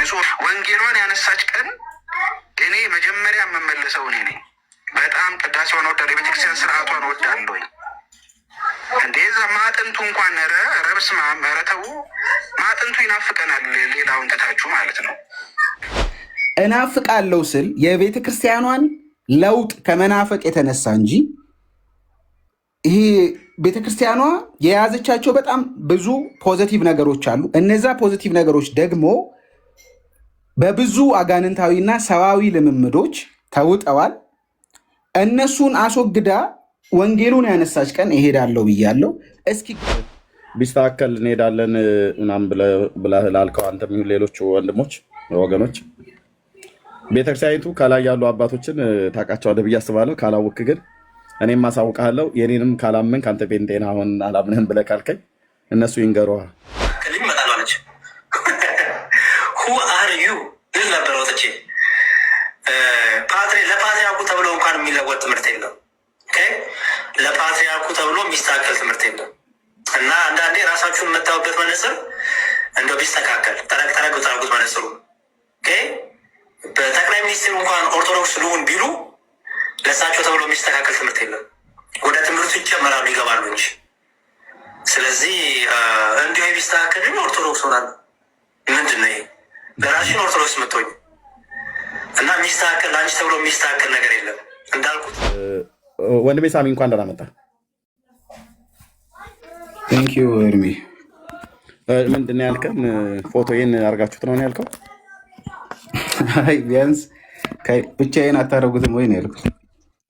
ደግሶ ወንጌሏን ያነሳች ቀን እኔ መጀመሪያ የምመለሰው እኔ ነኝ። በጣም ቅዳሴዋን ወዳለሁ፣ የቤተክርስቲያን ስርዓቷን ወዳለሁ። እንደዛ ማጥንቱ እንኳን ረብስ ማመረተው ማጥንቱ ይናፍቀናል። ሌላውን ትታችሁ ማለት ነው። እናፍቃለሁ ስል የቤተ ክርስቲያኗን ለውጥ ከመናፈቅ የተነሳ እንጂ ይሄ ቤተ ክርስቲያኗ የያዘቻቸው በጣም ብዙ ፖዘቲቭ ነገሮች አሉ። እነዛ ፖዘቲቭ ነገሮች ደግሞ በብዙ አጋንንታዊና ሰዋዊ ልምምዶች ተውጠዋል። እነሱን አስወግዳ ወንጌሉን ያነሳች ቀን እሄዳለሁ ብያለሁ። እስኪ ቢስተካከል እንሄዳለን ምናምን ብለህ ላልከው አንተ የሚሆን ሌሎች ወንድሞች ወገኖች ቤተክርስቲያኒቱ ከላይ ያሉ አባቶችን ታውቃቸዋለህ ብዬ አስባለሁ። ካላወቅህ ግን እኔም ማሳውቅሃለሁ። የኔንም ካላመን ከአንተ ጴንጤና አሁን አላምንህም ብለህ ካልከኝ እነሱ ይንገሩሃል። ለፓትሪያርኩ ተብሎ እንኳን የሚለወጥ ትምህርት የለም። ለፓትሪያርኩ ተብሎ የሚስተካከል ትምህርት የለም። እና አንዳንዴ ራሳችሁን የምታዩበት መነጽር እንደው ቢስተካከል ተረጉት መነጽሩ በጠቅላይ ሚኒስትሩ እንኳን ኦርቶዶክስ ልሁን ቢሉ ለእሳቸው ተብሎ የሚስተካከል ትምህርት የለም። ወደ ትምህርቱ ይጨመራሉ፣ ይገባሉ እንጂ። ስለዚህ እንዲሁ ቢስተካከል ኦርቶዶክስ ሆናል። ምንድን ነው ይሄ? ለራሽን ኦርቶዶክስ ምትሆኝ እና የሚስተካከል ለአንቺ ተብሎ የሚስተካከል ነገር የለም። እንዳልኩት ወንድሜ ሳሚ እንኳን ደህና መጣ። ቴንኪው ኤርሚ። ምንድን ነው ያልከን? ፎቶዬን አድርጋችሁት ነው ያልከው? አይ ቢያንስ ብቻዬን አታደርጉትም ወይ ነው ያልኩት።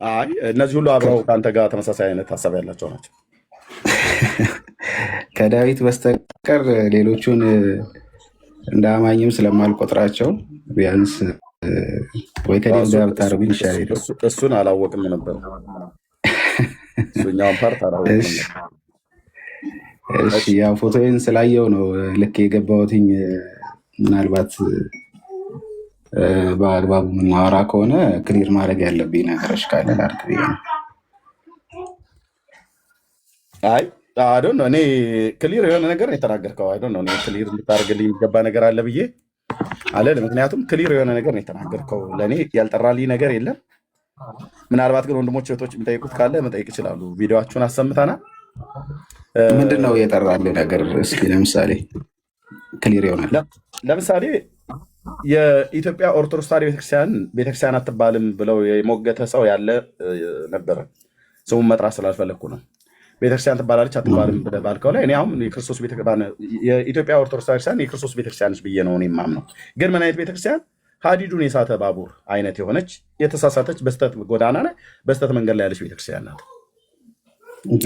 አይ እነዚህ ሁሉ አብረው ከአንተ ጋር ተመሳሳይ አይነት ሀሳብ ያላቸው ናቸው። ከዳዊት በስተቀር ሌሎቹን እንደ አማኝም ስለማልቆጥራቸው ቢያንስ ወይ ከኔም ጋር ብታደርጉ ይሻላል። እሱን አላወቅም ነበር። እሱኛውን ፓርት አላወቅም። እሺ ያው ፎቶዬን ስላየው ነው ልክ የገባሁትኝ። ምናልባት በአግባቡ የምናወራ ከሆነ ክሊር ማድረግ ያለብኝ ነገሮች ካለ ላድርግ ብዬ ነው። አይ አዶን ነው እኔ ክሊር የሆነ ነገር የተናገርከው። አይ ዶንት ኖ ክሊር እንድታደርግልኝ የሚገባ ነገር አለ ብዬ አለ። ምክንያቱም ክሊር የሆነ ነገር ነው የተናገርከው። ለእኔ ያልጠራልኝ ነገር የለም። ምናልባት ግን ወንድሞች እህቶች የሚጠይቁት ካለ መጠየቅ ይችላሉ። ቪዲዮችሁን አሰምተናል። ምንድን ነው የጠራልህ ነገር? እስኪ ለምሳሌ ክሊር ይሆናል። ለምሳሌ የኢትዮጵያ ኦርቶዶክስ ተዋሕዶ ቤተክርስቲያን አትባልም ብለው የሞገተ ሰው ያለ ነበረ። ስሙን መጥራት ስላልፈለግኩ ነው። ቤተክርስቲያን ትባላለች አትባልም ብለህ ባልከው ላይ እኔ አሁን የኢትዮጵያ ኦርቶዶክስ ቤተክርስቲያን የክርስቶስ ቤተክርስቲያኖች ብዬ ነው እኔ የማምነው። ግን ምን አይነት ቤተክርስቲያን? ሀዲዱን የሳተ ባቡር አይነት የሆነች የተሳሳተች በስተት ጎዳና ላይ በስተት መንገድ ላይ ያለች ቤተክርስቲያን ናት።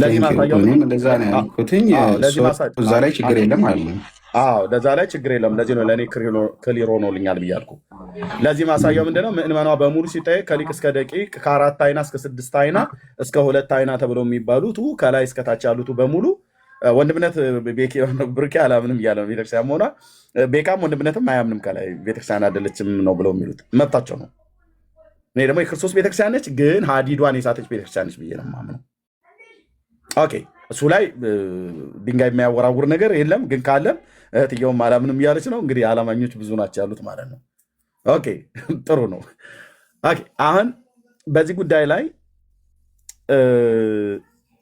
ለዚህ ማሳያው እዛ ላይ ችግር የለም አለ። ለዛ ላይ ችግር የለም። ለዚህ ነው ለእኔ ክሊር ሆኖልኛል ብያልኩ። ለዚህ ማሳያው ምንድነው? ምዕመኗ በሙሉ ሲጠየቅ ከሊቅ እስከ ደቂቅ ከ4 አይና እስከ 6 አይና እስከ 2 አይና ተብለው የሚባሉት ከላይ እስከታች ያሉት በሙሉ ወንድምነት ብርቄ አላምንም እያለ ነው ቤተክርስቲያን መሆኗ። ቤካም ወንድምነትም አያምንም ከላይ ቤተክርስቲያን አይደለችም ነው ብለው የሚሉት መብታቸው ነው። እኔ ደግሞ የክርስቶስ ቤተክርስቲያን ነች፣ ግን ሀዲዷን የሳተች ቤተክርስቲያን ነች ብዬ ነው የማምነው። ኦኬ እሱ ላይ ድንጋይ የሚያወራውር ነገር የለም። ግን ካለም እህትየውም አላምንም እያለች ነው። እንግዲህ አላማኞች ብዙ ናቸው ያሉት ማለት ነው። ኦኬ ጥሩ ነው። ኦኬ አሁን በዚህ ጉዳይ ላይ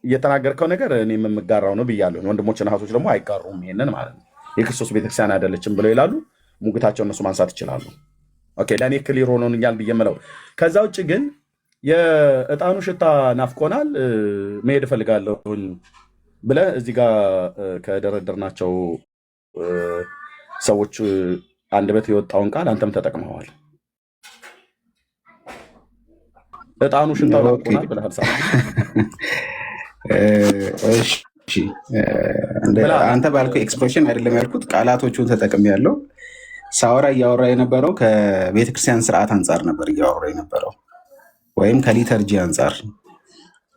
እየተናገርከው ነገር እኔ የምጋራው ነው ብያለሁ። ወንድሞችና እህቶች ደግሞ አይጋሩም ይሄንን ማለት ነው። የክርስቶስ ቤተክርስቲያን አይደለችም ብለው ይላሉ። ሙግታቸው እነሱ ማንሳት ይችላሉ። ኦኬ ለእኔ ክሊር ሆኖልኛል ብዬ የምለው ከዛ ውጭ ግን የእጣኑ ሽታ ናፍቆናል መሄድ እፈልጋለሁ ብለህ እዚህ ጋር ከደረደርናቸው ሰዎች አንደበት የወጣውን ቃል አንተም ተጠቅመዋል። እጣኑ ሽታ ናፍቆናል ብለህ አንተ ባልከው ኤክስፕሬሽን አይደለም ያልኩት፣ ቃላቶቹን ተጠቅሜያለሁ። ሳወራ እያወራ የነበረው ከቤተክርስቲያን ስርዓት አንጻር ነበር እያወራ የነበረው ወይም ከሊተርጂ አንጻር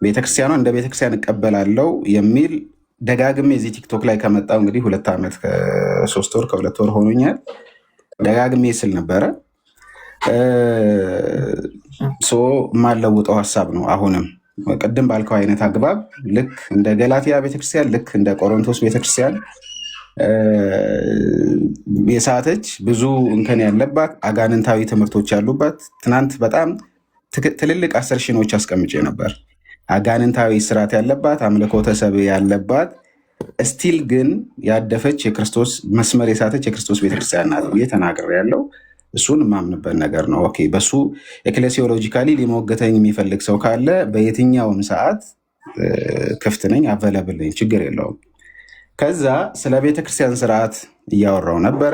ቤተክርስቲያኗ እንደ ቤተክርስቲያን እቀበላለው የሚል ደጋግሜ እዚህ ቲክቶክ ላይ ከመጣው እንግዲህ 2 ዓመት ከ3 ወር ከ2 ወር ሆኖኛል። ደጋግሜ ስል ነበረ። የማለውጠው ሀሳብ ነው። አሁንም ቅድም ባልከው አይነት አግባብ ልክ እንደ ገላትያ ቤተክርስቲያን፣ ልክ እንደ ቆሮንቶስ ቤተክርስቲያን የሳተች ብዙ እንከን ያለባት አጋንንታዊ ትምህርቶች ያሉባት ትናንት በጣም ትልልቅ አሰርሽኖች አስቀምጬ ነበር። አጋንንታዊ ስርዓት ያለባት አምልኮተ ሰብእ ያለባት ስቲል ግን ያደፈች የክርስቶስ መስመር የሳተች የክርስቶስ ቤተክርስቲያን ናት ብዬ ተናግሬያለሁ። እሱን የማምንበት ነገር ነው። ኦኬ በሱ ኤክሌሲዮሎጂካሊ ሊሞገተኝ የሚፈልግ ሰው ካለ በየትኛውም ሰዓት ክፍት ነኝ፣ አቬለብል ነኝ፣ ችግር የለውም። ከዛ ስለ ቤተክርስቲያን ስርዓት እያወራው ነበረ።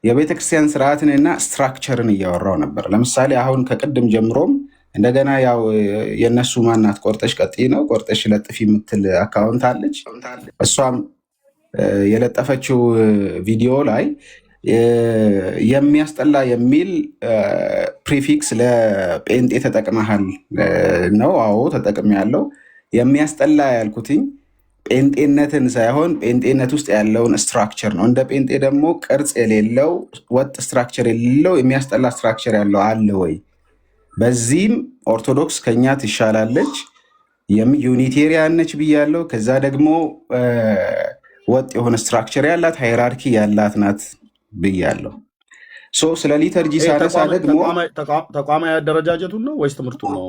የቤተክርስቲያን ስርዓትንና ስትራክቸርን እያወራው ነበር። ለምሳሌ አሁን ከቅድም ጀምሮም እንደገና ያው የነሱ ማናት ቆርጠሽ ቀጥይ ነው ቆርጠሽ ለጥፊ የምትል አካውንት አለች። እሷም የለጠፈችው ቪዲዮ ላይ የሚያስጠላ የሚል ፕሪፊክስ ለጴንጤ ተጠቅመሃል ነው። አዎ ተጠቅሜያለሁ። የሚያስጠላ ያልኩትኝ ጴንጤነትን ሳይሆን ጴንጤነት ውስጥ ያለውን ስትራክቸር ነው። እንደ ጴንጤ ደግሞ ቅርጽ የሌለው ወጥ ስትራክቸር የሌለው የሚያስጠላ ስትራክቸር ያለው አለ ወይ? በዚህም ኦርቶዶክስ ከኛ ትሻላለች፣ ዩኒቴሪያን ነች ብያለሁ። ከዛ ደግሞ ወጥ የሆነ ስትራክቸር ያላት ሃይራርኪ ያላት ናት ብያለሁ። ስለ ሊተርጂ ሳነሳ ደግሞ ተቋማዊ አደረጃጀቱን ነው ወይስ ትምህርቱን ነው?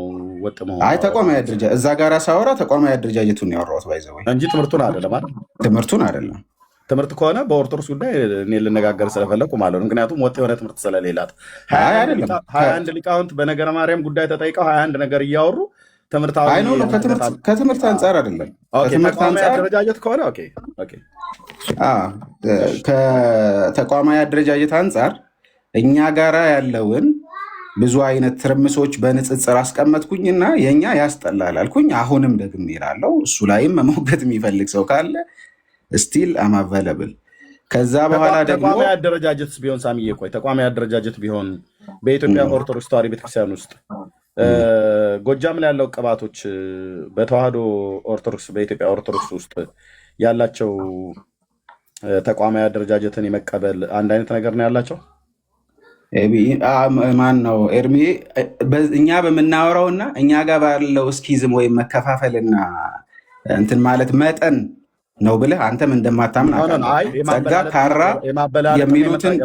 ወጥ መሆኑ አይ ተቋማዊ አደረጃጀት እዛ ጋር ሳወራ ተቋማዊ አደረጃጀቱን ያወራሁት ባይዘው እንጂ ትምህርቱን አይደለም አይደል? ትምህርቱን አይደለም። ትምህርት ከሆነ በኦርቶዶክስ ጉዳይ እኔ ልነጋገር ስለፈለኩ ማለት ነው። ምክንያቱም ወጥ የሆነ ትምህርት ስለሌላት 21 ሊቃውንት በነገረ ማርያም ጉዳይ ተጠይቀው 21 ነገር እያወሩ ትምህርታዊ ከትምህርት አንጻር አይደለም። አደረጃጀት ከሆነ ከተቋማዊ አደረጃጀት አንጻር እኛ ጋራ ያለውን ብዙ አይነት ትርምሶች በንጽጽር አስቀመጥኩኝና የኛ ያስጠላል አልኩኝ። አሁንም ደግሜ እላለሁ። እሱ ላይም መሞገት የሚፈልግ ሰው ካለ ስቲል አም አቬለብል። ከዛ በኋላ ደግሞ ተቋማዊ አደረጃጀት ቢሆን ሳሚዬ ቆይ ተቋማዊ አደረጃጀት ቢሆን በኢትዮጵያ ኦርቶዶክስ ተዋሕዶ ቤተክርስቲያን ውስጥ ጎጃም ላይ ያለው ቅባቶች በተዋሕዶ ኦርቶዶክስ በኢትዮጵያ ኦርቶዶክስ ውስጥ ያላቸው ተቋማዊ አደረጃጀትን የመቀበል አንድ አይነት ነገር ነው ያላቸው? ማን ነው ኤርሚ? እኛ በምናወራውና እኛ ጋር ባለው እስኪዝም ወይም መከፋፈልና እንትን ማለት መጠን ነው ብለህ አንተም እንደማታምን ጸጋ ካራ የሚሉትን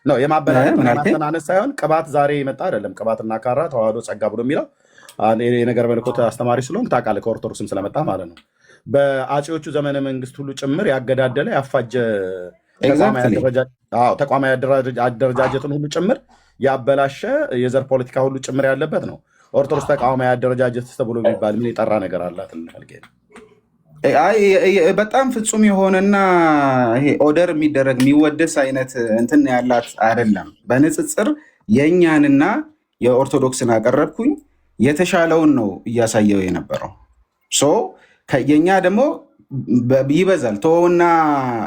የማበላለጥ ሳይሆን ቅባት ዛሬ የመጣ አይደለም። ቅባትና ካራ ተዋሕዶ ጸጋ ብሎ የሚለው የነገረ መለኮት አስተማሪ ስለሆንክ ታውቃለህ፣ ከኦርቶዶክስም ስለመጣ ማለት ነው። በአፄዎቹ ዘመነ መንግስት ሁሉ ጭምር ያገዳደለ ያፋጀ ተቋማዊ አደረጃጀትን ሁሉ ጭምር ያበላሸ የዘር ፖለቲካ ሁሉ ጭምር ያለበት ነው። ኦርቶዶክስ ተቋማዊ አደረጃጀት ተብሎ የሚባል ምን የጠራ ነገር አላት? በጣም ፍጹም የሆነና ይሄ ኦርደር የሚደረግ የሚወደስ አይነት እንትን ያላት አይደለም። በንጽጽር የእኛንና የኦርቶዶክስን አቀረብኩኝ። የተሻለውን ነው እያሳየው የነበረው። የኛ ደግሞ ይበዛል። ተወውና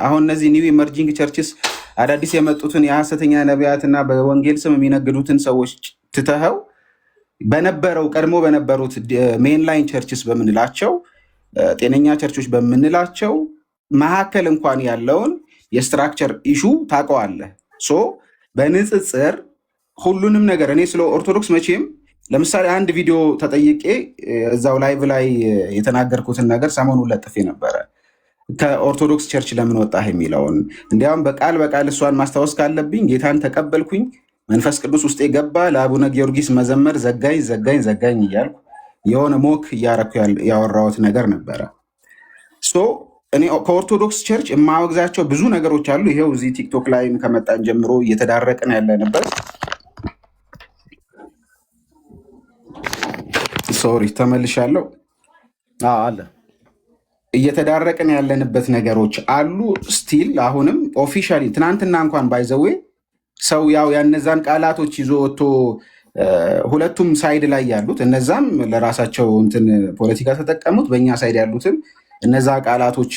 አሁን እነዚህ ኒው ኢመርጂንግ ቸርችስ አዳዲስ የመጡትን የሐሰተኛ ነቢያትና በወንጌል ስም የሚነግዱትን ሰዎች ትተኸው በነበረው ቀድሞ በነበሩት ሜንላይን ቸርችስ በምንላቸው ጤነኛ ቸርቾች በምንላቸው መካከል እንኳን ያለውን የስትራክቸር ኢሹ ታውቀዋለህ። በንጽጽር ሁሉንም ነገር እኔ ስለ ኦርቶዶክስ መቼም ለምሳሌ አንድ ቪዲዮ ተጠይቄ እዛው ላይቭ ላይ የተናገርኩትን ነገር ሰሞኑን ለጥፌ ነበረ። ከኦርቶዶክስ ቸርች ለምን ወጣህ የሚለውን እንዲያውም በቃል በቃል እሷን ማስታወስ ካለብኝ ጌታን ተቀበልኩኝ፣ መንፈስ ቅዱስ ውስጤ ገባ፣ ለአቡነ ጊዮርጊስ መዘመር ዘጋኝ ዘጋኝ ዘጋኝ እያልኩ የሆነ ሞክ እያረኩ ያወራሁት ነገር ነበረ። እኔ ከኦርቶዶክስ ቸርች የማወግዛቸው ብዙ ነገሮች አሉ። ይሄው እዚህ ቲክቶክ ላይም ከመጣን ጀምሮ እየተዳረቅን ያለንበት ሶሪ ተመልሻለሁ አለ እየተዳረቅን ያለንበት ነገሮች አሉ። ስቲል አሁንም ኦፊሻሊ ትናንትና እንኳን ባይዘዌ ሰው ያው ያነዛን ቃላቶች ይዞ ወጥቶ ሁለቱም ሳይድ ላይ ያሉት እነዛም ለራሳቸው እንትን ፖለቲካ ተጠቀሙት፣ በእኛ ሳይድ ያሉትም እነዛ ቃላቶች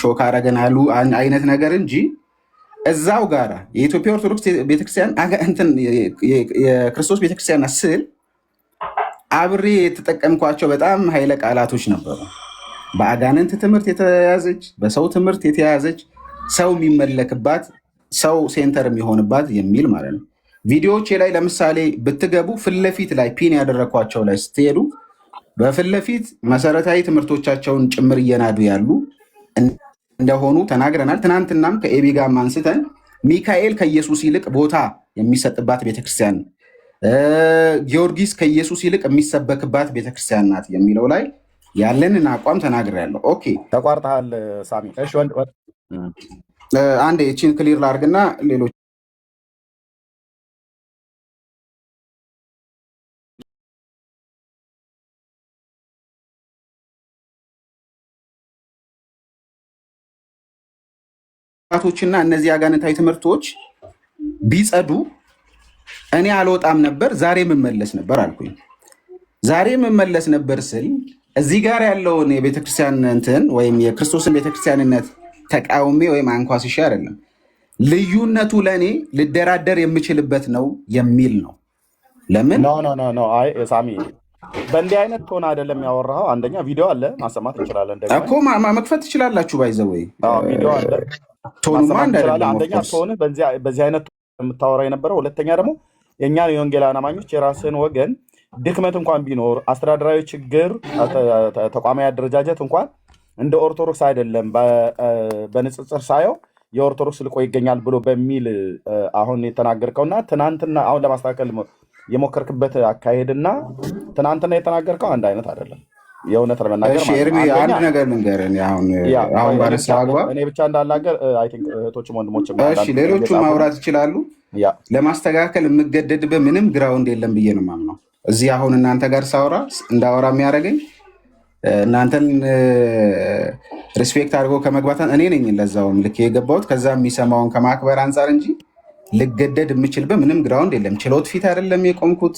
ሾክ አረገን አሉ አይነት ነገር እንጂ እዛው ጋራ የኢትዮጵያ ኦርቶዶክስ ቤተክርስቲያን እንትን የክርስቶስ ቤተክርስቲያን ስል አብሬ የተጠቀምኳቸው በጣም ኃይለ ቃላቶች ነበሩ። በአጋንንት ትምህርት የተያዘች፣ በሰው ትምህርት የተያዘች፣ ሰው የሚመለክባት፣ ሰው ሴንተር የሚሆንባት የሚል ማለት ነው። ቪዲዮዎቼ ላይ ለምሳሌ ብትገቡ ፊትለፊት ላይ ፒን ያደረግኳቸው ላይ ስትሄዱ በፊትለፊት መሰረታዊ ትምህርቶቻቸውን ጭምር እየናዱ ያሉ እንደሆኑ ተናግረናል። ትናንትናም ከኤቢ ጋር አንስተን ሚካኤል ከኢየሱስ ይልቅ ቦታ የሚሰጥባት ቤተክርስቲያን፣ ጊዮርጊስ ከኢየሱስ ይልቅ የሚሰበክባት ቤተክርስቲያን ናት የሚለው ላይ ያለንን አቋም ተናግሬያለሁ። ኦኬ ተቋርጠሃል ሳሚ። እሺ አንዴ እቺን ክሊር ላድርግና ሌሎች ቶችና እነዚህ አጋንንታዊ ትምህርቶች ቢጸዱ እኔ አልወጣም ነበር፣ ዛሬ የምመለስ ነበር አልኩኝ። ዛሬ የምመለስ ነበር ስል እዚህ ጋር ያለውን የቤተክርስቲያን እንትን ወይም የክርስቶስን ቤተክርስቲያንነት ተቃውሜ ወይም አንኳስሼ አይደለም። ልዩነቱ ለእኔ ልደራደር የምችልበት ነው የሚል ነው። ለምን አይ ሳሚ በእንዲህ አይነት ቶን አይደለም ያወራኸው። አንደኛ ቪዲዮ አለ ማሰማት እንችላለን እኮ መክፈት ትችላላችሁ። ባይዘወይ ቪዲዮ አለ ቶኑማ እንዳይደለም። አንደኛ ቶን በዚህ አይነት የምታወራ የነበረው፣ ሁለተኛ ደግሞ የእኛ የወንጌላውያን አማኞች የራስን ወገን ድክመት እንኳን ቢኖር አስተዳደራዊ ችግር፣ ተቋማዊ አደረጃጀት እንኳን እንደ ኦርቶዶክስ አይደለም በንጽጽር ሳየው የኦርቶዶክስ ልቆ ይገኛል ብሎ በሚል አሁን የተናገርከውና ትናንትና አሁን ለማስተካከል የሞከርክበት አካሄድና ትናንትና የተናገርከው አንድ አይነት አይደለም። የእውነት ለመናገር አንድ ነገር ልንገርህ፣ አሁን ባነሳው አግባብ እኔ ብቻ እንዳልናገር እህቶችም ወንድሞችም ሌሎቹ ማውራት ይችላሉ። ለማስተካከል የምገደድበት ምንም ግራውንድ የለም ብዬ ነው የማምነው። እዚህ አሁን እናንተ ጋር ሳወራ እንዳወራ የሚያደርገኝ እናንተን ሪስፔክት አድርጎ ከመግባት እኔ ነኝ ለዛውም ልክ የገባሁት ከዛ የሚሰማውን ከማክበር አንጻር እንጂ ልገደድ የምችልበት ምንም ግራውንድ የለም። ችሎት ፊት አይደለም የቆምኩት፣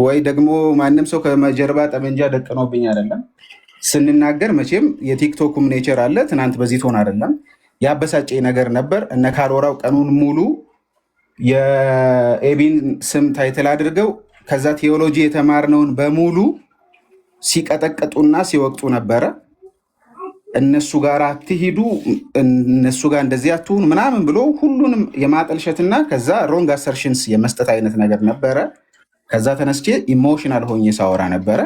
ወይ ደግሞ ማንም ሰው ከመጀርባ ጠመንጃ ደቅኖብኝ አይደለም። ስንናገር መቼም የቲክቶኩም ኔቸር አለ። ትናንት በዚህ ትሆን አይደለም ያበሳጨኝ ነገር ነበር። እነ ካልወራው ቀኑን ሙሉ የኤቢን ስም ታይትል አድርገው ከዛ ቴዎሎጂ የተማርነውን በሙሉ ሲቀጠቅጡና ሲወቅጡ ነበረ። እነሱ ጋር አትሂዱ፣ እነሱ ጋር እንደዚህ አትሁን ምናምን ብሎ ሁሉንም የማጠልሸትና ከዛ ሮንግ አሰርሽንስ የመስጠት አይነት ነገር ነበረ። ከዛ ተነስቼ ኢሞሽናል ሆኜ ሳወራ ነበረ።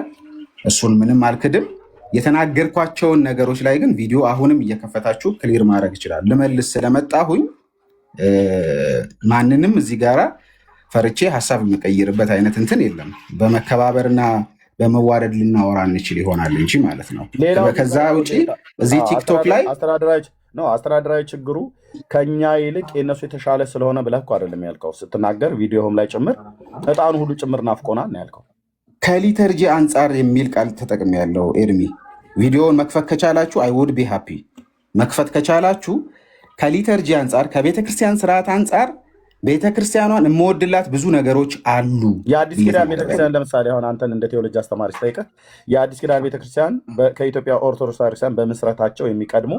እሱን ምንም አልክድም። የተናገርኳቸውን ነገሮች ላይ ግን ቪዲዮ አሁንም እየከፈታችሁ ክሊር ማድረግ ይችላል። ልመልስ ስለመጣሁኝ ማንንም እዚህ ጋራ ፈርቼ ሀሳብ የምቀይርበት አይነት እንትን የለም። በመከባበርና በመዋደድ ልናወራ እንችል ይሆናል እንጂ ማለት ነው። ከዛ ውጭ እዚህ ቲክቶክ ላይ አስተዳደራዊ ችግሩ ከኛ ይልቅ የእነሱ የተሻለ ስለሆነ ብለህ እኮ አይደለም ያልከው። ስትናገር ቪዲዮም ላይ ጭምር እጣኑ ሁሉ ጭምር ናፍቆናል ነው ያልከው። ከሊተርጂ አንጻር የሚል ቃል ተጠቅሜ ያለው ኤርሚ፣ ቪዲዮውን መክፈት ከቻላችሁ አይ ውድ ቢ ሃፒ። መክፈት ከቻላችሁ ከሊተርጂ አንጻር ከቤተክርስቲያን ስርዓት አንጻር ቤተክርስቲያኗን የምወድላት ብዙ ነገሮች አሉ። የአዲስ ኪዳን ቤተክርስቲያን ለምሳሌ አሁን አንተን እንደ ቴዎሎጂ አስተማሪ ስጠይቅህ የአዲስ ኪዳን ቤተክርስቲያን ከኢትዮጵያ ኦርቶዶክስ ቤተክርስቲያን በምስረታቸው የሚቀድሙ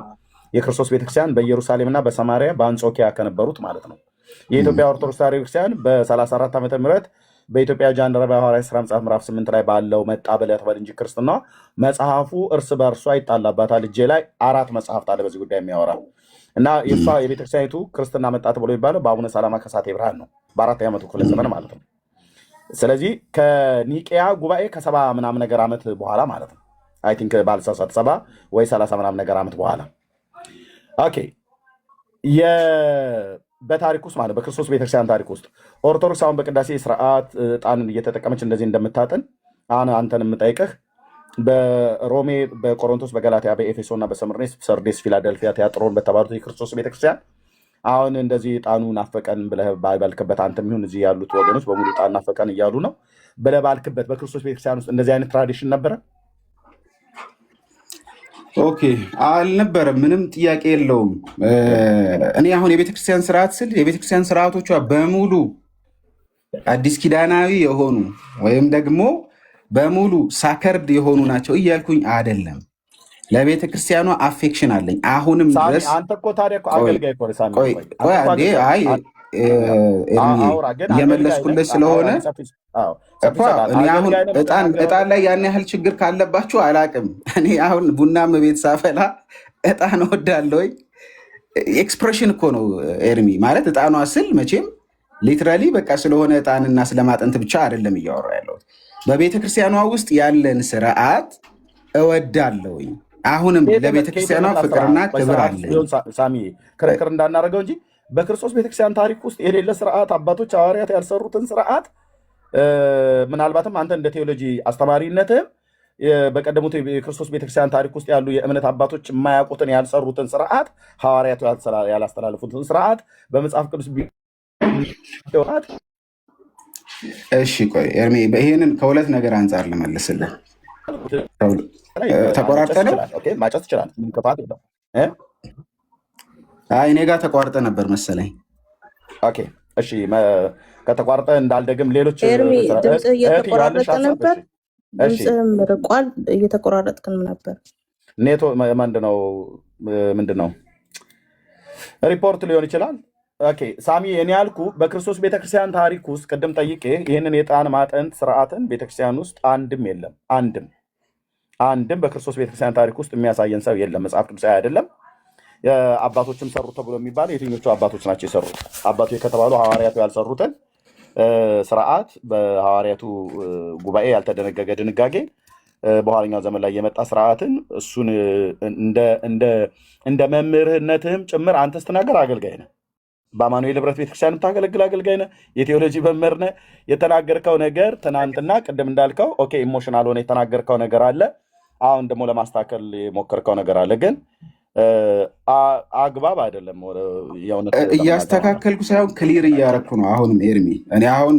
የክርስቶስ ቤተክርስቲያን በኢየሩሳሌምና በሰማሪያ በአንጾኪያ ከነበሩት ማለት ነው። የኢትዮጵያ ኦርቶዶክስ ቤተክርስቲያን በ34 ዓመተ ምህረት በኢትዮጵያ ጃንደረባ ሐዋርያት ሥራ መጽሐፍ ምዕራፍ 8 ላይ ባለው መጣ ብለህ ተበል እንጂ ክርስትና መጽሐፉ እርስ በእርሷ ይጣላባታል። እጄ ላይ 4 መጽሐፍት አለ በዚህ ጉዳይ የሚያወራ እና የእሷ የቤተክርስቲያኒቱ ክርስትና መጣ ተብሎ የሚባለው በአቡነ ሰላማ ከሳቴ ብርሃን ነው፣ በ4ኛው መቶ ክፍለ ዘመን ማለት ነው። ስለዚህ ከኒቄያ ጉባኤ ከ70 ምናምን ነገር ዓመት በኋላ ማለት ነው። አይ ቲንክ ባልሳሳት 70 ወይ 30 ምናምን ነገር ዓመት በኋላ ኦኬ። በታሪክ ውስጥ ማለት በክርስቶስ ቤተክርስቲያን ታሪክ ውስጥ ኦርቶዶክስ አሁን በቅዳሴ ስርዓት ዕጣንን እየተጠቀመች እንደዚህ እንደምታጥን አንተን የምጠይቅህ በሮሜ፣ በቆሮንቶስ፣ በገላትያ፣ በኤፌሶ እና በሰምርኔስ፣ ሰርዴስ፣ ፊላደልፊያ፣ ቲያጥሮን በተባሉት የክርስቶስ ቤተክርስቲያን አሁን እንደዚህ ዕጣኑ ናፈቀን ብለህ ባልክበት አንተም ይሁን እዚህ ያሉት ወገኖች በሙሉ ዕጣን ናፈቀን እያሉ ነው ብለህ ባልክበት በክርስቶስ ቤተክርስቲያን ውስጥ እንደዚህ አይነት ትራዲሽን ነበረ? ኦኬ አልነበረም። ምንም ጥያቄ የለውም። እኔ አሁን የቤተክርስቲያን ስርዓት ስል የቤተክርስቲያን ስርዓቶቿ በሙሉ አዲስ ኪዳናዊ የሆኑ ወይም ደግሞ በሙሉ ሳከርድ የሆኑ ናቸው እያልኩኝ አይደለም። ለቤተ ክርስቲያኗ አፌክሽን አለኝ አሁንም ድረስ። አንተ እኮ ታዲያ እኮ አገልጋይ እኮ ነህ ሳሚ። እየመለስኩለት ስለሆነ እኔ አሁን ዕጣን ላይ ያን ያህል ችግር ካለባችሁ አላቅም። እኔ አሁን ቡናም ቤት ሳፈላ ዕጣን እወዳለሁኝ። ኤክስፕሬሽን እኮ ነው ኤርሚ ማለት። ዕጣኗ ስል መቼም ሊትራሊ በቃ ስለሆነ ዕጣንና ስለማጠንት ብቻ አይደለም እያወራ ያለሁት። በቤተ ክርስቲያኗ ውስጥ ያለን ስርዓት እወዳለሁኝ። አሁንም ለቤተክርስቲያኗ ፍቅርና ክብር አለ። ሳሚ ክርክር እንዳናደርገው እንጂ በክርስቶስ ቤተክርስቲያን ታሪክ ውስጥ የሌለ ስርዓት፣ አባቶች ሐዋርያት ያልሰሩትን ስርዓት ምናልባትም አንተ እንደ ቴዎሎጂ አስተማሪነትም በቀደሙት የክርስቶስ ቤተክርስቲያን ታሪክ ውስጥ ያሉ የእምነት አባቶች የማያውቁትን ያልሰሩትን ስርዓት፣ ሐዋርያቱ ያላስተላለፉትን ስርዓት በመጽሐፍ ቅዱስ እሺ ቆይ ኤርሚ ይሄንን ከሁለት ነገር አንጻር ልመልስልህ። ተቆራርጠ ነው ማጨስ ይችላል። ክፋት የለው። አይ እኔ ጋር ተቋርጠ ነበር መሰለኝ። ኦኬ እሺ፣ ከተቋርጠ እንዳልደግም ሌሎች ኤርሚ ድምፅ እየተቆራረጠ ነበር። ድምፅህም ርቋል፣ እየተቆራረጥክም ነበር። ኔቶ ምንድነው ሪፖርት ሊሆን ይችላል። ኦኬ ሳሚ እኔ ያልኩ በክርስቶስ ቤተክርስቲያን ታሪክ ውስጥ ቅድም ጠይቄ ይህንን የዕጣን ማጠንት ስርዓትን ቤተክርስቲያን ውስጥ አንድም የለም። አንድም በክርስቶስ ቤተክርስቲያን ታሪክ ውስጥ የሚያሳየን ሰው የለም። መጽሐፍ ቅዱሳዊ አይደለም። አባቶችም ሰሩ ተብሎ የሚባል የትኞቹ አባቶች ናቸው የሰሩት? አባቶች ከተባሉ ሐዋርያቱ ያልሰሩትን ስርዓት በሐዋርያቱ ጉባኤ ያልተደነገገ ድንጋጌ በኋለኛው ዘመን ላይ የመጣ ስርዓትን እሱን እንደ መምህርነትህም ጭምር አንተ ስትናገር አገልጋይ ነህ። በአማኑኤል ህብረት ቤተክርስቲያን የምታገለግል አገልጋይ ነህ። የቴዎሎጂ መምህር ነህ። የተናገርከው ነገር ትናንትና ቅድም እንዳልከው ኦኬ ኢሞሽናል ሆነ የተናገርከው ነገር አለ። አሁን ደግሞ ለማስተካከል የሞከርከው ነገር አለ። ግን አግባብ አይደለም። እያስተካከልኩ ሳይሆን ክሊር እያረኩ ነው። አሁንም ኤርሚ እኔ አሁን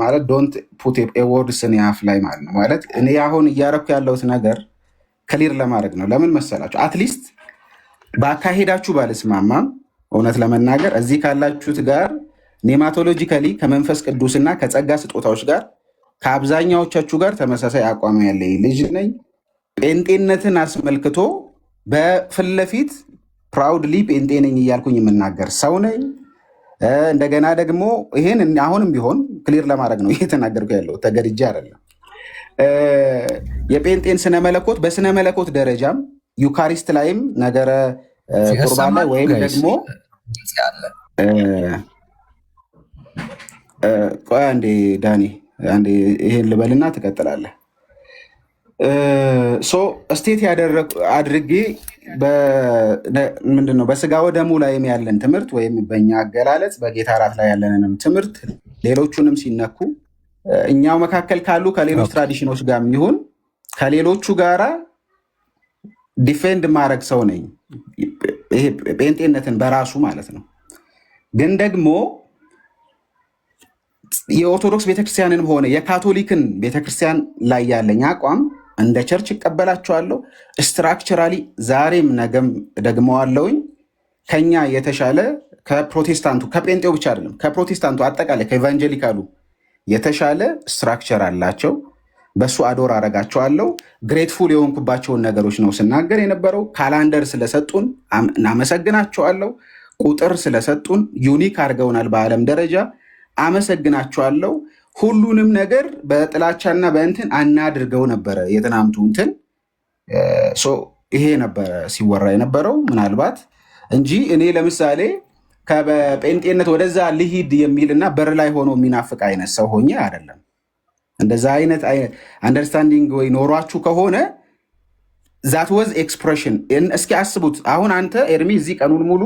ማለት ዶንት ፑት ወርድስ እኔ አፍ ላይ ማለት ነው ማለት እኔ አሁን እያረኩ ያለሁት ነገር ክሊር ለማድረግ ነው። ለምን መሰላችሁ? አትሊስት በአካሄዳችሁ ባልስማማም እውነት ለመናገር እዚህ ካላችሁት ጋር ኔማቶሎጂካሊ ከመንፈስ ቅዱስና ከጸጋ ስጦታዎች ጋር ከአብዛኛዎቻችሁ ጋር ተመሳሳይ አቋም ያለኝ ልጅ ነኝ። ጴንጤነትን አስመልክቶ በፊት ለፊት ፕራውድሊ ጴንጤ ነኝ እያልኩኝ የምናገር ሰው ነኝ። እንደገና ደግሞ ይሄን አሁንም ቢሆን ክሊር ለማድረግ ነው እየተናገርኩ ያለው፣ ተገድጄ አይደለም። የጴንጤን ስነ መለኮት በስነ መለኮት ደረጃም ዩካሪስት ላይም ነገረ ቁርባን ላይ ወይም ደግሞ ቆይ አንዴ ዳኒ አንዴ ይሄን ልበልና ትቀጥላለህ። ስቴት አድርጌ ምንድነው በስጋ ወደሙ ላይም ያለን ትምህርት ወይም በእኛ አገላለጽ በጌታ እራት ላይ ያለንንም ትምህርት ሌሎቹንም ሲነኩ እኛው መካከል ካሉ ከሌሎች ትራዲሽኖች ጋር የሚሆን ከሌሎቹ ጋራ ዲፌንድ ማድረግ ሰው ነኝ። ይሄ ጴንጤነትን በራሱ ማለት ነው። ግን ደግሞ የኦርቶዶክስ ቤተክርስቲያንንም ሆነ የካቶሊክን ቤተክርስቲያን ላይ ያለኝ አቋም እንደ ቸርች እቀበላቸዋለሁ። ስትራክቸራሊ ዛሬም ነገም ደግመዋለሁኝ። ከኛ የተሻለ ከፕሮቴስታንቱ ከጴንጤው ብቻ አይደለም ከፕሮቴስታንቱ አጠቃላይ ከኢቫንጀሊካሉ የተሻለ ስትራክቸር አላቸው። በሱ አዶር አረጋቸዋለሁ። ግሬትፉል የሆንኩባቸውን ነገሮች ነው ስናገር የነበረው። ካላንደር ስለሰጡን አመሰግናቸዋለሁ። ቁጥር ስለሰጡን ዩኒክ አድርገውናል በዓለም ደረጃ አመሰግናቸዋለሁ። ሁሉንም ነገር በጥላቻና በእንትን አናድርገው ነበረ የትናንቱ እንትን ይሄ ነበረ ሲወራ የነበረው ምናልባት እንጂ እኔ ለምሳሌ ከጴንጤነት ወደዛ ልሂድ የሚልና በር ላይ ሆኖ የሚናፍቅ አይነት ሰው ሆኜ አይደለም። እንደዛ አይነት አንደርስታንዲንግ ወይ ኖሯችሁ ከሆነ ዛት ወዝ ኤክስፕሬሽን። እስኪ አስቡት አሁን አንተ ኤርሚ እዚህ ቀኑን ሙሉ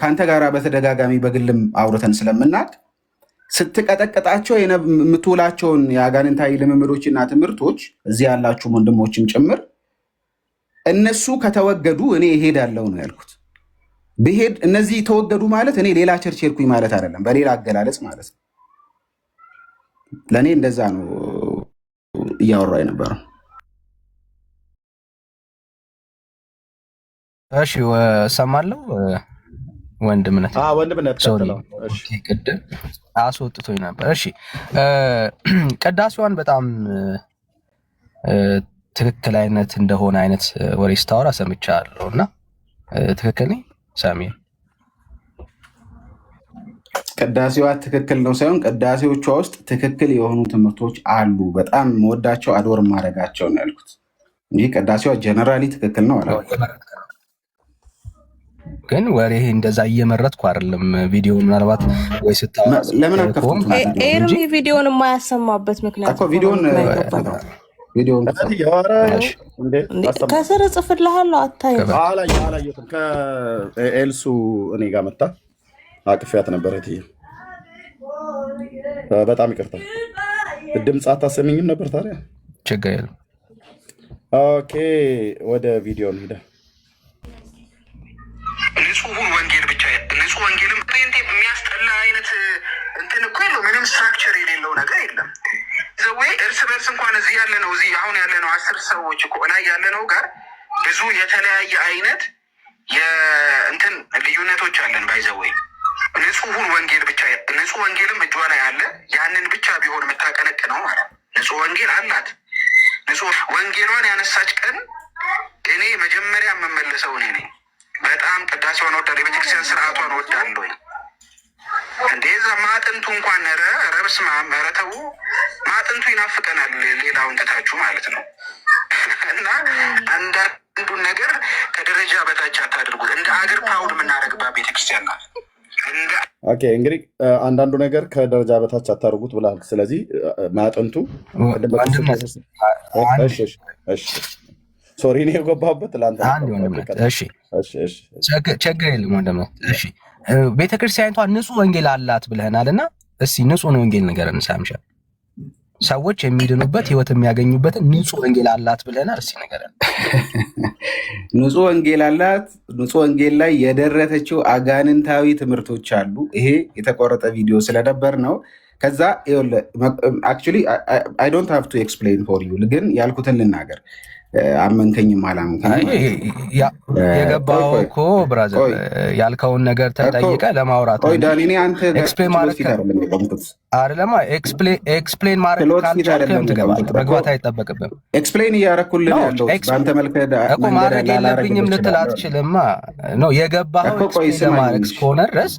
ከአንተ ጋር በተደጋጋሚ በግልም አውርተን ስለምናቅ ስትቀጠቀጣቸው የምትውላቸውን የአጋንንታዊ ልምምዶችና ትምህርቶች እዚህ ያላችሁ ወንድሞችም ጭምር እነሱ ከተወገዱ እኔ እሄዳለሁ ነው ያልኩት። ብሄድ እነዚህ ተወገዱ ማለት እኔ ሌላ ቸርች ሄድኩኝ ማለት አይደለም፣ በሌላ አገላለጽ ማለት ነው። ለእኔ እንደዛ ነው እያወራ የነበረው። እሺ እሰማለሁ። ወንድምነት ቅድም አስወጥቶኝ ነበር። እሺ ቅዳሴዋን በጣም ትክክል አይነት እንደሆነ አይነት ወሬ ስታወራ ሰምቻለሁ እና ትክክል ነኝ ሳሚር? ቅዳሴዋ ትክክል ነው ሳይሆን ቅዳሴዎቿ ውስጥ ትክክል የሆኑ ትምህርቶች አሉ። በጣም መወዳቸው አዶር ማድረጋቸው ነው ያልኩት እንጂ ቅዳሴዋ ጀነራሊ ትክክል ነው አላ። ግን ወሬ እንደዛ እየመረጥኩ አይደለም። ቪዲዮ ምናልባት ወይ ስታወራ ለምን አከፍቱት? ኤርሚ ቪዲዮን የማያሰማበት ምክንያት ቪዲዮን ቪዲዮውን ከስር እጽፍልሃለሁ አታይም። አላየሁትም። ከኤልሱ እኔ ጋር መጣ አቅፊያት ነበረ። በጣም ይቅርታ ድምፅ አታሰሚኝም ነበር ታዲያ? ችግር የለም። ኦኬ ወደ ቪዲዮ እንሂዳ። ንጹሑን ወንጌል ብቻ ንጹህ ወንጌልም የሚያስጠላ አይነት እንትን እኮ የለው። ምንም ስትራክቸር የሌለው ነገር የለም። ዘወይ እርስ በርስ እንኳን እዚህ ያለ ነው እዚህ አሁን ያለ ነው 10 ሰዎች እኮ ላይ ያለ ነው ጋር ብዙ የተለያየ አይነት የእንትን ልዩነቶች አለን። ባይዘወይ ንጹሑን ወንጌል ብቻ ንጹህ ወንጌልም እጇ ላይ አለ። ያንን ብቻ ቢሆን የምታቀነቅ ነው ማለት ንጹህ ወንጌል አላት። ንጹህ ወንጌሏን ያነሳች ቀን እኔ መጀመሪያ የምመለሰው እኔ ነኝ። በጣም ቅዳሴዋን ወዳለሁ። የቤተክርስቲያን ስርዓቷን ወዳለሁ። እንደዛ ማጥንቱ እንኳን ረብስ ማመረተው ማጥንቱ ይናፍቀናል። ሌላውን ትታችሁ ማለት ነው። እና አንዳንዱን ነገር ከደረጃ በታች አታድርጉት። እንደ አገር ፕራውድ የምናደርግባት ቤተክርስቲያን ናት። ኦኬ እንግዲህ አንዳንዱ ነገር ከደረጃ በታች አታርጉት ብላል። ስለዚህ ማጥንቱ ሶሪ እኔ የገባሁበት ለአንተ ችግር የለም ወንድምህ። እሺ ቤተክርስቲያኒቷ ንጹህ ወንጌል አላት ብለህናል እና እስኪ ንጹህ ወንጌል ንገረን ሳምሻ። ሰዎች የሚድኑበት ህይወት የሚያገኙበትን ንጹህ ወንጌል አላት ብለህናል። እስኪ ንገረን። ንጹህ ወንጌል አላት። ንጹህ ወንጌል ላይ የደረሰችው አጋንንታዊ ትምህርቶች አሉ። ይሄ የተቆረጠ ቪዲዮ ስለነበር ነው። ከዛ አክቹዋሊ አይ ዶንት ሃቭ ቱ ኤክስፕሌን ፎር ዩ፣ ግን ያልኩትን ልናገር። አመንከኝም አላመንከኝም የገባው እኮ ብራዘር ያልከውን ነገር ተጠይቀ ለማውራት ነው። ኤክስፕሌን ማድረግ ካልቻልክም ትገባለህ። መግባት አይጠበቅብም። ኤክስፕሌን እያደረኩልህ ያለው በአንተ መልክ እኮ ማድረግ የለብኝም ልትል አትችልማ ነው የገባኸው። ኤክስፕሌን ለማድረግ እስከሆነ ድረስ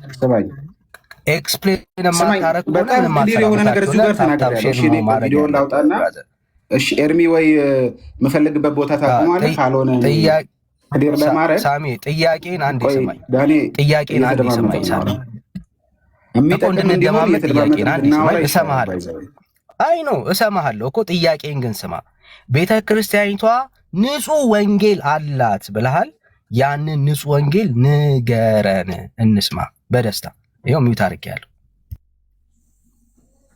ኤክስፕሌን የማታረግ የሆነ ነገር እዚሁ ጋር ተናግሬያለሁ። ቪዲዮውን ላውጣና እሺ ኤርሚ ወይ የምፈልግበት ቦታ ታቆማለህ። ካልሆነ ክሊር ለማድረግ ሳሚ ጥያቄን አንዴ ስማኝ። ጥያቄን አንዴ ስማኝ ሳሚ። የሚጠቅም እንዲሆን ጥያቄን አንዴ ስማኝ። እሰማሃለሁ። አይ ነው እሰማሃለሁ እኮ ጥያቄን ግን ስማ። ቤተ ክርስቲያኒቷ ንጹህ ወንጌል አላት ብለሃል። ያንን ንጹህ ወንጌል ንገረን እንስማ በደስታ። ይኸው ሚውት አድርጌያለሁ።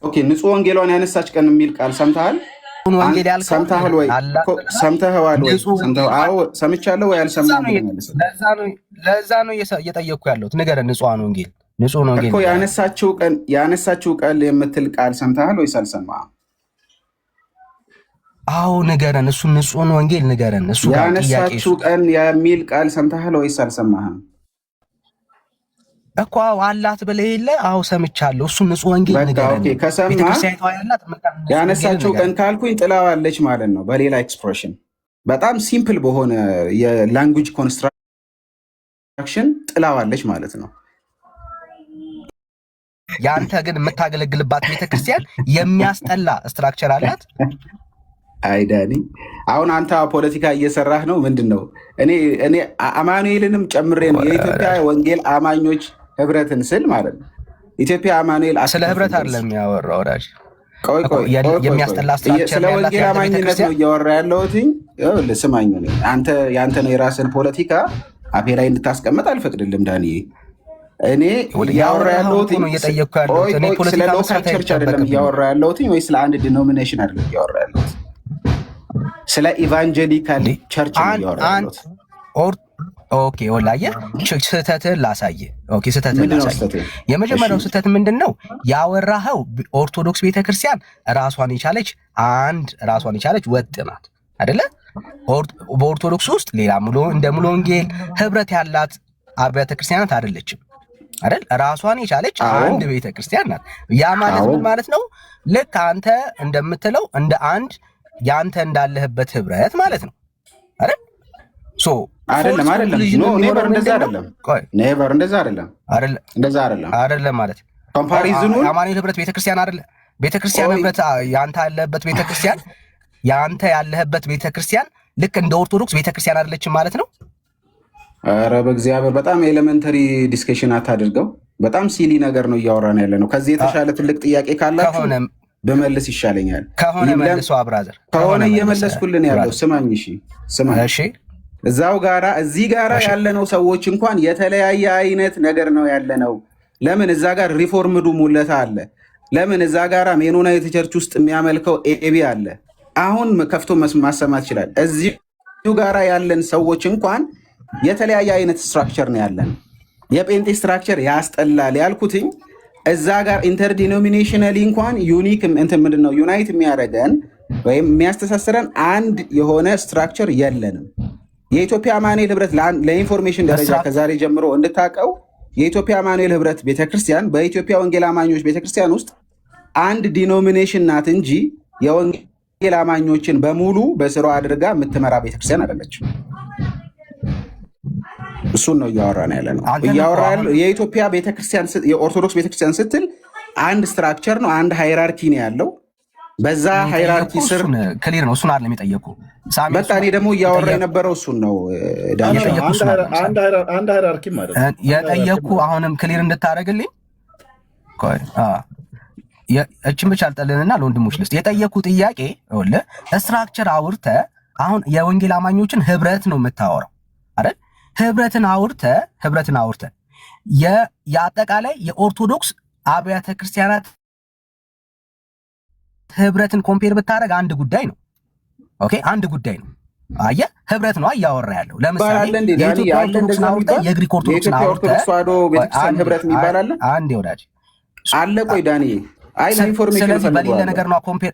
ኦኬ ንጹህ ወንጌሏን ያነሳች ቀን የሚል ቃል ሰምተሃል? ወንጌል ያልከው ሰምተሃል ወይ? ሰምተሃል ወይ? አዎ ሰምቻለሁ ወይ አልሰማህም? ለዛ ነው እየጠየቅኩ ያለሁት። ንገረን ንጹሃን ወንጌል ንጹህ ወንጌል እኮ ያነሳችው ቃል የምትል ቃል ሰምተሃል ወይስ አልሰማህም? አዎ ንገረን። እሱ ንጹህ ወንጌል ንገረን። እሱ ያነሳችው ቀን የሚል ቃል ሰምተሃል ወይስ አልሰማህም? እኮ አላት ብለህ የለ? አዎ ሰምቻለሁ። እሱ ንጹህ ወንጌል ንገረን። ያነሳችው ቀን ካልኩኝ ጥላዋለች ማለት ነው። በሌላ ኤክስፕሬሽን በጣም ሲምፕል በሆነ የላንጉጅ ኮንስትራክሽን ጥላዋለች ማለት ነው። ያንተ ግን የምታገለግልባት ቤተክርስቲያን የሚያስጠላ ስትራክቸር አላት። አይ ዳኒ አሁን አንተ ፖለቲካ እየሰራህ ነው። ምንድን ነው? እኔ አማኑኤልንም ጨምሬ ነው የኢትዮጵያ ወንጌል አማኞች ህብረትን ስል ማለት ነው። ኢትዮጵያ አማኑኤል ስለ ህብረት አይደለም የሚያወራው ወዳጅ። ቆይ የሚያስጠላ ስትራክቸር ስለ ወንጌል አማኝነት ነው እያወራ ያለሁት። ስማኝ፣ ያንተ ነው የራስን ፖለቲካ አፌ ላይ እንድታስቀምጥ አልፈቅድልም ዳኒ። እኔ እያወራ ያለሁት ስለ ሎካል ቸርች አይደለም እያወራ ያለሁት፣ ወይ ስለ አንድ ዲኖሚኔሽን አይደለም እያወራ ያለሁት፣ ስለ ኢቫንጀሊካል ቸርች ነው እያወራ ያለሁት። ኦኬ ወላየ ስህተትህን ላሳየህ። ኦኬ ስህተትህን ላሳየህ። የመጀመሪያው ስህተት ምንድን ነው ያወራኸው? ኦርቶዶክስ ቤተክርስቲያን ራሷን የቻለች ወጥ ናት አይደለ? በኦርቶዶክስ ውስጥ ሌላ እንደ ሙሉ ወንጌል ህብረት ያላት አብያተ ክርስቲያናት አይደለችም አይደል? ራሷን የቻለች አንድ ቤተክርስቲያን ናት። ያ ማለት ምን ማለት ነው? ልክ አንተ እንደምትለው እንደ አንድ ያንተ እንዳለህበት ህብረት ማለት ነው አይደል? አይደለም ኔቨር እንደዛ አይደለም ማለት ኮምፓሪዝኑ አማኑኤል ህብረት ቤተክርስቲያን አይደለም። ቤተክርስቲያን ህብረት ያንተ ያለህበት ቤተክርስቲያን ያንተ ያለህበት ቤተክርስቲያን ልክ እንደ ኦርቶዶክስ ቤተክርስቲያን አይደለችም ማለት ነው። ኧረ በእግዚአብሔር በጣም ኤሌመንተሪ ዲስከሽን አታድርገው። በጣም ሲሊ ነገር ነው እያወራን ያለ ነው። ከዚህ የተሻለ ትልቅ ጥያቄ ካላችሁ በመልስ ይሻለኛል። ከሆነ መልሶ አብራዘር ከሆነ እየመለስኩልን ያለው ስማኝ። እሺ ስማኝ። እሺ እዛው ጋራ እዚህ ጋራ ያለነው ሰዎች እንኳን የተለያየ አይነት ነገር ነው ያለነው። ለምን እዛ ጋር ሪፎርምዱ ሙለታ አለ። ለምን እዛ ጋራ ሜኖናይት ቸርች ውስጥ የሚያመልከው ኤቢ አለ። አሁን ከፍቶ ማሰማት ይችላል። እዚሁ ጋራ ያለን ሰዎች እንኳን የተለያየ አይነት ስትራክቸር ነው ያለን። የጴንጤ ስትራክቸር ያስጠላል ያልኩትኝ እዛ ጋር ኢንተርዲኖሚኔሽናሊ እንኳን ዩኒክ እንትን ምንድን ነው ዩናይት የሚያደርገን ወይም የሚያስተሳስረን አንድ የሆነ ስትራክቸር የለንም። የኢትዮጵያ አማኑኤል ህብረት ለኢንፎርሜሽን ደረጃ ከዛሬ ጀምሮ እንድታቀው የኢትዮጵያ አማኑኤል ህብረት ቤተክርስቲያን በኢትዮጵያ ወንጌል አማኞች ቤተክርስቲያን ውስጥ አንድ ዲኖሚኔሽን ናት እንጂ የወንጌል አማኞችን በሙሉ በስራው አድርጋ የምትመራ ቤተክርስቲያን አይደለችም። እሱን ነው እያወራን ያለ ነው። እያወራ ያለው የኢትዮጵያ ቤተክርስቲያን የኦርቶዶክስ ቤተክርስቲያን ስትል አንድ ስትራክቸር ነው፣ አንድ ሃይራርኪ ነው ያለው። በዛ ሃይራርኪ ስር ክሊር ነው። እሱን አይደለም የጠየቁ በቃ እኔ ደግሞ እያወራ የነበረው እሱን ነው። አንድ ሃይራርኪ ማለት የጠየቁ አሁንም ክሊር እንድታደርግልኝ እችን ብቻ አልጠልንና ለወንድሞች ልስጥ። የጠየቁ ጥያቄ ስትራክቸር አውርተ አሁን የወንጌል አማኞችን ህብረት ነው የምታወራው አይደል? ህብረትን አውርተ የአጠቃላይ የኦርቶዶክስ አብያተ ክርስቲያናት ህብረትን ኮምፔር ብታደረግ አንድ ጉዳይ ነው። ኦኬ አንድ ጉዳይ ነው። አየህ ህብረት ነው እያወራ ያለው። ለምሳሌ የኢትዮጵያ ኦርቶዶክስ አውርተ የግሪክ ኦርቶዶክስ አውርተ ህብረት ይባላል። አንዴ ወዳጅ አለ። ቆይ ዳኒ አይ ለኢንፎርሜሽን ስለዚህ በሌለ ነገር ነው ኮምፔር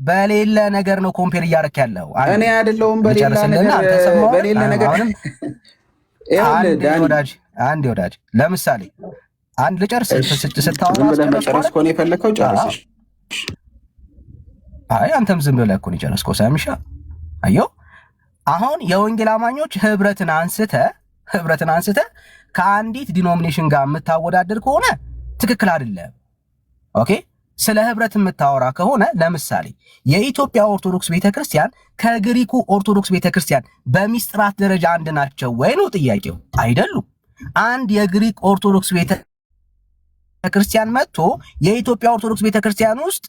በሌለ ነገር ነው ኮምፔር እያደረክ ያለው። እኔ አይደለሁም በሌለ ነገር አንዴ ወዳጅ ለምሳሌ አንድ ልጨርስ ስታወራ መጨረስ እኮ ነው የፈለከው ጨርስ። አይ አንተም ዝም ብለህ እኮ ነው የጨረስከው ሳምሻ። አየው አሁን የወንጌል አማኞች ህብረትን አንስተ ከአንዲት ዲኖሚኔሽን ጋር የምታወዳደር ከሆነ ትክክል አይደለም። ኦኬ ስለ ህብረት የምታወራ ከሆነ ለምሳሌ የኢትዮጵያ ኦርቶዶክስ ቤተክርስቲያን ከግሪኩ ኦርቶዶክስ ቤተክርስቲያን በሚስጥራት ደረጃ አንድ ናቸው ወይ ነው ጥያቄው። አይደሉም። አንድ የግሪክ ኦርቶዶክስ ቤተክርስቲያን መጥቶ የኢትዮጵያ ኦርቶዶክስ ቤተክርስቲያን ውስጥ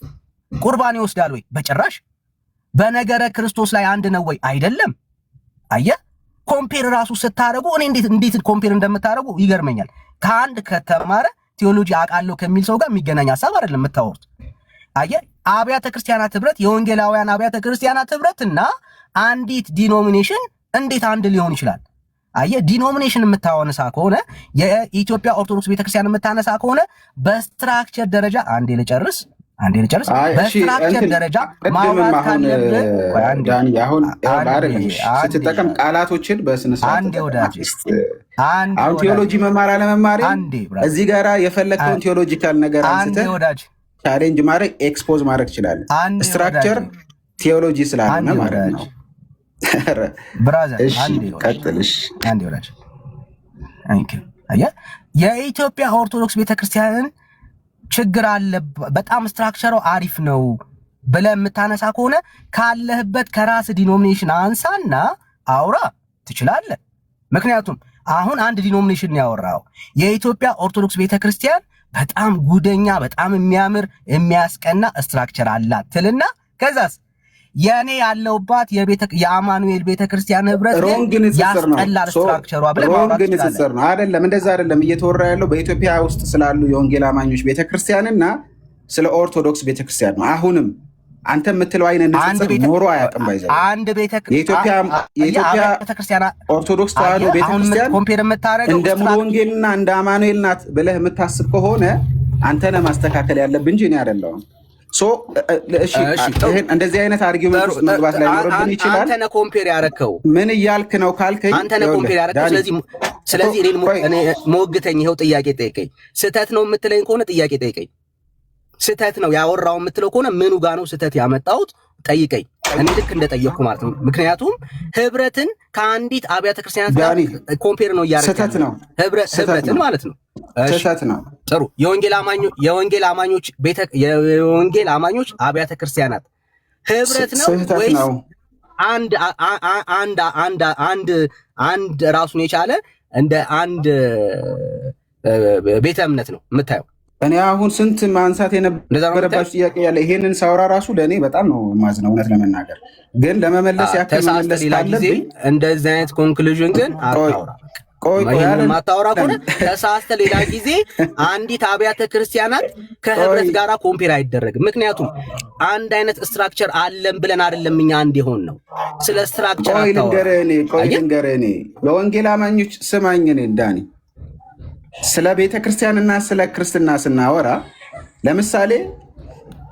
ቁርባን ይወስዳል ወይ? በጭራሽ። በነገረ ክርስቶስ ላይ አንድ ነው ወይ? አይደለም። አየህ ኮምፔር ራሱ ስታደርጉ እኔ እንዴት ኮምፔር እንደምታደርጉ ይገርመኛል። ከአንድ ከተማረ ቴዎሎጂ አውቃለሁ ከሚል ሰው ጋር የሚገናኝ ሀሳብ አይደለም የምታወሩት። አየህ አብያተ ክርስቲያናት ህብረት የወንጌላውያን አብያተ ክርስቲያናት ህብረትና አንዲት ዲኖሚኔሽን እንዴት አንድ ሊሆን ይችላል? አየህ ዲኖሚኔሽን የምታነሳ ከሆነ የኢትዮጵያ ኦርቶዶክስ ቤተክርስቲያን የምታነሳ ከሆነ በስትራክቸር ደረጃ አንዴ ልጨርስ። በስትራክቸር ደረጃ ማውራት ካለብህ አሁን ስትጠቀም ቃላቶችን በስነ ስርዓት አንዴ ወዳጅ አሁን ቴዎሎጂ መማር አለመማር እዚህ ጋራ የፈለግከውን ቴዎሎጂካል ነገር አንስተህ ቻሌንጅ ማድረግ ኤክስፖዝ ማድረግ ትችላለህ። ስትራክቸር ቴዎሎጂ ስላልሆነ ማለት ነው። ብራዘር ቀጥልሽ። አንዴ ወዳጅ የኢትዮጵያ ኦርቶዶክስ ቤተክርስቲያንን ችግር አለ በጣም ስትራክቸሩ አሪፍ ነው ብለህ የምታነሳ ከሆነ ካለህበት ከራስ ዲኖሚኔሽን አንሳና አውራ ትችላለህ። ምክንያቱም አሁን አንድ ዲኖሚኔሽን ያወራው የኢትዮጵያ ኦርቶዶክስ ቤተክርስቲያን በጣም ጉደኛ በጣም የሚያምር የሚያስቀና ስትራክቸር አላት ትልና ከዛስ የኔ ያለውባት የአማኑኤል ቤተክርስቲያን ህብረት ያስጠላል ስትራክቸሯ ብለህ ማውራት ትችላለህ። አይደለም እንደዛ አይደለም እየተወራ ያለው በኢትዮጵያ ውስጥ ስላሉ የወንጌል አማኞች ቤተክርስቲያንና ስለ ኦርቶዶክስ ቤተክርስቲያን ነው። አሁንም አንተ የምትለው አይነት ንጽጽር ኖሮ አያውቅም። ባይዘው አንድ የኢትዮጵያ ቤተክርስቲያን ኦርቶዶክስ ተዋሕዶ ቤተክርስቲያን ኮምፔር የምታደርገው እንደ ሙሉ ወንጌልና እንደ አማኑኤል ናት ብለህ የምታስብ ከሆነ አንተ ነህ ማስተካከል ያለብህ እንጂ እኔ አይደለሁም። እንደዚህ አይነት አርጊውመንት ውስጥ መግባት ላይ ኖርብን ይችላል። አንተ ነህ ኮምፔር ያደረከው። ምን እያልክ ነው ካልከኝ አንተ ነህ ኮምፔር ያደረከው። ስለዚህ እኔ ሞግተኝ፣ ይኸው ጥያቄ ጠይቀኝ። ስህተት ነው የምትለኝ ከሆነ ጥያቄ ጠይቀኝ። ስህተት ነው ያወራው የምትለው ከሆነ ምኑ ጋር ነው ስህተት ያመጣሁት ጠይቀኝ። እኔ ልክ እንደጠየቅኩ ማለት ነው። ምክንያቱም ህብረትን ከአንዲት አብያተ ክርስቲያናት ጋር ኮምፔር ነው እያደረገ ስህተት ነው ህብረትን ማለት ነው። ስህተት ነው። ጥሩ የወንጌል አማኞች አብያተ ክርስቲያናት ህብረት ነው ወይስ አንድ ራሱን የቻለ እንደ አንድ ቤተ እምነት ነው የምታየው? እኔ አሁን ስንት ማንሳት የነበረባችሁ ጥያቄ ያለ ይሄንን ሳውራ ራሱ ለእኔ በጣም ነው ማዝነው፣ እውነት ለመናገር ግን ለመመለስ ያክል መመለስ ካለብኝ እንደዚህ አይነት ኮንክሉዥን ግን ማታወራ ከሆነ ተሳስተ ሌላ ጊዜ አንዲት አብያተ ክርስቲያናት ከህብረት ጋራ ኮምፔር አይደረግም። ምክንያቱም አንድ አይነት ስትራክቸር አለን ብለን አይደለም እኛ አንድ ይሆን ነው። ስለ ስትራክቸር ልንገርህ፣ ለወንጌል አማኞች ስማኝ፣ እኔ ዳኒ ስለ ቤተ ክርስቲያንና ስለ ክርስትና ስናወራ ለምሳሌ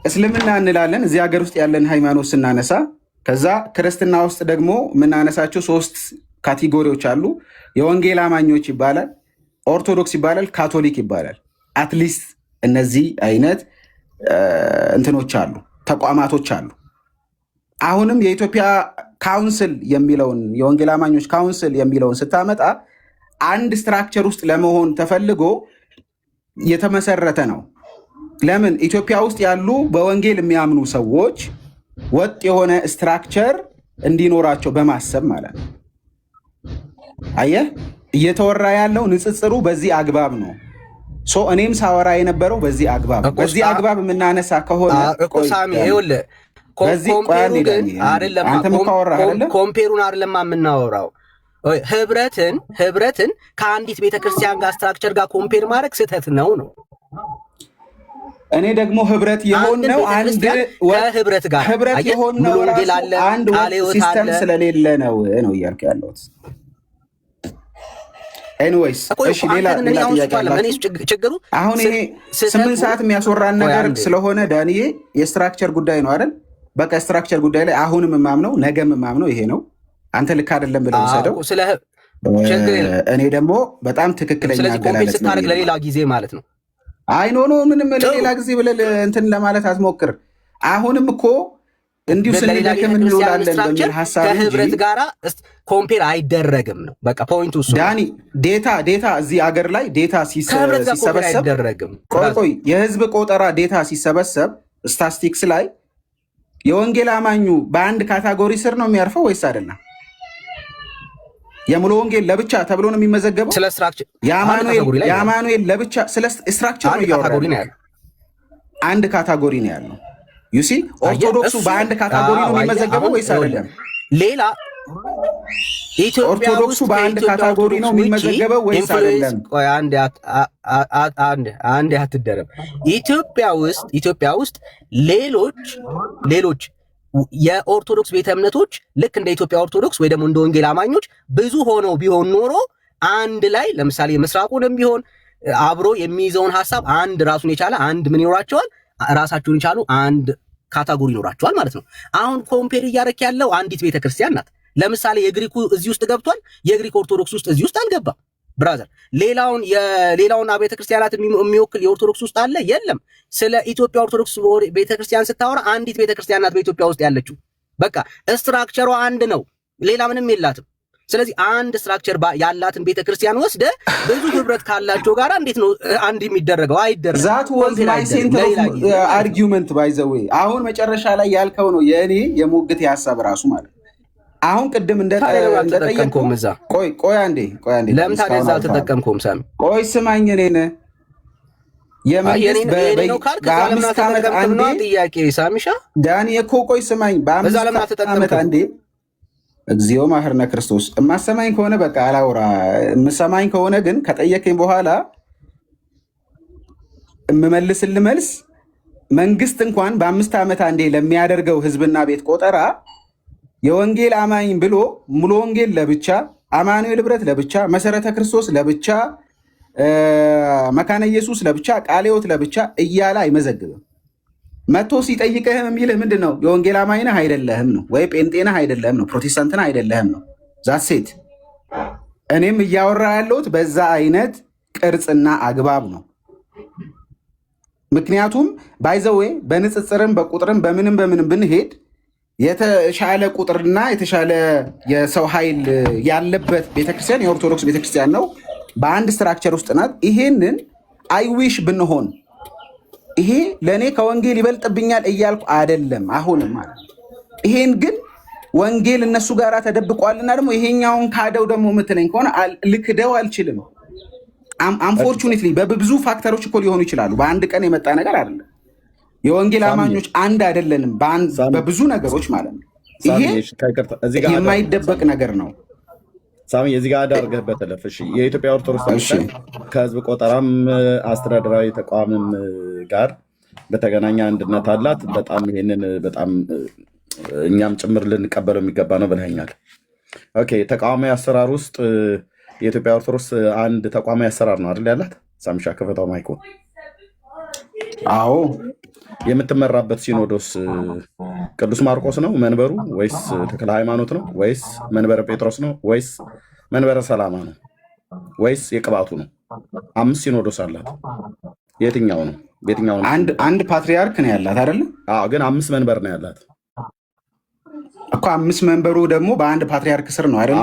እስልምና እንላለን እዚህ ሀገር ውስጥ ያለን ሃይማኖት ስናነሳ፣ ከዛ ክርስትና ውስጥ ደግሞ የምናነሳቸው 3 ካቴጎሪዎች አሉ። የወንጌል አማኞች ይባላል፣ ኦርቶዶክስ ይባላል፣ ካቶሊክ ይባላል። አትሊስት እነዚህ አይነት እንትኖች አሉ፣ ተቋማቶች አሉ። አሁንም የኢትዮጵያ ካውንስል የሚለውን የወንጌል አማኞች ካውንስል የሚለውን ስታመጣ አንድ ስትራክቸር ውስጥ ለመሆን ተፈልጎ የተመሰረተ ነው። ለምን ኢትዮጵያ ውስጥ ያሉ በወንጌል የሚያምኑ ሰዎች ወጥ የሆነ ስትራክቸር እንዲኖራቸው በማሰብ ማለት ነው። አየህ፣ እየተወራ ያለው ንጽጽሩ በዚህ አግባብ ነው። እኔም ሳወራ የነበረው በዚህ አግባብ የምናነሳ ከሆነ ኮምፔሩን አይደለም የምናወራው። ህብረትን ከአንዲት ቤተክርስቲያን ጋር ስትራክቸር ጋር ኮምፔር ማድረግ ስህተት ነው። እኔ ደግሞ ህብረት የሆነው አንድ ህብረት ጋር ህብረት የሆነው አንድ ሲስተም ስለሌለ ነው እያልኩ ያለሁት። ኤኒዌይስ እሺ፣ ሌላ ጥያቄ ችግሩ አሁን ይሄ 8 ሰዓት የሚያስወራን ነገር ስለሆነ ዳንዬ የስትራክቸር ጉዳይ ነው አይደል? በቃ ስትራክቸር ጉዳይ ላይ አሁንም የማምነው ነገም የማምነው ይሄ ነው። አንተ ልክ አይደለም ብለህ ወሰደው። እኔ ደግሞ በጣም ትክክለኛ አገላለጽ ስታደርግ ለሌላ ጊዜ ማለት ነው። አይ ኖ ምንም ለሌላ ጊዜ ብለህ እንትን ለማለት አትሞክር። አሁንም እኮ እንዲሁ ስንደክም እንውላለን በሚል ሀሳብ እንጂ ከህብረት ጋራ ኮምፔር አይደረግም ነው በቃ ፖይንቱ እሱ። ዳኒ ዴታ እዚህ አገር ላይ ዴታ ሲሰበሰብ ቆይ የህዝብ ቆጠራ ዴታ ሲሰበሰብ ስታቲስቲክስ ላይ የወንጌል አማኙ በአንድ ካታጎሪ ስር ነው የሚያርፈው ወይስ አይደለም? የሙሉ ወንጌል ለብቻ ተብሎ ነው የሚመዘገበው? ስለ ስትራክቸር የአማኑኤል ለብቻ ስለ ስትራክቸር ነው ያወራል። አንድ ካታጎሪ ነው ያለው። ዩሲ ኦርቶዶክሱ በአንድ ካታጎሪ ነው የሚመዘገበው ወይስ አይደለም? ሌላ ኦርቶዶክሱ በአንድ ካታጎሪ ነው የሚመዘገበው ወይስ አይደለም? አንድ አትደረም። ኢትዮጵያ ውስጥ ሌሎች የኦርቶዶክስ ቤተ እምነቶች ልክ እንደ ኢትዮጵያ ኦርቶዶክስ ወይ ደግሞ እንደ ወንጌል አማኞች ብዙ ሆነው ቢሆን ኖሮ አንድ ላይ ለምሳሌ ምስራቁንም ቢሆን አብሮ የሚይዘውን ሐሳብ አንድ ራሱን የቻለ አንድ ምን ይኖራቸዋል? ራሳቸውን የቻሉ አንድ ካታጎሪ ይኖራቸዋል ማለት ነው። አሁን ኮምፔር እያደረክ ያለው አንዲት ቤተክርስቲያን ናት። ለምሳሌ የግሪኩ እዚህ ውስጥ ገብቷል፣ የግሪክ ኦርቶዶክስ ውስጥ እዚህ ውስጥ አልገባም። ብራዘር ሌላውን ቤተክርስቲያናት የሚወክል የኦርቶዶክስ ውስጥ አለ የለም። ስለ ኢትዮጵያ ኦርቶዶክስ ቤተክርስቲያን ስታወራ አንዲት ቤተክርስቲያን ናት በኢትዮጵያ ውስጥ ያለችው። በቃ ስትራክቸሯ አንድ ነው፣ ሌላ ምንም የላትም። ስለዚህ አንድ ስትራክቸር ያላትን ቤተክርስቲያን ወስደ ብዙ ህብረት ካላቸው ጋር እንዴት ነው አንድ የሚደረገው? አይደረግም። ዛት ወዝ ማይ ሴንተር ኦፍ አርጊውመንት ባይ ዘ ዌይ። አሁን መጨረሻ ላይ ያልከው ነው የእኔ የሙግት ሐሳብ ራሱ ማለት። አሁን ቅድም እንደጠየቅኩ ቆይ አንዴ ለምን ታዲያ እዛ አልተጠቀምኩም? ሳሚ ቆይ ስማኝ፣ እኔን የመንግስት በአምስት ዓመት አንዴ ጥያቄ ሳሚሻ ዳኒ እኮ ቆይ ስማኝ፣ በአምስት ዓመት አንዴ እግዚኦ ማህርነ ክርስቶስ። የማሰማኝ ከሆነ በቃ አላውራ፣ የምሰማኝ ከሆነ ግን ከጠየቀኝ በኋላ የምመልስልህ መልስ መንግስት እንኳን በ5 ዓመት አንዴ ለሚያደርገው ህዝብና ቤት ቆጠራ የወንጌል አማኝ ብሎ ሙሉ ወንጌል ለብቻ፣ አማኑኤል ህብረት ለብቻ፣ መሰረተ ክርስቶስ ለብቻ፣ መካነ ኢየሱስ ለብቻ፣ ቃለ ሕይወት ለብቻ እያለ አይመዘግብም። መቶ ሲጠይቅህም የሚልህ ምንድን ነው? የወንጌል አማኝ ነህ አይደለህም ነው፣ ወይ ጴንጤ ነህ አይደለህም ነው፣ ፕሮቴስታንት ነህ አይደለህም ነው። ዛት ሴት እኔም እያወራ ያለሁት በዛ አይነት ቅርጽና አግባብ ነው። ምክንያቱም ባይዘዌ በንጽጽርም በቁጥርም በምንም ብንሄድ የተሻለ ቁጥርና የተሻለ የሰው ኃይል ያለበት ቤተክርስቲያን የኦርቶዶክስ ቤተክርስቲያን ነው። በአንድ ስትራክቸር ውስጥ ናት። ይሄንን አይዊሽ ብንሆን ይሄ ለእኔ ከወንጌል ይበልጥብኛል እያልኩ አይደለም አሁንም ማለት። ይሄን ግን ወንጌል እነሱ ጋር ተደብቋልና ደግሞ ይሄኛውን ካደው ደግሞ የምትለኝ ከሆነ ልክደው አልችልም። አንፎርቹኔትሊ በብዙ ፋክተሮች እኮ ሊሆኑ ይችላሉ። በአንድ ቀን የመጣ ነገር አይደለም። የወንጌል አማኞች አንድ አይደለንም በብዙ ነገሮች ማለት ነው። ይሄ የማይደበቅ ነገር ነው። ሳሚ የዚህ ጋር አዳርገህበት ለፍ። እሺ የኢትዮጵያ ኦርቶዶክስ ተዋሕዶ ከህዝብ ቆጠራም አስተዳደራዊ ተቋምም ጋር በተገናኘ አንድነት አላት። በጣም ይሄንን በጣም እኛም ጭምር ልንቀበለው የሚገባ ነው ብለኸኛል። ኦኬ ተቋማዊ አሰራር ውስጥ የኢትዮጵያ ኦርቶዶክስ አንድ ተቋማዊ አሰራር ነው አይደል ያላት? ሳሚሻ ከፈታው ማይኮ። አዎ የምትመራበት ሲኖዶስ ቅዱስ ማርቆስ ነው መንበሩ ወይስ ተክለ ሃይማኖት ነው ወይስ መንበረ ጴጥሮስ ነው ወይስ መንበረ ሰላማ ነው ወይስ የቅባቱ ነው? 5 ሲኖዶስ አላት። የትኛው ነው? የትኛው ነው? አንድ ፓትሪያርክ ነው ያላት አይደል? አዎ ግን 5 መንበር ነው ያላት እኮ። 5 መንበሩ ደግሞ በአንድ ፓትሪያርክ ስር ነው አይደል?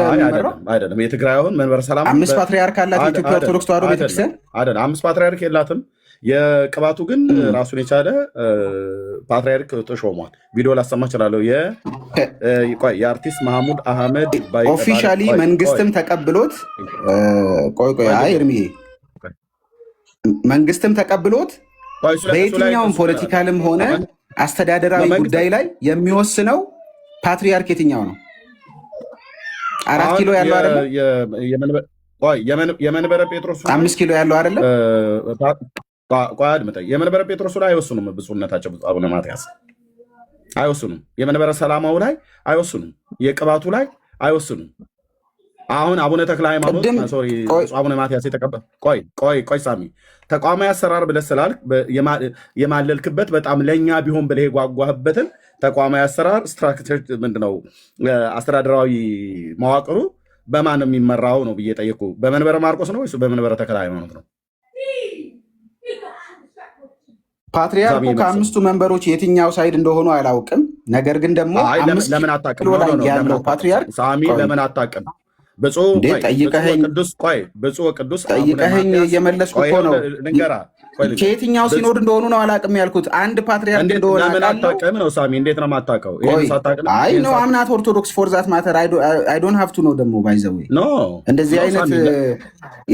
አይደለም። የትግራይውን መንበረ ሰላማ 5 ፓትሪያርክ አላት የኢትዮጵያ ኦርቶዶክስ ተዋሕዶ ቤተክርስቲያን አይደል? 5 ፓትሪያርክ የላትም። የቅባቱ ግን ራሱን የቻለ ፓትሪያርክ ተሾሟል። ቪዲዮ ላሰማ እችላለሁ። የአርቲስት መሐሙድ አህመድ ኦፊሻሊ መንግስትም ተቀብሎት እርምዬ መንግስትም ተቀብሎት በየትኛውም ፖለቲካልም ሆነ አስተዳደራዊ ጉዳይ ላይ የሚወስነው ፓትሪያርክ የትኛው ነው? 4 ኪሎ ያለው አይደለ? የመንበረ ጴጥሮስ 5 ኪሎ ያለው አይደለ? የመንበረ ጴጥሮሱ ላይ አይወስኑም። ብፁዕነታቸው ብፁዕ አቡነ ማትያስ አይወስኑም። የመንበረ ሰላማው ላይ አይወስኑም። የቅባቱ ላይ አይወስኑም። አሁን አቡነ ተክለ ሃይማኖት አቡነ ማትያስ የተቀበል ቆይ ሳሚ ተቋማዊ አሰራር ብለህ ስላልክ የማለልክበት በጣም ለእኛ ቢሆን ብለህ የጓጓህበትን ተቋማዊ አሰራር ስትራክቸር ምንድነው አስተዳደራዊ መዋቅሩ በማን ነው የሚመራው ነው ብዬ ጠየቁ። በመንበረ ማርቆስ ነው ወይስ በመንበረ ተክለ ሃይማኖት ነው? ፓትሪያርኩ ከ5ቱ መንበሮች የትኛው ሳይድ እንደሆኑ አላውቅም። ነገር ግን ደግሞ ለምን አታውቅም? ያለው ፓትሪያርክ ሳሚ ለምን አታውቅም? ብፁዕ ቅዱስ ጠይቀኸኝ እየመለስኩ እኮ ነው። ከየትኛው ሲኖድ እንደሆኑ ነው አላውቅም ያልኩት። አንድ ፓትሪያርክ እንደሆነ ለምን አታውቅም ነው ሳሚ። እንዴት ነው የማታውቀው? አይ ነው አምናት ኦርቶዶክስ ፎር ዛት ማተር አይ ዶንት ሃቭ ቱ ነው ደግሞ ባይዘው እንደዚህ አይነት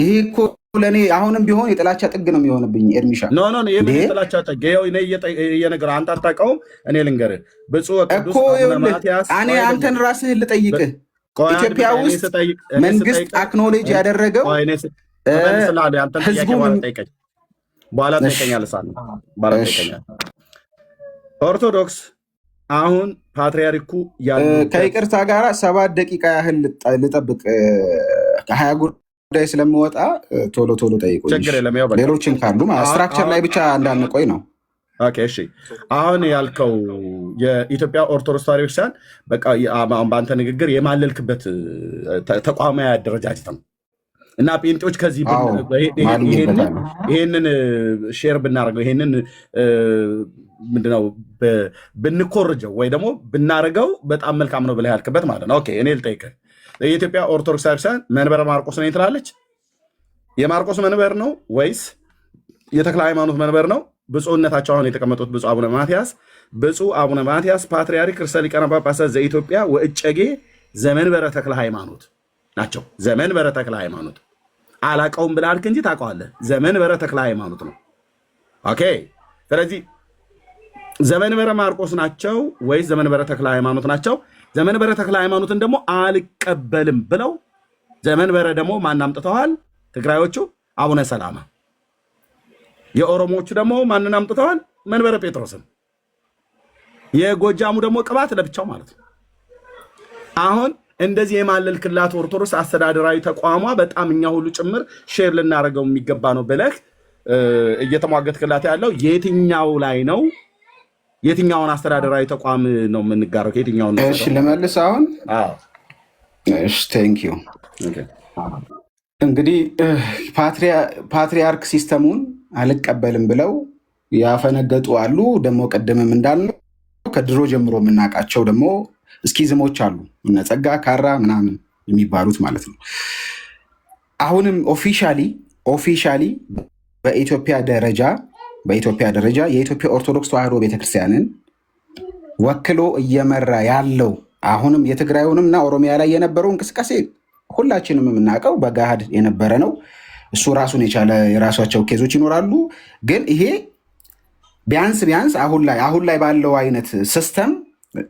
ይሄ እኮ ለእኔ አሁንም ቢሆን የጥላቻ ጥግ ነው የሚሆንብኝ። ኤርሚሻ የጥላቻ ጥግ እየነገርህ አንተ አታውቀውም። እኔ ልንገርህ ብፁዕ ቅዱስ እኔ አንተን ራስህን ልጠይቅህ ኢትዮጵያ ውስጥ መንግስት አክኖሌጅ ያደረገው ህዝቡ በኋላ ጠይቀኛል። ኦርቶዶክስ አሁን ፓትሪያርኩ ከይቅርታ ጋር 7 ደቂቃ ያህል ልጠብቅ። ከ20 ጉዳይ ስለምወጣ ቶሎ ጠይቁ። ሌሎችን ካሉ ስትራክቸር ላይ ብቻ እንዳንቆይ ነው። እሺ አሁን ያልከው የኢትዮጵያ ኦርቶዶክስ ተዋሕዶ ቤተክርስቲያን በቃ በአንተ ንግግር የማለልክበት ተቋማዊ አደረጃጀት ነው እና ጴንጤዎች ከዚህ ይሄንን ሼር ብናደርገው ይሄንን ምንድነው ብንኮርጀው ወይ ደግሞ ብናደርገው በጣም መልካም ነው ብለህ ያልክበት ማለት ነው። ኦኬ እኔ ልጠይቅህ፣ የኢትዮጵያ ኦርቶዶክስ ቤተክርስቲያን መንበረ ማርቆስ ነው ትላለች? የማርቆስ መንበር ነው ወይስ የተክለ ሃይማኖት መንበር ነው? ብፁዕነታቸው አሁን የተቀመጡት ብፁዕ አቡነ ማትያስ ፓትርያርክ ርእሰ ሊቃነ ጳጳሳት ዘኢትዮጵያ ወእጨጌ ዘመንበረ ተክለ ሃይማኖት ናቸው። ዘመንበረ ተክለ ሃይማኖት አላቀውም ብላልክ እንጂ ታውቀዋለህ። ዘመንበረ ተክለ ሃይማኖት ነው። ኦኬ ስለዚህ ዘመንበረ ማርቆስ ናቸው ወይስ ዘመንበረ ተክለ ሃይማኖት ናቸው? ዘመንበረ ተክለ ሃይማኖትን ደግሞ አልቀበልም ብለው ዘመንበረ ደግሞ ማን አምጥተዋል? ትግራዮቹ አቡነ ሰላማ። የኦሮሞዎቹ ደግሞ ማንን አምጥተዋል? መንበረ ጴጥሮስን። የጎጃሙ ደግሞ ቅባት ለብቻው ማለት ነው። አሁን እንደዚህ የማለልክላት ኦርቶዶክስ አስተዳደራዊ ተቋሟ በጣም እኛ ሁሉ ጭምር ሼር ልናደርገው የሚገባ ነው ብለህ እየተሟገትክላት ያለው የትኛው ላይ ነው? የትኛውን አስተዳደራዊ ተቋም ነው የምንጋረው? የትኛውን ነው? እሺ ልመልስ አሁን። እሺ ቴንክ ዩ። እንግዲህ ፓትሪያርክ ሲስተሙን አልቀበልም ብለው ያፈነገጡ አሉ። ደግሞ ቀደምም እንዳልነው ከድሮ ጀምሮ የምናውቃቸው ደግሞ እስኪዝሞች አሉ፣ እነ ጸጋ ካራ ምናምን የሚባሉት ማለት ነው። አሁንም ኦፊሻሊ በኢትዮጵያ ደረጃ የኢትዮጵያ ኦርቶዶክስ ተዋሕዶ ቤተክርስቲያንን ወክሎ እየመራ ያለው አሁንም የትግራዩንም እና ኦሮሚያ ላይ የነበረው እንቅስቃሴ ሁላችንም የምናውቀው በገሃድ የነበረ ነው። እሱ ራሱን የቻለ የራሳቸው ኬዞች ይኖራሉ። ግን ይሄ ቢያንስ አሁን ላይ ባለው አይነት ሲስተም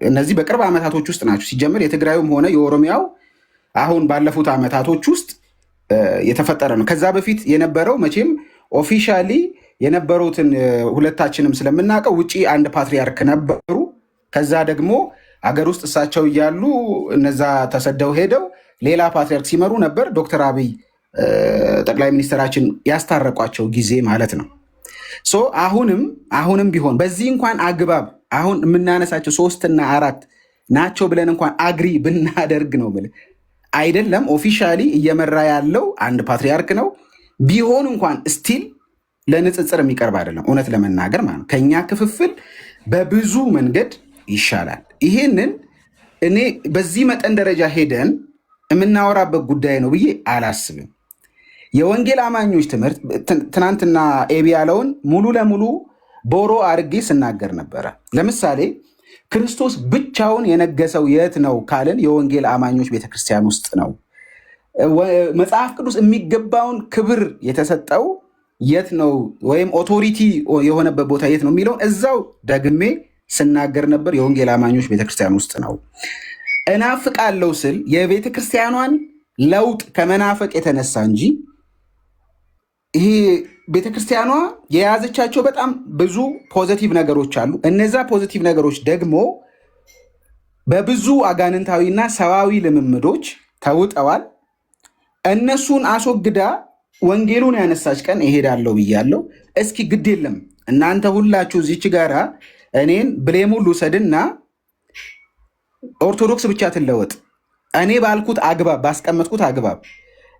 እነዚህ በቅርብ ዓመታቶች ውስጥ ናቸው። ሲጀምር የትግራዩም ሆነ የኦሮሚያው አሁን ባለፉት ዓመታቶች ውስጥ የተፈጠረ ነው። ከዛ በፊት የነበረው መቼም ኦፊሻሊ የነበሩትን ሁለታችንም ስለምናውቀው ውጪ አንድ ፓትሪያርክ ነበሩ። ከዛ ደግሞ አገር ውስጥ እሳቸው እያሉ እነዛ ተሰደው ሄደው ሌላ ፓትሪያርክ ሲመሩ ነበር። ዶክተር አብይ ጠቅላይ ሚኒስትራችን ያስታረቋቸው ጊዜ ማለት ነው። አሁንም ቢሆን በዚህ እንኳን አግባብ አሁን የምናነሳቸው 3 እና 4 ናቸው ብለን እንኳን አግሪ ብናደርግ ነው ብለን አይደለም ኦፊሻሊ እየመራ ያለው አንድ ፓትሪያርክ ነው ቢሆን እንኳን ስቲል ለንጽጽር የሚቀርብ አይደለም። እውነት ለመናገር ማለት ከኛ ክፍፍል በብዙ መንገድ ይሻላል። ይሄንን እኔ በዚህ መጠን ደረጃ ሄደን የምናወራበት ጉዳይ ነው ብዬ አላስብም። የወንጌል አማኞች ትምህርት ትናንትና ኤቢ ያለውን ሙሉ ለሙሉ ቦሮ አድርጌ ስናገር ነበረ። ለምሳሌ ክርስቶስ ብቻውን የነገሰው የት ነው ካልን የወንጌል አማኞች ቤተክርስቲያን ውስጥ ነው። መጽሐፍ ቅዱስ የሚገባውን ክብር የተሰጠው የት ነው ወይም ኦቶሪቲ የሆነበት ቦታ የት ነው የሚለውን እዛው ደግሜ ስናገር ነበር። የወንጌል አማኞች ቤተክርስቲያን ውስጥ ነው። እናፍቃለሁ ስል የቤተክርስቲያኗን ለውጥ ከመናፈቅ የተነሳ እንጂ ይሄ ቤተክርስቲያኗ የያዘቻቸው በጣም ብዙ ፖዘቲቭ ነገሮች አሉ። እነዛ ፖዘቲቭ ነገሮች ደግሞ በብዙ አጋንንታዊና ሰዋዊ ልምምዶች ተውጠዋል። እነሱን አስወግዳ ወንጌሉን ያነሳች ቀን እሄዳለሁ ብያለሁ። እስኪ ግድ የለም እናንተ ሁላችሁ እዚች ጋራ እኔን ብሌም ሁሉ ሰድና ኦርቶዶክስ ብቻ ትለወጥ። እኔ ባልኩት አግባብ ባስቀመጥኩት አግባብ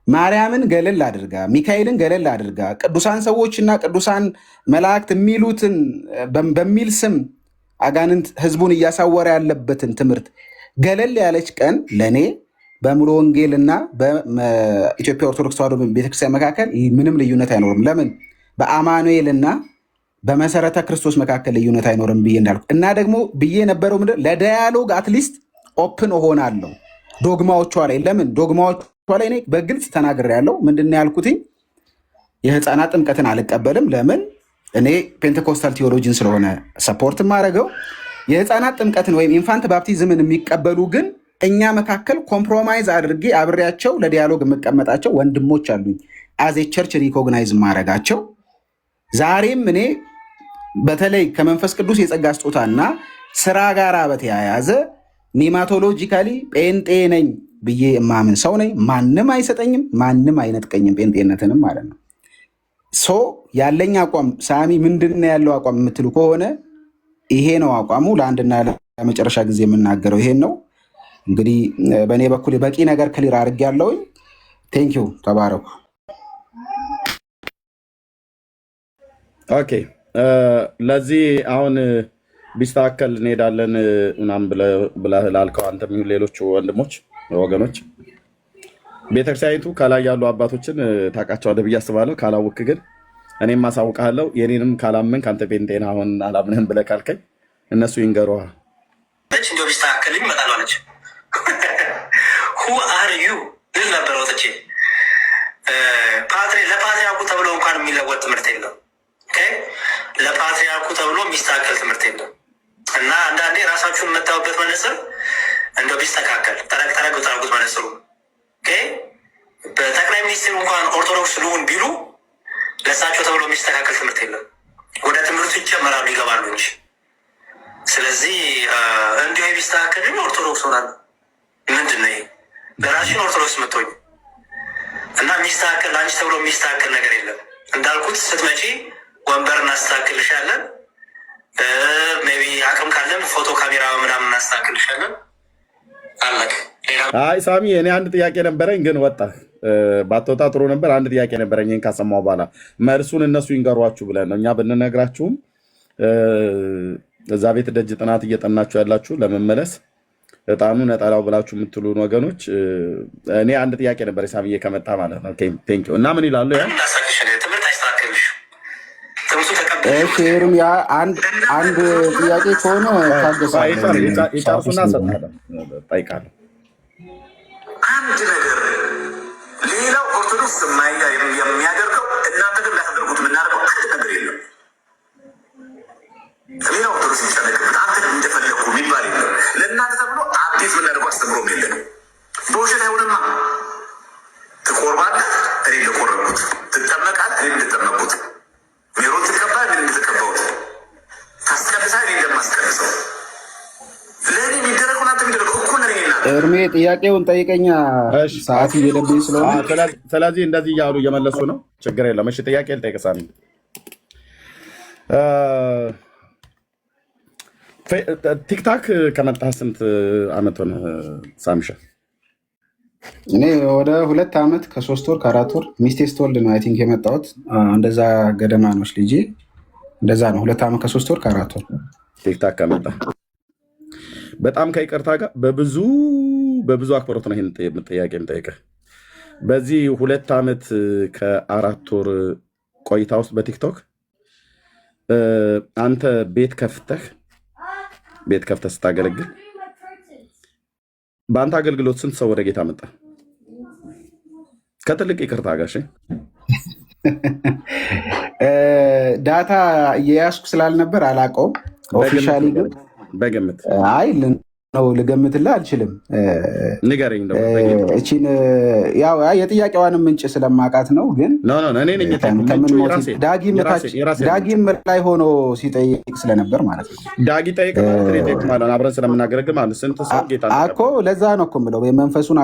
ማርያምን ገለል አድርጋ ሚካኤልን ገለል አድርጋ ቅዱሳን ሰዎችና ቅዱሳን መላእክት የሚሉትን በሚል ስም አጋንንት ህዝቡን እያሳወረ ያለበትን ትምህርት ገለል ያለች ቀን ለእኔ በሙሉ ወንጌልና በኢትዮጵያ ኦርቶዶክስ ተዋሕዶ ቤተክርስቲያን መካከል ምንም ልዩነት አይኖርም። ለምን? በአማኑኤልና በመሰረተ ክርስቶስ መካከል ልዩነት አይኖርም ብዬ እንዳልኩ እና ደግሞ ብዬ የነበረው ምንድን ለዳያሎግ አትሊስት ኦፕን እሆናለሁ ዶግማዎቿ ላይ። ለምን ዶግማዎቿ ላይ እኔ በግልጽ ተናግሬያለሁ። ምንድን ነው ያልኩትኝ? የህፃናት ጥምቀትን አልቀበልም። ለምን? እኔ ፔንቴኮስታል ቴዎሎጂን ስለሆነ ሰፖርት ማድረገው። የህፃናት ጥምቀትን ወይም ኢንፋንት ባፕቲዝምን የሚቀበሉ ግን እኛ መካከል ኮምፕሮማይዝ አድርጌ አብሬያቸው ለዲያሎግ የምቀመጣቸው ወንድሞች አሉኝ። አዜ ቸርች ሪኮግናይዝ ማድረጋቸው ዛሬም እኔ በተለይ ከመንፈስ ቅዱስ የጸጋ ስጦታና ስራ ጋር በተያያዘ ኒማቶሎጂካሊ ጴንጤ ነኝ ብዬ የማምን ሰው ነኝ። ማንም አይሰጠኝም፣ ማንም አይነጥቀኝም ጴንጤነትንም ማለት ነው። ያለኝ አቋም ሳሚ ምንድን ያለው አቋም የምትሉ ከሆነ ይሄ ነው አቋሙ። ለአንድና ለመጨረሻ ጊዜ የምናገረው ይሄን ነው። እንግዲህ በእኔ በኩል በቂ ነገር ክሊር አድርጌያለሁኝ። ቴንኪው፣ ተባረኩ። ኦኬ፣ ለዚህ አሁን ቢስተካከል እንሄዳለን ምናምን ብለህ ላልከው አንተ የሚሆን ሌሎች ወንድሞች ወገኖች ቤተክርስቲያኒቱ ከላይ ያሉ አባቶችን ታውቃቸዋለህ ብዬ አስባለሁ። ካላወክ ግን እኔም አሳውቅሃለሁ። የኔንም ካላመንክ አንተ ጴንጤን አሁን አላምንህም ብለህ ካልከኝ እነሱ ይንገሩሃል። እንዲያው ቢስተካከልኝ እመጣለሁ አለች። ሁ አር ዩ ልል ነበር ወጥቼ። ለፓትሪያርኩ ተብሎ እንኳን የሚለወጥ ትምህርት የለም። ለፓትሪያርኩ ተብሎ የሚስተካከል ትምህርት የለም። እና አንዳንዴ ራሳችሁን የምታዩበት መነጽር እንደው ቢስተካከል ጠረቅ ብታደርጉት መነጽሩ በጠቅላይ ሚኒስትሩ እንኳን ኦርቶዶክስ ልሁን ቢሉ ለእሳቸው ተብሎ የሚስተካከል ትምህርት የለም። ወደ ትምህርቱ ይጨመራሉ፣ ይገባሉ እንጂ። ስለዚህ እንዲሁ ቢስተካከል ኦርቶዶክስ ሆናለሁ። ምንድን ነው ይሄ? ለራሽን ኦርቶዶክስ ምትሆኝ እና የሚስተካከል ለአንቺ ተብሎ የሚስተካከል ነገር የለም። እንዳልኩት ስትመጪ ወንበር እናስተካክልሻለን። ሜይ ቢ አቅም ካለን ፎቶ ካሜራ ምናምን እናስተካክልሻለን። አለቅ። አይ ሳሚ፣ እኔ አንድ ጥያቄ ነበረኝ ግን ወጣ ባትወጣ ጥሩ ነበር። አንድ ጥያቄ ነበረኝ ካሰማው በኋላ መልሱን እነሱ ይንገሯችሁ ብለን ነው። እኛ ብንነግራችሁም እዛ ቤት ደጅ ጥናት እየጠናችሁ ያላችሁ ለመመለስ እጣኑ ነጠላው ብላችሁ የምትሉን ወገኖች እኔ አንድ ጥያቄ ነበር ሳሚዬ ከመጣ ማለት ነው። ቴንክ ዩ። እና ምን ይላሉ? ያ ትምህርት አይስተካከልሽ ሩም ያ አንድ ጥያቄ ከሆነ ይጨርሱና ጠይቃለሁ። አንድ ነገር ሌላው ኦርቶዶክስ ኦርቶዶክስ የሚያደርገው እናንተ ግን ላታደርጉት የምናደርገው አንድ ነገር የለም። ሌላ ኦርቶዶክስ የሚጨነቅበት አንተ እንደፈለግኩ የሚባል የለም። ለእናንተ ተብሎ አዲስ የምናደርገው አስተምሮም የለንም። በውሸት አይሆንማ። ትቆርባለህ፣ እኔ እንደቆረብኩት፣ ትጠመቃለህ፣ እኔ እንደጠመቅኩት፣ ሜሮን ትቀባል፣ እኔ እንደተቀባሁት፣ ታስቀድሳል፣ እኔ እንደማስቀድሰው። ለእኔ የሚደረገው ናንተ የሚደረገው እኮ ነኝ። እርሜ ጥያቄውን ጠይቀኛ፣ ሰዓት እየሄደብኝ ስለሆነ። ስለዚህ እንደዚህ እያሉ እየመለሱ ነው። ችግር የለም። እሺ ጥያቄ ልጠይቅሳል። ቲክታክ ከመጣህ ስንት ዓመት ሆነ ሳምሻ? እኔ ወደ 2 ዓመት ከ3 ወር ከ4 ወር ሚስቴ ስትወልድ ነው አይ ቲንክ የመጣሁት። እንደዛ ገደማ ነው ልጄ። እንደዛ ነው 2 ዓመት ከ3 ወር ከ4 ወር ቲክታክ ከመጣ። በጣም ከይቅርታ ጋር በብዙ አክብሮት ነው ይህን ጥያቄ የምጠይቅህ። በዚህ 2 ዓመት ከ4 ወር ቆይታ ውስጥ በቲክቶክ አንተ ቤት ከፍተህ ስታገለግል በአንተ አገልግሎት ስንት ሰው ወደ ጌታ መጣ? ከትልቅ ይቅርታ ጋር ዳታ እየያዝኩ ስላልነበር አላውቀውም። ኦፊሻሊ ግን በግምት አይ ነው ልገምትልህ አልችልም። ንገረኝ። እቺን ያው የጥያቄዋንም ምንጭ ስለማውቃት ነው። ግን ዳጊም ላይ ሆኖ ሲጠይቅ ስለነበር ማለት ነው። ዳጊ ጠይቅ ማለት አብረን ስለምናገለግል ማለት ስንት ሰው ጌታ እኮ ለዛ ነው እኮ የምለው የመንፈሱን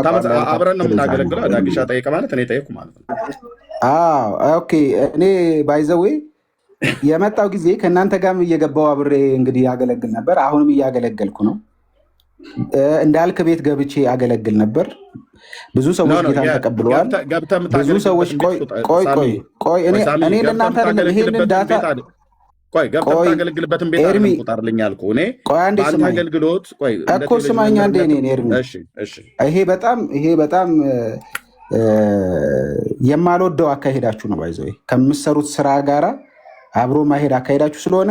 አብረን ነው የምናገለግለው። ዳጊሻ ጠይቅ ማለት እኔ ጠይቁ ማለት ነው። ኦኬ እኔ ባይዘዌ የመጣው ጊዜ ከእናንተ ጋርም እየገባው አብሬ እንግዲህ ያገለግል ነበር። አሁንም እያገለገልኩ ነው። እንዳልክ ቤት ገብቼ አገለግል ነበር። ብዙ ሰዎች ጌታን ተቀብለዋል። ብዙ ሰዎች ቆይ እኔ ለእናንተ አይደለም ይሄንን ዳታ ታገለግልበትን ቤት ቁጠርልኝ አልኩህ። እኔ በአንተ አገልግሎት እኮ ስማኝ አንዴ። ኤርሚ ይሄ በጣም የማልወደው አካሄዳችሁ ነው። ባይዘው ከምትሰሩት ስራ ጋራ አብሮ ማሄድ አካሄዳችሁ ስለሆነ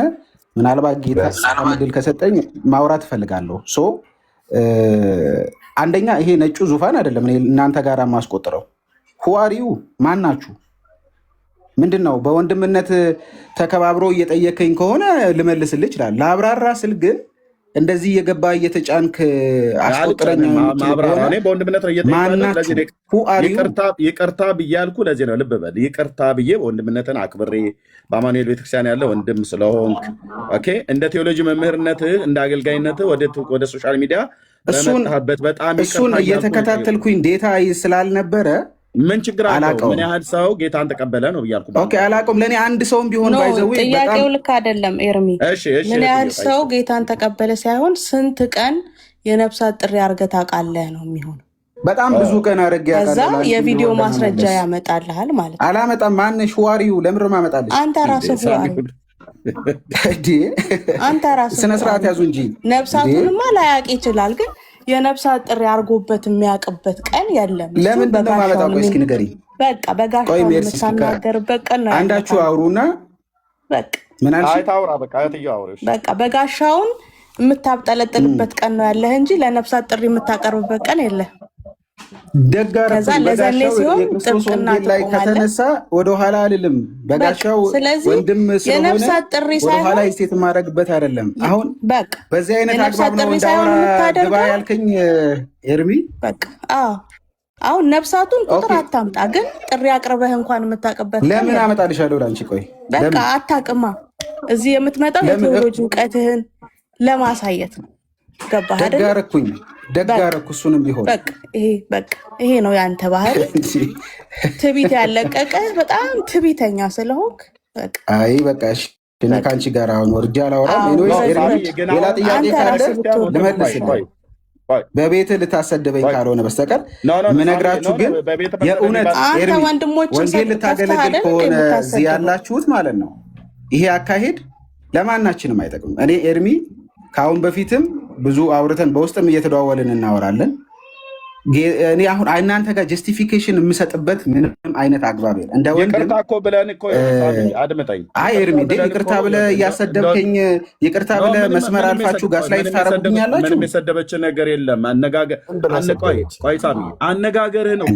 ምናልባት ጌታ እድል ከሰጠኝ ማውራት እፈልጋለሁ። አንደኛ ይሄ ነጩ ዙፋን አይደለም እናንተ ጋር ማስቆጥረው። ሁዋሪው ማን ናችሁ? ምንድን ነው? በወንድምነት ተከባብሮ እየጠየከኝ ከሆነ ልመልስልህ ይችላል። ለአብራራ ስል ግን እንደዚህ እየገባ እየተጫንክ አስቆጥረኝ። ይቅርታ ብዬ አልኩ። ለዚህ ነው ልብ በል። ይቅርታ ብዬ በወንድምነትን አክብሬ በአማኑኤል ቤተክርስቲያን ያለ ወንድም ስለሆንክ እንደ ቴዎሎጂ መምህርነትህ እንደ አገልጋይነትህ ወደ ሶሻል ሚዲያ በመጣህበት በጣም እሱን እየተከታተልኩኝ ዴታ ስላልነበረ ምን ችግር አለው? ምን ያህል ሰው ጌታን ተቀበለ ነው ብያልኩ። አላውቅም። ለእኔ አንድ ሰውም ቢሆን ባይዘው ጥያቄው ልክ አይደለም ኤርሚ። ምን ያህል ሰው ጌታን ተቀበለ ሳይሆን ስንት ቀን የነፍሳት ጥሪ አድርገህ ታውቃለህ ነው የሚሆነው። በጣም ብዙ ቀን አድርጌ ከዛ የቪዲዮ ማስረጃ ያመጣልሃል ማለት ነው። አላመጣም። ማነሽ ዋሪው? ለምን ማመጣልሽ? አንተ ራስህ ዋሪው አንተ ራስህ ስነ ስርዓት ያዙ እንጂ ነፍሳቱንማ ላያውቅ ይችላል ግን የነፍሳት ጥሪ አድርጎበት የሚያውቅበት ቀን የለም። ለምን ማመጣው? ቆይ እስኪ ንገሪኝ። በቃ በጋሻው የምታናገርበት ቀን ነው። አንዳችሁ አውሩና በቃ ምን አልሽ? በቃ በጋሻውን የምታብጠለጥልበት ቀን ነው ያለህ እንጂ ለነፍሳት ጥሪ የምታቀርብበት ቀን የለም። ከዛ ለዘኔ ሲሆን ጥብቅና ላይ ከተነሳ ወደኋላ አልልም። በጋሻው ወንድም ስለሆነ ወደኋላ ስቴት የማደርግበት አይደለም። አሁን በቃ በዚህ አይነት አግባብ ነው ግባ ያልከኝ ኤርሚ። በቃ አሁን ነፍሳቱን ቁጥር አታምጣ፣ ግን ጥሪ አቅርበህ እንኳን የምታውቅበት ለምን አመጣልሻለሁ ለአንቺ። ቆይ በቃ አታውቅማ። እዚህ የምትመጣው የቴዎሎጂ እውቀትህን ለማሳየት ነው። ገባህ አይደል? ደጋረኩ እሱንም ቢሆን ይሄ ነው ያንተ ባህል። ትቢት ያለቀቀ በጣም ትቢተኛ ስለሆንክ አይ በቃ እኔ ከአንቺ ጋር አሁን ወርጃ አላወራም። ሌላ ጥያቄ ካለ ልመልስልህ። በቤት ልታሰድበኝ ካልሆነ በስተቀር ምነግራችሁ ግን የእውነት ወንጌል ልታገለግል ከሆነ እዚህ ያላችሁት ማለት ነው ይሄ አካሄድ ለማናችንም አይጠቅም። እኔ ኤርሚ ከአሁን በፊትም ብዙ አውርተን በውስጥም እየተደዋወልን እናወራለን። እኔ አሁን እናንተ ጋር ጀስቲፊኬሽን የምሰጥበት ምንም አይነት አግባብ የለም። እንደ ወንድም ይቅርታ እኮ ብለን እኮ አድምጠኝ። አይ ኤርሚ ይቅርታ ብለህ እያሰደብከኝ ይቅርታ ብለህ መስመር አልፋችሁ ጋስ ላይ ታረጉኛላችሁ። ምንም የሰደበች ነገር የለም። ቆይ ሳሚ አነጋገርህ ነው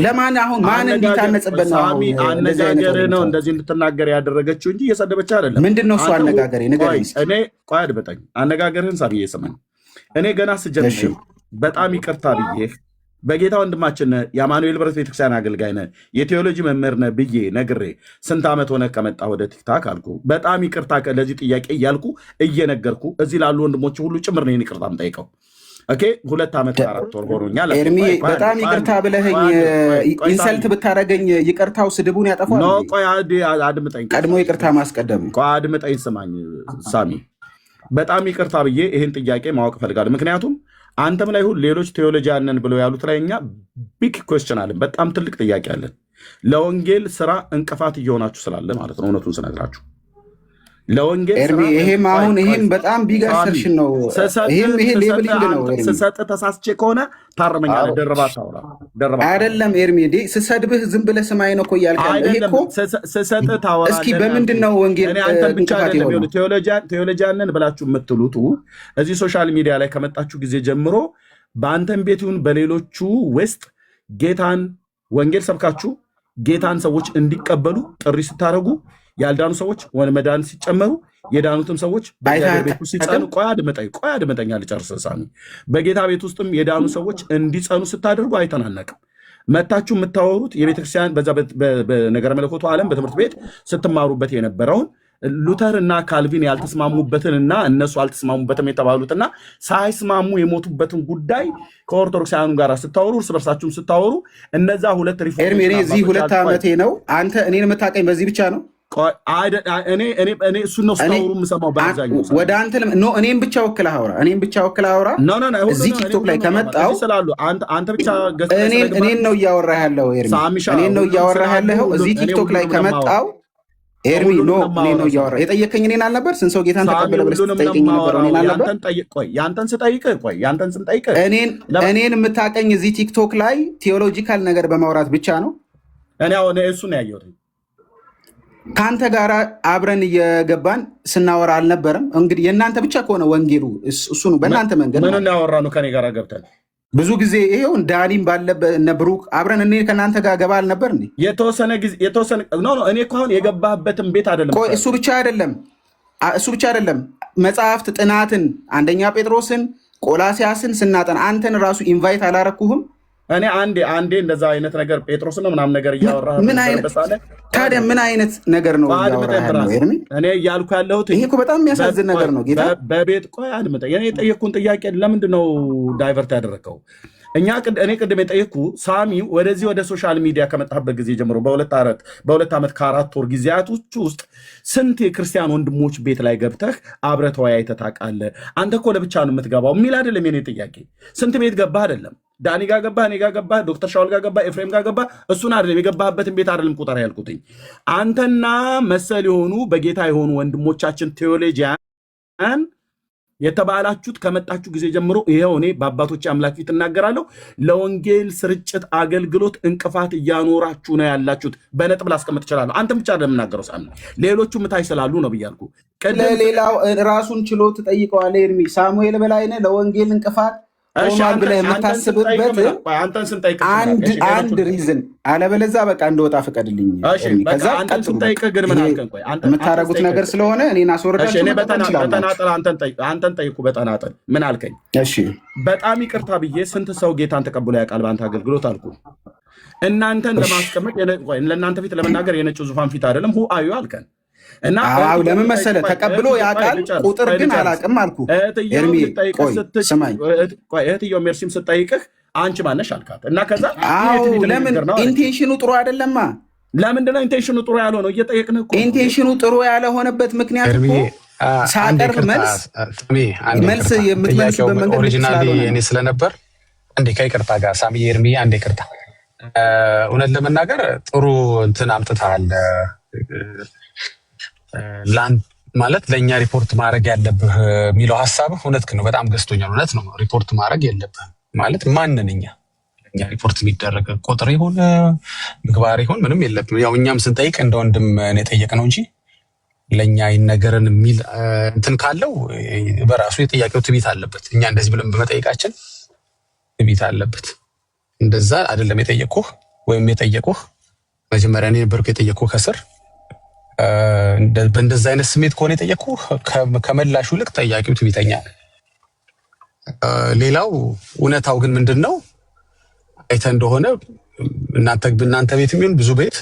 ለማን አሁን ማን እንዲታነጽበት ነው? ሳሚ አነጋገርህ ነው እንደዚህ እንድትናገር ያደረገችው እንጂ የሰደበች አይደለም። ምንድን ነው እሱ አነጋገሬ? ንገረኝ። እኔ ቆይ አድምጠኝ። አነጋገርህን ሳሚ እየሰማኝ እኔ ገና ስጀምር በጣም ይቅርታ ብዬ በጌታ ወንድማችን የአማኑኤል ብረት ቤተክርስቲያን አገልጋይ ነህ የቴዎሎጂ መምህር ነህ ብዬ ነግሬ ስንት ዓመት ሆነ ከመጣ ወደ ቲክታክ አልኩ። በጣም ይቅርታ ለዚህ ጥያቄ እያልኩ እየነገርኩ እዚህ ላሉ ወንድሞች ሁሉ ጭምር ነው ይቅርታ የምጠይቀው። ኦኬ 2 ዓመት 4 ወር ሆኖኛል። ኤርሚ በጣም ይቅርታ ብለኸኝ ኢንሰልት ብታረገኝ ይቅርታው ስድቡን ያጠፋል። ቆይ አድምጠኝ። ቀድሞ ይቅርታ ማስቀደም። ቆይ አድምጠኝ፣ ስማኝ ሳሚ። በጣም ይቅርታ ብዬ ይህን ጥያቄ ማወቅ እፈልጋለሁ። ምክንያቱም አንተም ላይ ሁሉ ሌሎች ቴዎሎጂያንን ብለው ያሉት ላይ እኛ ቢግ ኮስችን አለን። በጣም ትልቅ ጥያቄ አለን። ለወንጌል ስራ እንቅፋት እየሆናችሁ ስላለ ማለት ነው። እውነቱን ስነግራችሁ ለወንጌል ኤርሚ ይሄም አሁን ይሄም በጣም ቢግ አሰርሽን ነው። ይሄ ሌብሊንግ ነው። ስሰጥ ተሳስቼ ከሆነ ታርመኛለህ። ደረባት አውራ አይደለም ኤርሚ እንዴ ስሰድብህ ዝም ብለህ ስማኝ ነው እኮ እያልካለሁ። ይሄ እኮ ስሰጥ ታወራ። እስኪ በምንድን ነው ወንጌል ቴዎሎጂያንን ብላችሁ የምትሉት እዚህ ሶሻል ሚዲያ ላይ ከመጣችሁ ጊዜ ጀምሮ በአንተን ቤት ይሁን በሌሎቹ ውስጥ ጌታን ወንጌል ሰብካችሁ ጌታን ሰዎች እንዲቀበሉ ጥሪ ስታደርጉ ያልዳኑ ሰዎች ወደ መዳን ሲጨመሩ የዳኑትም ሰዎች በእግዚአብሔር ቤት ውስጥ ሲጸኑ ቆይ አድመጠኝ ልጨርስ ሳሚ። በጌታ ቤት ውስጥም የዳኑ ሰዎች እንዲጸኑ ስታደርጉ አይተናነቅም። መታችሁ የምታወሩት የቤተክርስቲያን በዛ በነገረ መለኮቱ ዓለም በትምህርት ቤት ስትማሩበት የነበረውን ሉተር እና ካልቪን ያልተስማሙበትንና እነሱ አልተስማሙበትም የተባሉትና ሳይስማሙ የሞቱበትን ጉዳይ ከኦርቶዶክሳውያኑ ጋር ስታወሩ እርስ በርሳችሁም ስታወሩ እነዛ ሁለት ኤርሚ እኔ እዚህ 2 ዓመቴ ነው። አንተ እኔን የምታውቀኝ በዚህ ብቻ ነው። እኔ እሱን ነው ስታወሩ የምሰማው በአብዛኛው ወደ አንተ እኔም ብቻ ወክለህ አውራ። እዚህ ቲክቶክ ላይ ከመጣው አንተ ብቻ እኔን ነው እያወራህ ያለው ኤርሚ፣ እኔን ነው እያወራህ ያለው እዚህ ቲክቶክ ላይ ከመጣው ኤርሚ እኔ ነው እያወራ የጠየቀኝ እኔን አልነበር? ስንት ሰው ጌታን ተቀበለ ብለህ ስትጠይቀኝ ነበር? እኔን አልነበር? ያንተን ስጠይቅህ እኔን የምታቀኝ እዚህ ቲክቶክ ላይ ቴዎሎጂካል ነገር በማውራት ብቻ ነው። እኔ አሁን እሱን ያየሁት ከአንተ ጋር አብረን እየገባን ስናወራ አልነበረም? እንግዲህ የእናንተ ብቻ ከሆነ ወንጌሉ እሱ ነው። በእናንተ መንገድ ምን ያወራ ነው ከኔ ጋር ገብተን ብዙ ጊዜ ይሄው ዳኒም ባለበት እነ ብሩክ አብረን እኔ ከእናንተ ጋር ገባ አልነበር እንዴ? የተወሰነ ጊዜ እኔ እኮ አሁን የገባህበትን ቤት አይደለም። ቆይ እሱ ብቻ አይደለም መጽሐፍት ጥናትን አንደኛ ጴጥሮስን ቆላሲያስን ስናጠን አንተን ራሱ ኢንቫይት አላረኩህም? እኔ አንዴ እንደዛ አይነት ነገር ጴጥሮስ ነው ምናምን ነገር እያወራህ ታዲያ ምን አይነት ነገር ነው እያወራህ? እኔ እያልኩ ያለሁት ይሄ እኮ በጣም የሚያሳዝን ነገር ነው። ጌታ በቤት ቆይ አድምጠኝ። እኔ የጠየቅኩን ጥያቄ ለምንድን ነው ዳይቨርት ያደረግከው? እኔ ቅድም የጠየቅኩ ሳሚ ወደዚህ ወደ ሶሻል ሚዲያ ከመጣበት ጊዜ ጀምሮ በ2 ዓመት ከ4 ወር ጊዜያቶች ውስጥ ስንት የክርስቲያን ወንድሞች ቤት ላይ ገብተህ አብረህ ተወያይተህ ታውቃለህ? አንተ እኮ ለብቻ ነው የምትገባው የሚል አይደለም የኔ ጥያቄ። ስንት ቤት ገባህ አይደለም? ዳኒ ጋር ገባህ፣ እኔ ጋር ገባህ፣ ዶክተር ሻውል ጋር ገባህ፣ ኤፍሬም ጋር ገባህ። እሱን አይደለም የገባህበትን ቤት አይደለም ቁጠር ያልኩትኝ። አንተና መሰል የሆኑ በጌታ የሆኑ ወንድሞቻችን ቴዎሎጂያን የተባላችሁት ከመጣችሁ ጊዜ ጀምሮ ይኸው እኔ በአባቶች አምላክ ፊት እናገራለሁ፣ ለወንጌል ስርጭት አገልግሎት እንቅፋት እያኖራችሁ ነው ያላችሁት። በነጥብ ላስቀምጥ እችላለሁ። አንተም ብቻ ለምናገረው ሳሚ ሌሎቹ ምታይ ስላሉ ነው ብያልኩ። ለሌላው ራሱን ችሎ ትጠይቀዋለህ። ኤርሚ ሳሙኤል በላይነህ ለወንጌል እንቅፋት ሆኗል ብለህ የምታስብበት አንድ ሪዝን አለበለዚያ በቃ እንደወጣ ፍቀድልኝ። ከዛ የምታደርጉት ነገር ስለሆነ እኔን አስወረዳችሁ። አንተን ጠይቁ በጠናጠል ምን አልከኝ? በጣም ይቅርታ ብዬ ስንት ሰው ጌታን ተቀብሎ ያውቃል በአንተ አገልግሎት አልኩ። እናንተን ለማስቀመጥ ለእናንተ ፊት ለመናገር የነጭ ዙፋን ፊት አይደለም ሁ አዩ አልከን እና ለምን መሰለህ ተቀብሎ ያውቃል፣ ቁጥር ግን አላውቅም አልኩ። ኤርሚ እህትየው ሜርሲም ስጠይቅህ አንቺ ማነሽ አልካት እና ከዛ ለምን ኢንቴንሽኑ ጥሩ አይደለማ? ለምንድነው ኢንቴንሽኑ ጥሩ ያልሆነው? እየጠየቅንህ እኮ ኢንቴንሽኑ ጥሩ ያልሆነበት ምክንያት እኮ ሳቀርብ መልስ የምትመልስበት መንገድ ኦሪጂናሊ እኔ ስለነበር እንዴ ከይቅርታ ጋር ሳሚ ኤርሚ አንዴ ይቅርታ። እውነት ለመናገር ጥሩ እንትን አምጥተሃል። ላንድ ማለት ለእኛ ሪፖርት ማድረግ ያለብህ የሚለው ሀሳብህ እውነት ነው። በጣም ገዝቶኛል። እውነት ነው። ሪፖርት ማድረግ የለብህም። ማለት ማንን እኛ ሪፖርት የሚደረግ ቁጥር ይሁን ምግባር ይሁን ምንም የለብም። ያው እኛም ስንጠይቅ እንደ ወንድም ነው የጠየቅነው እንጂ ለእኛ ይነገርን የሚል እንትን ካለው በራሱ የጥያቄው ትቢት አለበት። እኛ እንደዚህ ብለን በመጠየቃችን ትቢት አለበት። እንደዛ አይደለም የጠየቁህ ወይም የጠየቁህ መጀመሪያ እኔ ነበርኩ የጠየቁህ ከስር በእንደዛ አይነት ስሜት ከሆነ የጠየቁህ ከመላሹ ይልቅ ጠያቂው ትቢተኛ። ሌላው እውነታው ግን ምንድን ነው? አይተህ እንደሆነ እናንተ ቤት የሚሆን ብዙ ቤት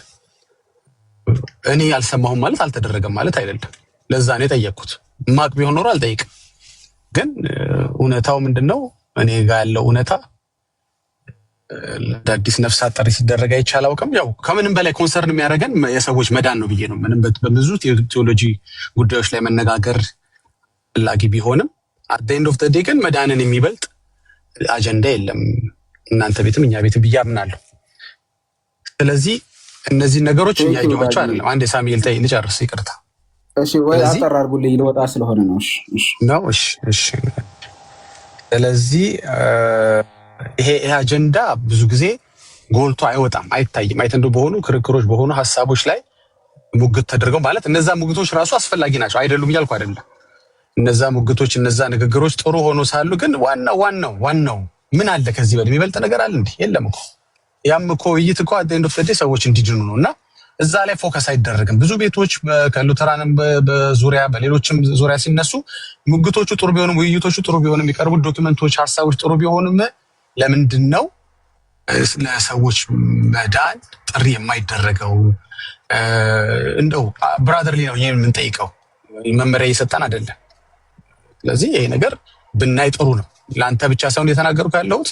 እኔ ያልሰማሁም ማለት አልተደረገም ማለት አይደለም። ለዛ ነው የጠየቅኩት። ማቅ ቢሆን ኖሮ አልጠይቅም። ግን እውነታው ምንድን ነው? እኔ ጋር ያለው እውነታ ለአዲስ ነፍሳት ጥሪ ሲደረግ አይቻል አውቅም። ያው ከምንም በላይ ኮንሰርን የሚያደርገን የሰዎች መዳን ነው ብዬ ነው። ምንም በብዙ ቴዎሎጂ ጉዳዮች ላይ መነጋገር ፈላጊ ቢሆንም አት ኤንድ ኦፍ ዘ ዴይ ግን መዳንን የሚበልጥ አጀንዳ የለም እናንተ ቤትም እኛ ቤትም ብዬ አምናለሁ። ስለዚህ እነዚህ ነገሮች እያየኋቸው አይደለም። አንድ ሳሙኤል ታይ ልጨርስ፣ ይቅርታ። እሺ ወይ አጠር አድርጉልኝ፣ ልወጣ ስለሆነ ነው። እሺ። ስለዚህ ይሄ አጀንዳ ብዙ ጊዜ ጎልቶ አይወጣም፣ አይታይም። አይተንዶ በሆኑ ክርክሮች በሆኑ ሀሳቦች ላይ ሙግት ተደርገው ማለት እነዛ ሙግቶች ራሱ አስፈላጊ ናቸው አይደሉም እያልኩ አይደለም። እነዛ ሙግቶች እነዛ ንግግሮች ጥሩ ሆኖ ሳሉ ግን ዋናው ምን አለ ከዚህ በላይ የሚበልጥ ነገር አለ እንዴ? የለም እኮ። ያም እኮ ውይይት እኮ አት ኤንድ ኦፍ ዘ ዴይ ሰዎች እንዲድኑ ነው እና እዛ ላይ ፎከስ አይደረግም። ብዙ ቤቶች ከሉተራንም በዙሪያ በሌሎችም ዙሪያ ሲነሱ ሙግቶቹ ጥሩ ቢሆንም ውይይቶቹ ጥሩ ቢሆንም የሚቀርቡት ዶክመንቶች ሀሳቦች ጥሩ ቢሆንም ለምንድን ነው ለሰዎች መዳን ጥሪ የማይደረገው? እንደው ብራዘርሊ ነው ይሄን የምንጠይቀው፣ መመሪያ እየሰጠን አይደለም። ስለዚህ ይሄ ነገር ብናይ ጥሩ ነው። ለአንተ ብቻ ሳይሆን የተናገርኩ ያለሁት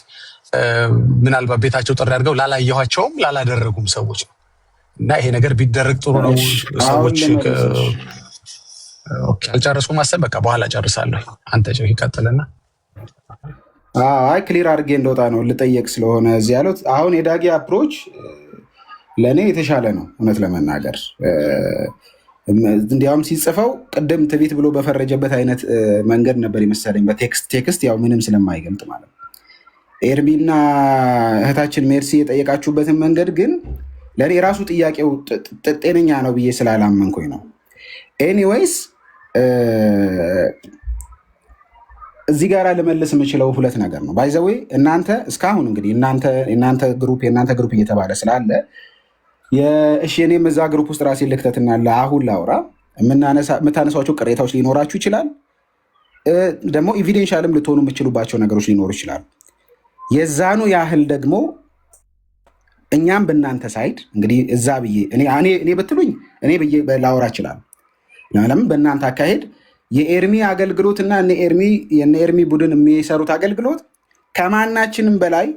ምናልባት ቤታቸው ጥሪ አድርገው ላላየኋቸውም ላላደረጉም ሰዎች ነው እና ይሄ ነገር ቢደረግ ጥሩ ነው። ሰዎች አልጨረስኩም ማሰብ በቃ በኋላ ጨርሳለሁ። አንተ ይቀጥልና አይ ክሊር አድርጌ እንደወጣ ነው ልጠየቅ ስለሆነ እዚህ ያሉት። አሁን የዳጊ አፕሮች ለእኔ የተሻለ ነው እውነት ለመናገር። እንዲያውም ሲጽፈው ቅድም ትቢት ብሎ በፈረጀበት አይነት መንገድ ነበር የመሰለኝ፣ በቴክስት ያው ምንም ስለማይገልጥ ማለት ነው። ኤርሚና እህታችን ሜርሲ የጠየቃችሁበትን መንገድ ግን ለእኔ የራሱ ጥያቄው ጤነኛ ነው ብዬ ስላላመንኩኝ ነው። ኤኒዌይስ እዚህ ጋር ልመልስ የምችለው ሁለት ነገር ነው። ባይዘዌ እናንተ እስካሁን እንግዲህ የእናንተ ግሩፕ እየተባለ ስላለ እሺ እኔም እዛ ግሩፕ ውስጥ ራሴ ልክተትና ለአሁን ላውራ የምታነሷቸው ቅሬታዎች ሊኖራችሁ ይችላል። ደግሞ ኢቪዴንሻልም ልትሆኑ የምችሉባቸው ነገሮች ሊኖሩ ይችላሉ። የዛኑ ያህል ደግሞ እኛም በእናንተ ሳይድ እንግዲህ እዛ ብዬ እኔ ብትሉኝ እኔ ብዬ ላወራ ይችላል። ለምን በእናንተ አካሄድ የኤርሚ አገልግሎት እና የነ ኤርሚ ቡድን የሚሰሩት አገልግሎት ከማናችንም በላይ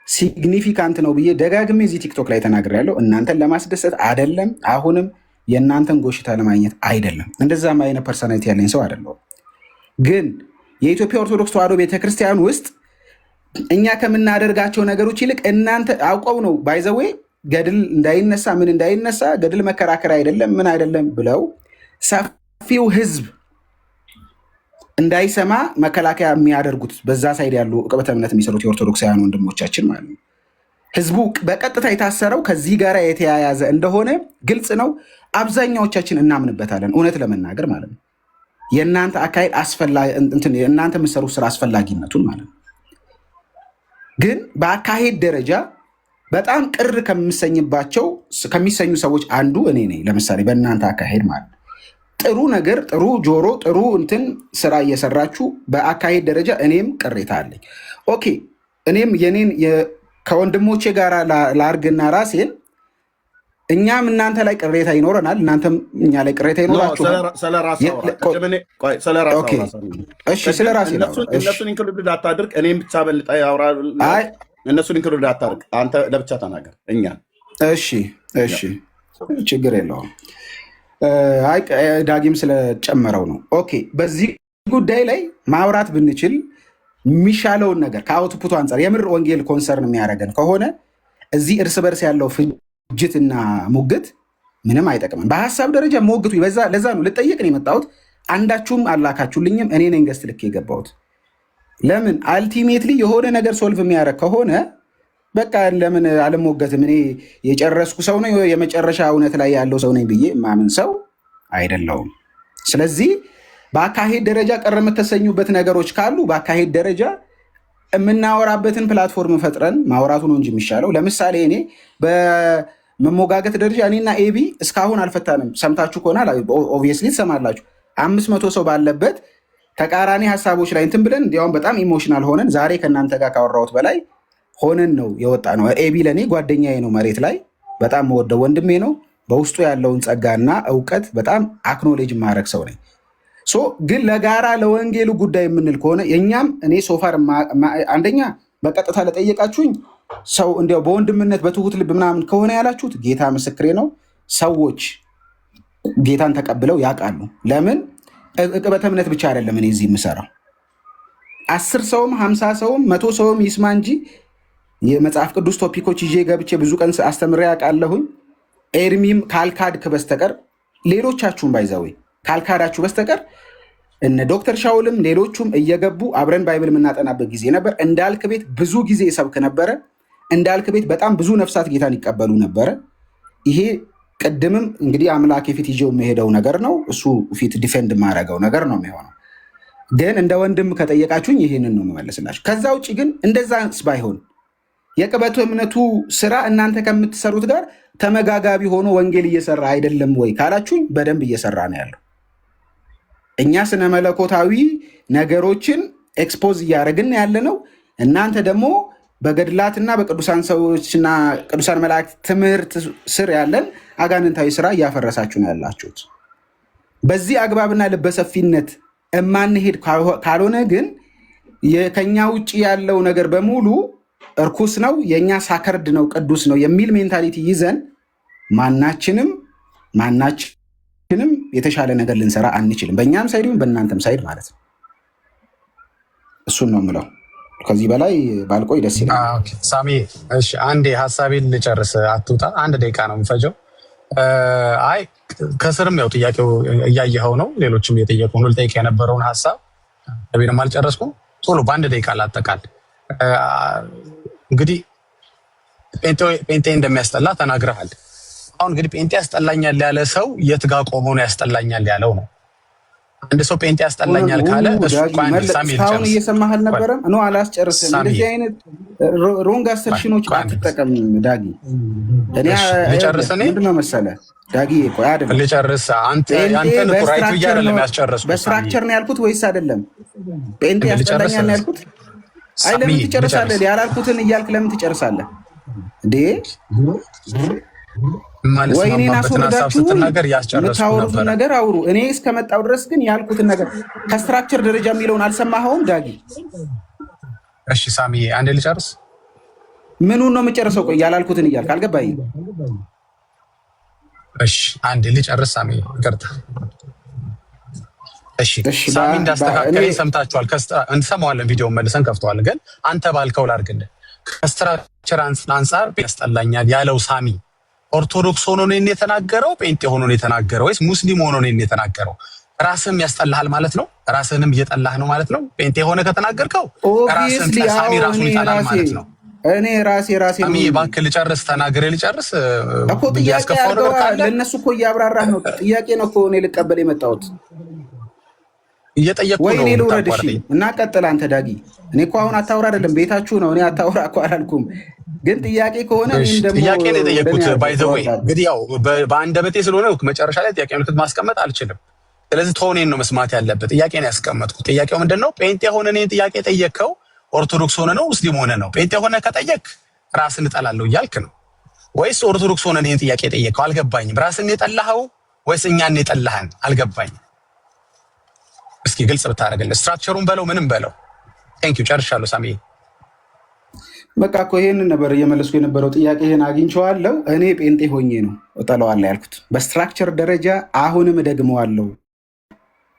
ሲግኒፊካንት ነው ብዬ ደጋግሜ እዚህ ቲክቶክ ላይ ተናግሬያለሁ። እናንተን ለማስደሰት አይደለም፣ አሁንም የእናንተን ጎሽታ ለማግኘት አይደለም። እንደዛም አይነት ፐርሶናሊቲ ያለኝ ሰው አይደለሁም። ግን የኢትዮጵያ ኦርቶዶክስ ተዋሕዶ ቤተክርስቲያን ውስጥ እኛ ከምናደርጋቸው ነገሮች ይልቅ እናንተ አውቀው ነው ባይዘዌ ገድል እንዳይነሳ ምን እንዳይነሳ ገድል መከራከር አይደለም ምን አይደለም ብለው ሰፊው ህዝብ እንዳይሰማ መከላከያ የሚያደርጉት በዛ ሳይድ ያሉ ዕቅበተ እምነት የሚሰሩት የኦርቶዶክሳውያን ወንድሞቻችን ማለት ነው። ህዝቡ በቀጥታ የታሰረው ከዚህ ጋር የተያያዘ እንደሆነ ግልጽ ነው። አብዛኛዎቻችን እናምንበታለን፣ እውነት ለመናገር ማለት ነው። የእናንተ አካሄድ እናንተ የምትሰሩት ስራ አስፈላጊነቱን ማለት ነው። ግን በአካሄድ ደረጃ በጣም ቅር ከሚሰኙ ሰዎች አንዱ እኔ ነኝ። ለምሳሌ በእናንተ አካሄድ ማለት ነው ጥሩ ነገር ጥሩ ጆሮ ጥሩ ስራ እየሰራችሁ በአካሄድ ደረጃ እኔም ቅሬታ አለኝ። ኦኬ እኔም የኔን ከወንድሞቼ ጋር ላርግና ራሴን እኛም እናንተ ላይ ቅሬታ ይኖረናል፣ እናንተም እኛ ላይ ቅሬታ ይኖራችሁ። እነሱን ኢንክሉድ አታድርግ፣ እኔም ብቻ በልጣ ያውራ። እነሱን ኢንክሉድ አታድርግ፣ አንተ ለብቻ ተናገር። እኛ እሺ ችግር የለውም። አይ ዳጊም ስለጨመረው ነው። ኦኬ በዚህ ጉዳይ ላይ ማውራት ብንችል የሚሻለውን ነገር ከአውትፑቱ አንጻር የምር ወንጌል ኮንሰርን የሚያደርገን ከሆነ እዚህ እርስ በርስ ያለው ፍጅትና ሙግት ምንም አይጠቅምም። በሀሳብ ደረጃ ሞግቱ ለዛ ነው ልጠይቅ ነው የመጣሁት። አንዳችሁም አላካችሁልኝም። እኔ ነኝ ገስት ልክ የገባሁት። ለምን አልቲሜትሊ የሆነ ነገር ሶልቭ የሚያደርግ ከሆነ በቃ ለምን አልሞገትም? እኔ የጨረስኩ ሰው ነው የመጨረሻ እውነት ላይ ያለው ሰው ነኝ ብዬ ማምን ሰው አይደለውም። ስለዚህ በአካሄድ ደረጃ ቀር የምትሰኙበት ነገሮች ካሉ በአካሄድ ደረጃ የምናወራበትን ፕላትፎርም ፈጥረን ማውራቱ ነው እንጂ የሚሻለው። ለምሳሌ እኔ በመሞጋገት ደረጃ እኔና ኤቢ እስካሁን አልፈታንም። ሰምታችሁ ከሆነ ኦብቪየስሊ ትሰማላችሁ። 500 ሰው ባለበት ተቃራኒ ሀሳቦች ላይ እንትን ብለን እንዲያውም በጣም ኢሞሽናል ሆነን ዛሬ ከእናንተ ጋር ካወራሁት በላይ ሆነን ነው የወጣ ነው። ኤቢ ለእኔ ጓደኛዬ ነው፣ መሬት ላይ በጣም መወደው ወንድሜ ነው። በውስጡ ያለውን ጸጋና እውቀት በጣም አክኖሌጅ ማድረግ ሰው ነኝ። ግን ለጋራ ለወንጌሉ ጉዳይ የምንል ከሆነ የእኛም እኔ ሶፋር አንደኛ በቀጥታ ለጠየቃችሁኝ ሰው እንዲያው በወንድምነት በትሁት ልብ ምናምን ከሆነ ያላችሁት ጌታ ምስክሬ ነው። ሰዎች ጌታን ተቀብለው ያውቃሉ። ለምን ዕቅበተ እምነት ብቻ አይደለም እኔ እዚህ የምሰራው 10 ሰውም 50 ሰውም 100 ሰውም ይስማ እንጂ የመጽሐፍ ቅዱስ ቶፒኮች ይዤ ገብቼ ብዙ ቀን አስተምሬ ያውቃለሁኝ። ኤርሚም ካልካድክ በስተቀር ሌሎቻችሁም ባይዛዌ ካልካዳችሁ በስተቀር እነ ዶክተር ሻውልም ሌሎቹም እየገቡ አብረን ባይብል የምናጠናበት ጊዜ ነበር። እንዳልክ ቤት ብዙ ጊዜ ይሰብክ ነበረ። እንዳልክ ቤት በጣም ብዙ ነፍሳት ጌታን ይቀበሉ ነበረ። ይሄ ቅድምም እንግዲህ አምላክ ፊት ይዤው የምሄደው ነገር ነው። እሱ ፊት ዲፌንድ የማደርገው ነገር ነው የሚሆነው። ግን እንደ ወንድም ከጠየቃችሁኝ ይህንን ነው የምመለስላችሁ። ከዛ ውጭ ግን እንደዛ ባይሆን የቅበቱ እምነቱ ስራ እናንተ ከምትሰሩት ጋር ተመጋጋቢ ሆኖ ወንጌል እየሰራ አይደለም ወይ ካላችሁኝ በደንብ እየሰራ ነው ያለው። እኛ ስነ መለኮታዊ ነገሮችን ኤክስፖዝ እያደረግን ያለ ነው። እናንተ ደግሞ በገድላትና በቅዱሳን ሰዎችና ቅዱሳን መላእክት ትምህርት ስር ያለን አጋንንታዊ ስራ እያፈረሳችሁ ነው ያላችሁት። በዚህ አግባብና ልበሰፊነት እማንሄድ ካልሆነ ግን ከኛ ውጭ ያለው ነገር በሙሉ እርኩስ ነው፣ የእኛ ሳከርድ ነው፣ ቅዱስ ነው የሚል ሜንታሊቲ ይዘን ማናችንም የተሻለ ነገር ልንሰራ አንችልም። በእኛም ሳይድ በእናንተም ሳይድ ማለት ነው። እሱን ነው የምለው። ከዚህ በላይ ባልቆይ ደስ ይላል። ሳሚ እሺ፣ አንዴ ሀሳቤን ልጨርስ፣ አትውጣ። 1 ደቂቃ ነው የምፈጀው። አይ ከስርም ያው ጥያቄው እያየኸው ነው፣ ሌሎችም እየጠየቁ ነው። ልጠይቅ የነበረውን ሀሳብ ቤንም አልጨረስኩም። ቶሎ በ1 ደቂቃ ላጠቃል። እንግዲህ ጴንጤ እንደሚያስጠላ ተናግረሃል። አሁን እንግዲህ ጴንጤ ያስጠላኛል ያለ ሰው የት ጋር ቆሞ ነው ያስጠላኛል ያለው ነው? አንድ ሰው ጴንጤ ያስጠላኛል ካለ እስካሁን እየሰማህ አልነበረም? ኖ አላስጨርስም። እንደዚህ አይነት ሮንግ አሰርሽኖች አትጠቀም ዳጊ። ልጨርስ እኔ ምንድን ነው መሰለህ ዳጊ፣ ቆይ አይደለም ልጨርስ። አንተን ራይት ብዬ አይደለም ያስጨረስኩት። በስትራክቸር ነው ያልኩት ወይስ አይደለም? ጴንጤ ያስጠላኛል ነው ያልኩት? አይ ለምን ትጨርሳለህ? ያላልኩትን እያልክ ለምን ትጨርሳለህ እንዴ? ወይኔን አስወርዳችሁ የምታወሩትን ነገር አውሩ። እኔ እስከመጣው ድረስ ግን ያልኩትን ነገር ከስትራክቸር ደረጃ የሚለውን አልሰማኸውም ዳጊ? እሺ ሳሚ አንዴ ልጨርስ። ምኑን ነው የምጨርሰው? ቆይ ያላልኩትን እያልክ አልገባኝም። እሺ አንዴ ልጨርስ ሳሚ፣ ይቅርታ። እሺ ሳሚ እንዳስተካከለኝ ሰምታችኋል። እንሰማዋለን፣ ቪዲዮውን መልሰን ከፍተዋለን። ግን አንተ ባልከው ላድርግልህ። ከስትራክቸር አንጻር ያስጠላኛል ያለው ሳሚ ኦርቶዶክስ ሆኖ ነው የተናገረው? ጴንጤ ሆኖ ነው የተናገረው? ወይስ ሙስሊም ሆኖ ነው የተናገረው? ራስህም ያስጠላሃል ማለት ነው። ራስህንም እየጠላህ ነው ማለት ነው። ጴንጤ ሆነ ከተናገርከው ራስህን ሳሚ ራሱን ይጠላል ማለት ነው። እኔ ራሴ ሳሚ እባክህ ልጨርስ፣ ተናግሬ ልጨርስ እኮ። ጥያቄ ለእነሱ እኮ እያብራራህ ነው። ጥያቄ ነው እኮ እኔ ልቀበል የመጣሁት። እየጠየቅኩ ነው። ወይኔ ልውረድ? እሺ እና ቀጥል አንተ ዳጊ። እኔ እኮ አሁን አታውራ አይደለም ቤታችሁ ነው። እኔ አታውራ እኮ አላልኩም። ግን ጥያቄ ከሆነ ጥያቄ ነው የጠየቅኩት። ባይ ዘ ዌይ እንግዲህ ያው በአንደበቴ ስለሆነ መጨረሻ ላይ ጥያቄ ምልክት ማስቀመጥ አልችልም። ስለዚህ ቶኔን ነው መስማት ያለበት። ጥያቄ ነው ያስቀመጥኩት። ጥያቄው ምንድን ነው? ጴንጤ ሆነ እኔን ጥያቄ ጠየቅከው፣ ኦርቶዶክስ ሆነ ነው ሙስሊም ሆነ ነው? ጴንጤ ሆነ ከጠየቅ ራስን እጠላለሁ እያልክ ነው ወይስ ኦርቶዶክስ ሆነ እኔን ጥያቄ ጠየቅከው? አልገባኝም። ራስን የጠላኸው ወይስ እኛን የጠላህን? አልገባኝም። እስኪ ግልጽ ብታደርግልህ። ስትራክቸሩን በለው ምንም በለው። ቴንኪው ጨርሻለሁ ሳሚ። በቃ እኮ ይሄንን ነበር እየመለስኩ የነበረው። ጥያቄ ይሄን አግኝቼዋለሁ። እኔ ጴንጤ ሆኜ ነው እጠለዋለሁ ያልኩት። በስትራክቸር ደረጃ አሁንም እደግመዋለሁ፣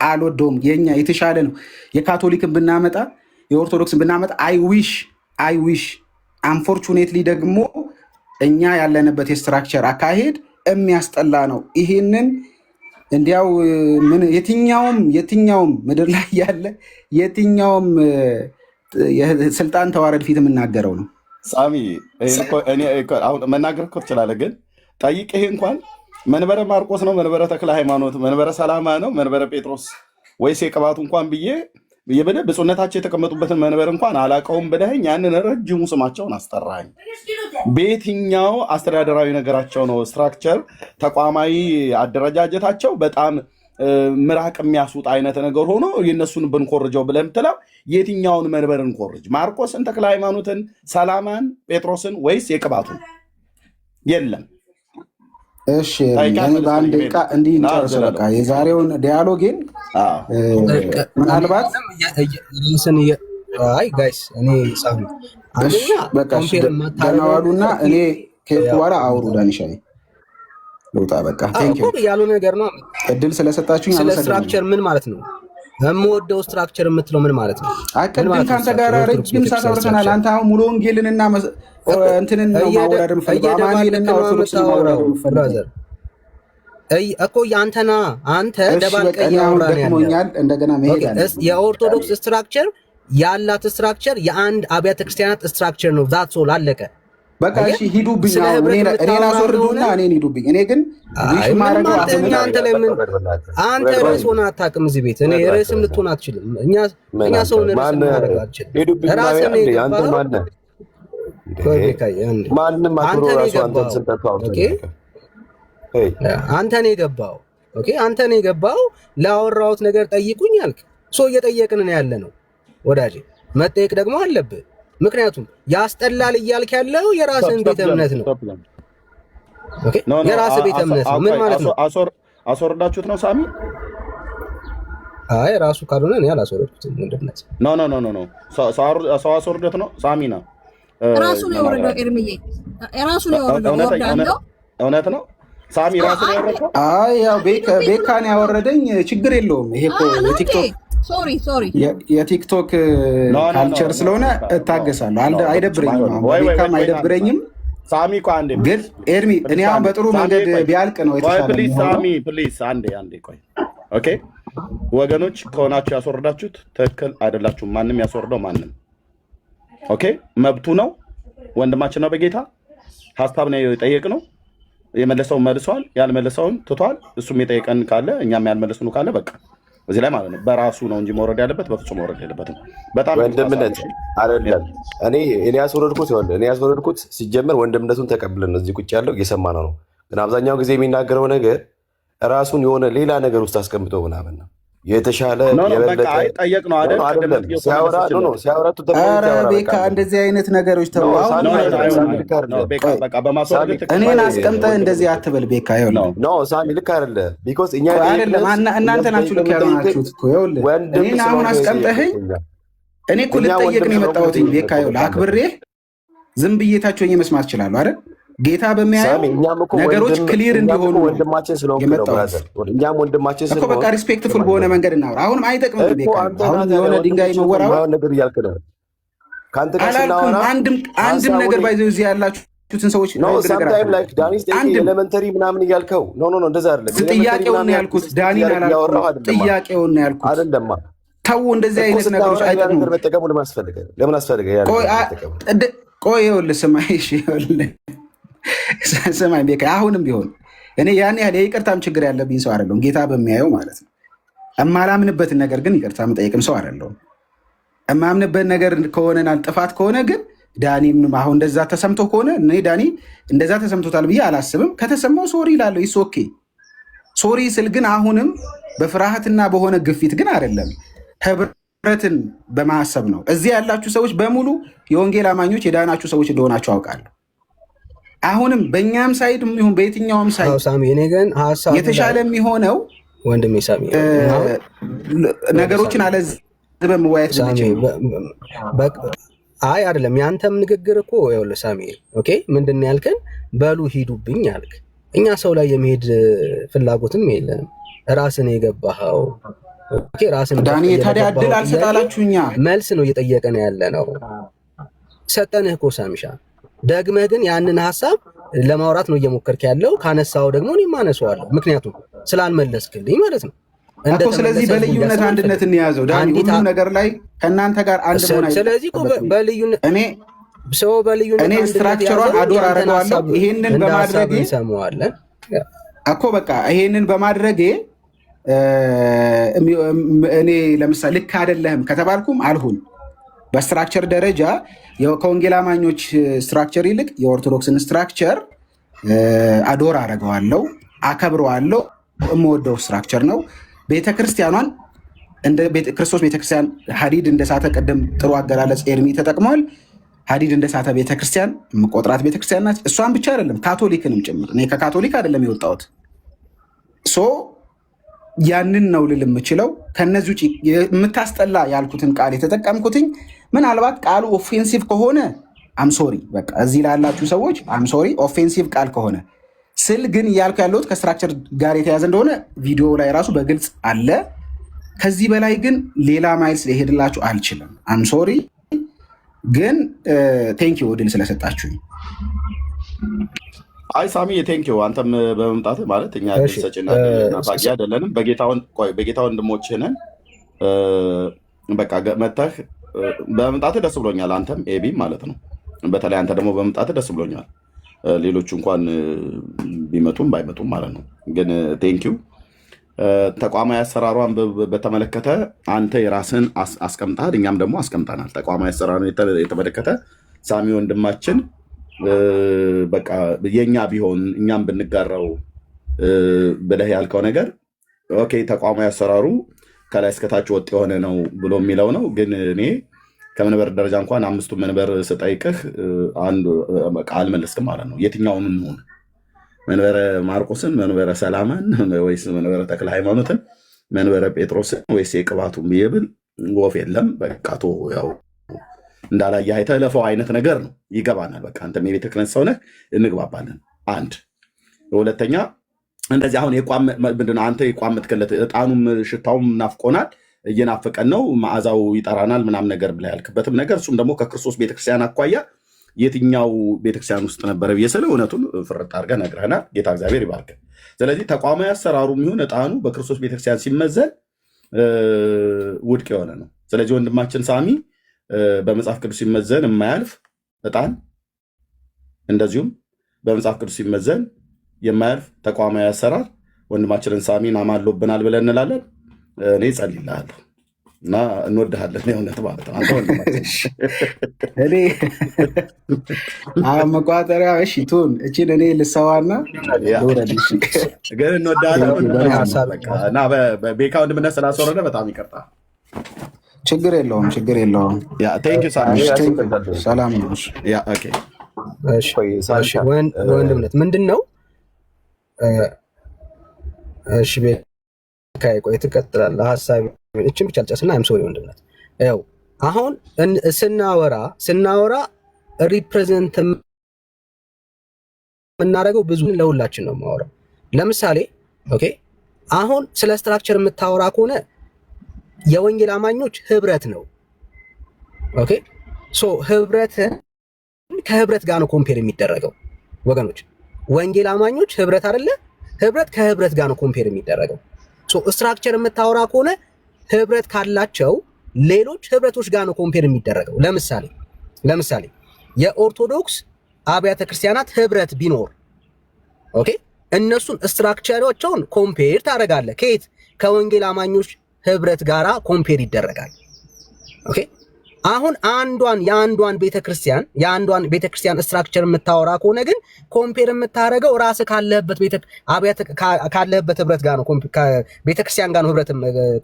አልወደውም። የኛ የተሻለ ነው። የካቶሊክን ብናመጣ የኦርቶዶክስን ብናመጣ አይ ዊሽ አንፎርቹኔትሊ ደግሞ እኛ ያለንበት የስትራክቸር አካሄድ የሚያስጠላ ነው። ይሄንን እንዲያው ምን የትኛውም ምድር ላይ ያለ የትኛውም ስልጣን ተዋረድ ፊት የምናገረው ነው። ሳሚ አሁን መናገር እኮ ትችላለህ፣ ግን ጠይቅ። ይሄ እንኳን መንበረ ማርቆስ ነው፣ መንበረ ተክለ ሃይማኖት፣ መንበረ ሰላማ ነው፣ መንበረ ጴጥሮስ ወይስ የቅባቱ እንኳን ብዬ ብለህ ብፁዕነታቸው የተቀመጡበትን መንበር እንኳን አላውቀውም ብለኸኝ ያንን ረጅሙ ስማቸውን አስጠራኝ። በየትኛው አስተዳደራዊ ነገራቸው ነው ስትራክቸር ተቋማዊ አደረጃጀታቸው በጣም ምራቅ የሚያስውጥ አይነት ነገር ሆኖ የእነሱን ብንኮርጀው ብለህ የምትለው የትኛውን መንበር እንኮርጅ? ማርቆስን፣ ተክለ ሃይማኖትን፣ ሰላማን፣ ጴጥሮስን ወይስ የቅባቱን? የለም። እሺ በአንድ ደቂቃ እንዲህ እንጨርስ። በቃ የዛሬውን ዲያሎጌን ምናልባት ጋይስ እኔ ደህና ዋሉና እኔ ከሄድኩ በኋላ አውሩ። ዳኒሻይ ልውጣ። በቃ ያሉ ነገር ነው። እድል ስለሰጣችሁኝ ስለ ስትራክቸር ምን ማለት ነው? የምወደው ስትራክቸር የምትለው ምን ማለት ነው? ቅድም ከአንተ ጋር ረጅም ሰዓት አውርተናል። አንተ አሁን ሙሉ ወንጌልንና እንትንን ነው ማውረድ የምፈልገው፣ አማኑኤልና ኦርቶዶክስን ማውረድ የምፈልገው እኮ የአንተና አንተ ደባልቀኝ ደክሞኛል። እንደገና መሄድ አለ። የኦርቶዶክስ ስትራክቸር ያላት ስትራክቸር የአንድ አብያተ ክርስቲያናት ስትራክቸር ነው። ዛት ሶል አለቀ። በቃ እሺ ሂዱብኝ፣ እኔን አስወርዱና እኔን ሂዱብኝ። እኔ ግን አንተ ርዕስ ሆነህ አታውቅም እዚህ ቤት። እኔ ርዕስም ልትሆን አትችልም። እኛ ሰውን ርዕስ ማድረግ አትችልም። ራስን አንተ ነው የገባው። አንተ ነው የገባው። ላወራሁት ነገር ጠይቁኝ አልክ። እየጠየቅን ነው ያለ ነው ወዳጄ። መጠየቅ ደግሞ አለብህ። ምክንያቱም ያስጠላል እያልክ ያለው የራስን ቤተ እምነት ነው። የራስ ቤተ እምነት ነው። ምን ማለት ነው? አስወርዳችሁት ነው ሳሚ? አይ ራሱ ካልሆነ እኔ አላስወረድኩትም። እንደምነት ኖ ሰው አስወርዶት ነው ሳሚ ነው ራሱ ነው የወረደው። ኤርምዬ ራሱ ነው የወረደው። እውነት ነው ሳሚ ራሱ ነው ያወረደው። አይ ያው ቤካን ያወረደኝ ችግር የለውም። ይሄ እኮ የቲክቶክ የቲክቶክ ካልቸር ስለሆነ እታገሳለሁ። አይደብረኝም፣ ቤካም አይደብረኝም። ሳሚ እኮ አንዴ ግን ኤርሚ እኔ አሁን በጥሩ መንገድ ቢያልቅ ነው የተሻለ። ሳሚ ፕሊዝ አንዴ ቆይ። ኦኬ ወገኖች ከሆናችሁ ያስወርዳችሁት ትክክል አይደላችሁም። ማንም ያስወርደው ማንም ኦኬ መብቱ ነው። ወንድማችን ነው በጌታ ሀሳብ ነው የጠየቅነው። የመለሰውን መልሷል፣ ያልመለሰውን ትቷል። እሱም የጠየቀን ካለ እኛም ያልመለስኑ ካለ በቃ እዚህ ላይ ማለት ነው በራሱ ነው እንጂ መውረድ ያለበት በፍጹም መውረድ የለበትም። በጣም ወንድምነት አይደለም። እኔ ያስወረድኩት ሲጀመር ወንድምነቱን ተቀብለን እዚህ ቁጭ ያለው እየሰማ ነው። ግን አብዛኛው ጊዜ የሚናገረው ነገር ራሱን የሆነ ሌላ ነገር ውስጥ አስቀምጦ ምናምን ነው የተሻለ ጠየቅ ነው አይደለም። ቤካ እንደዚህ አይነት ነገሮች ተው። እኔን አስቀምጠህ እንደዚህ አትበል ቤካ። ሳሚ ልክ አይደለም። ቢኮዝ እኛ እናንተ ናችሁ ልክ ያልሆናችሁት እኮ። ይኸውልህ እኔን አሁን አስቀምጠህኝ እኔ እኮ ልጠየቅ ነው የመጣሁት ቤካ። ይኸውልህ አክብሬህ ዝም ብዬ ታች ሆኜ መስማት እችላለሁ አይደል? ጌታ በሚያየው ነገሮች ክሊር እንዲሆኑ እኛም ወንድማችን እኮ በቃ ሪስፔክትፉል በሆነ መንገድ እናውራ። አሁንም አይጠቅምም ቤካ። አሁን የሆነ ድንጋይ መወራወር ነገር እያልክ ነው። አላልኩም። አንድም ነገር ባይዘው እዚህ ያላችሁትን ሰዎች ኤሌመንተሪ ምናምን እያልከው ኖ እንደዛ አይደለም። ጥያቄውን ነው ያልኩት። ዳኒን አላልኩም። ጥያቄውን ነው ያልኩት። አይደለም ተው፣ እንደዚህ አይነት ነገሮች አይጠቅሙም። መጠቀሙ ለምን አስፈልገ? ቆይ ይኸውልህ ስማኝ፣ እሺ ይኸውልህ ስማኝ ቤካ። አሁንም ቢሆን እኔ ያን ያህል የይቅርታም ችግር ያለብኝ ሰው አይደለሁም፣ ጌታ በሚያየው ማለት ነው። እማላምንበትን ነገር ግን ይቅርታ የምጠይቅም ሰው አይደለሁም። እማምንበት ነገር ከሆነና ጥፋት ከሆነ ግን ዳኒም አሁን እንደዛ ተሰምቶ ከሆነ እኔ ዳኒ እንደዛ ተሰምቶታል ብዬ አላስብም። ከተሰማው ሶሪ እላለሁ። ኢትስ ኦኬ። ሶሪ ስል ግን አሁንም በፍርሃትና በሆነ ግፊት ግን አይደለም፣ ህብረትን በማሰብ ነው። እዚህ ያላችሁ ሰዎች በሙሉ የወንጌል አማኞች የዳናችሁ ሰዎች እንደሆናችሁ አውቃለሁ። አሁንም በእኛም ሳይድ ይሁን በየትኛውም ሳይድ የተሻለ የሚሆነው ወንድሜ ሳሚ ነገሮችን አለዝበን መወያየት ስንችል። አይ አይደለም፣ ያንተም ንግግር እኮ ይኸውልህ ሳሚ ኦኬ ምንድን ያልከን በሉ ሂዱብኝ አልክ። እኛ ሰው ላይ የመሄድ ፍላጎትም የለንም። ራስን የገባኸው ራስን ዳኒ ታዲያ እድል አልሰጣላችሁ። እኛ መልስ ነው እየጠየቀን ያለ ነው። ሰጠንህ እኮ ሳሚሻ። ደግመህ ግን ያንን ሀሳብ ለማውራት ነው እየሞከርክ ያለው። ካነሳው ደግሞ እኔም አነሳዋለሁ፣ ምክንያቱም ስላልመለስክልኝ ማለት ነው። እኮ ስለዚህ በልዩነት አንድነት እንያዘው ዳኒ። ሁሉም ነገር ላይ ከእናንተ ጋር አንድ መሆን አይደለም። ስለዚህ በልዩነት እኔ ስትራክቸሯን አዶር አደርገዋለሁ። ይሄንን በማድረጌ እንሰማዋለን እኮ በቃ ይሄንን በማድረጌ እኔ ለምሳሌ ልክ አይደለህም ከተባልኩም አልሁን። በስትራክቸር ደረጃ ከወንጌል አማኞች ስትራክቸር ይልቅ የኦርቶዶክስን ስትራክቸር አዶር አደርገዋለሁ፣ አከብረዋለሁ። የምወደው ስትራክቸር ነው። ቤተክርስቲያኗን እንደ ክርስቶስ ቤተክርስቲያን ሀዲድ እንደሳተ ቅድም ጥሩ አገላለጽ ኤርሚ ተጠቅሟል። ሀዲድ እንደሳተ ቤተክርስቲያን የምቆጥራት ቤተክርስቲያን ናት። እሷን ብቻ አይደለም ካቶሊክንም ጭምር። እኔ ከካቶሊክ አይደለም የወጣሁት። ያንን ነው ልል የምችለው። ከነዚህ ውጭ የምታስጠላ ያልኩትን ቃል የተጠቀምኩትኝ ምናልባት ቃሉ ኦፌንሲቭ ከሆነ አምሶሪ፣ በቃ እዚህ ላላችሁ ሰዎች አምሶሪ ኦፌንሲቭ ቃል ከሆነ ስል ግን እያልኩ ያለሁት ከስትራክቸር ጋር የተያዘ እንደሆነ ቪዲዮ ላይ ራሱ በግልጽ አለ። ከዚህ በላይ ግን ሌላ ማይልስ ሊሄድላችሁ አልችልም። አምሶሪ ግን ቴንኪው እድል ስለሰጣችሁኝ። አይ ሳሚ ቴንኪው፣ አንተም በመምጣት ማለት እኛ ሰጭና ናፋቂ አይደለንም። በጌታ ወንድሞችህ ነን። በቃ መተህ በመምጣትህ ደስ ብሎኛል። አንተም ኤቢ ማለት ነው። በተለይ አንተ ደግሞ በመምጣትህ ደስ ብሎኛል። ሌሎቹ እንኳን ቢመጡም ባይመጡም ማለት ነው። ግን ቴንኪው። ተቋማዊ አሰራሯን በተመለከተ አንተ የራስን አስቀምጠሃል፣ እኛም ደግሞ አስቀምጠናል። ተቋማዊ አሰራሩን የተመለከተ ሳሚ ወንድማችን በቃ የኛ ቢሆን እኛም ብንጋራው ብለህ ያልከው ነገር ኦኬ፣ ተቋማዊ አሰራሩ ከላይ እስከታች ወጥ የሆነ ነው ብሎ የሚለው ነው። ግን እኔ ከመንበር ደረጃ እንኳን 5ቱ መንበር ስጠይቅህ አንዱ አልመለስክም ማለት ነው። የትኛውን ሆነ መንበረ ማርቆስን፣ መንበረ ሰላማን ወይስ መንበረ ተክለ ሃይማኖትን፣ መንበረ ጴጥሮስን ወይስ የቅባቱን ብዬ ብል ወፍ የለም። በቃቶ ያው እንዳላየህ አይተህ ለፈው አይነት ነገር ነው። ይገባናል። በቃ አንተም የቤተ ክህነት ሰው ነህ፣ እንግባባለን። አንድ ሁለተኛ፣ እንደዚህ አሁን ምንድነው አንተ የቋመጥክለት ዕጣኑም ሽታውም ናፍቆናል፣ እየናፈቀን ነው፣ መዓዛው ይጠራናል ምናምን ነገር ብላ ያልክበትም ነገር እሱም ደግሞ ከክርስቶስ ቤተክርስቲያን አኳያ የትኛው ቤተክርስቲያን ውስጥ ነበረ ብዬ ስለ እውነቱን ፍርጥ አድርገህ ነግረህናል። ጌታ እግዚአብሔር ይባርክ። ስለዚህ ተቋማዊ አሰራሩ የሚሆን ዕጣኑ በክርስቶስ ቤተክርስቲያን ሲመዘን ውድቅ የሆነ ነው። ስለዚህ ወንድማችን ሳሚ በመጽሐፍ ቅዱስ ሲመዘን የማያልፍ ዕጣን፣ እንደዚሁም በመጽሐፍ ቅዱስ ሲመዘን የማያልፍ ተቋማዊ አሰራር ወንድማችንን ሳሚን አማሎብናል ብለን እንላለን። እኔ ጸልይልሃለሁ እና እንወድሃለን። የእውነት ማለት ነው። አንተ ወንድማችን እኔ መቋጠሪያ እሺ ቱን እችን እኔ ልሰዋና ግን እንወድሃለን እና ቤካ ወንድምነት ስላስወረደ በጣም ይቅርታ። ችግር የለውም፣ ችግር የለውም። ሰላም ነው። ወንድምነት ምንድን ነው? እሺ ቆይ ትቀጥላለህ። ሀሳብ እችን ብቻ ልጨርስና አይም ሶሪ ወንድምነት። ያው አሁን ስናወራ ሪፕሬዘንት የምናደርገው ብዙ ለሁላችን ነው የማወራው። ለምሳሌ ኦኬ፣ አሁን ስለ ስትራክቸር የምታወራ ከሆነ የወንጌል አማኞች ህብረት ነው። ኦኬ ሶ ህብረት ከህብረት ጋር ነው ኮምፔር የሚደረገው ወገኖች። ወንጌል አማኞች ህብረት አይደለ? ህብረት ከህብረት ጋር ነው ኮምፔር የሚደረገው። ሶ ስትራክቸር የምታወራ ከሆነ ህብረት ካላቸው ሌሎች ህብረቶች ጋር ነው ኮምፔር የሚደረገው። ለምሳሌ የኦርቶዶክስ አብያተ ክርስቲያናት ህብረት ቢኖር ኦኬ፣ እነሱን ስትራክቸሮቻቸውን ኮምፔር ታደርጋለህ። ከየት? ከወንጌል አማኞች ህብረት ጋራ ኮምፔር ይደረጋል። ኦኬ አሁን የአንዷን ቤተክርስቲያን ስትራክቸር የምታወራ ከሆነ ግን ኮምፔር የምታደርገው ራስህ ካለህበት ህብረት ጋር ነው፣ ቤተክርስቲያን ጋር ነው ህብረት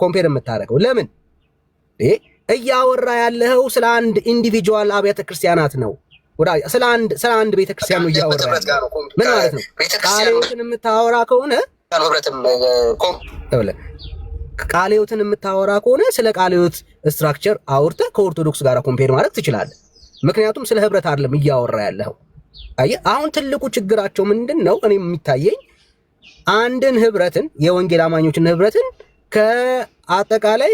ኮምፔር የምታደርገው። ለምን? እያወራ ያለኸው ስለ አንድ ኢንዲቪጁዋል አብያተ ክርስቲያናት ነው። ስለ አንድ ቤተክርስቲያን ነው እያወራ ያለው። ምን ማለት ነው? ቃልዮትን የምታወራ ከሆነ ቃልዮትን የምታወራ ከሆነ ስለ ቃልዮት ስትራክቸር አውርተህ ከኦርቶዶክስ ጋር ኮምፔር ማድረግ ትችላለህ። ምክንያቱም ስለ ህብረት አይደለም እያወራ ያለው። አየህ፣ አሁን ትልቁ ችግራቸው ምንድን ነው? እኔ የሚታየኝ አንድን ህብረትን የወንጌል አማኞችን ህብረትን ከአጠቃላይ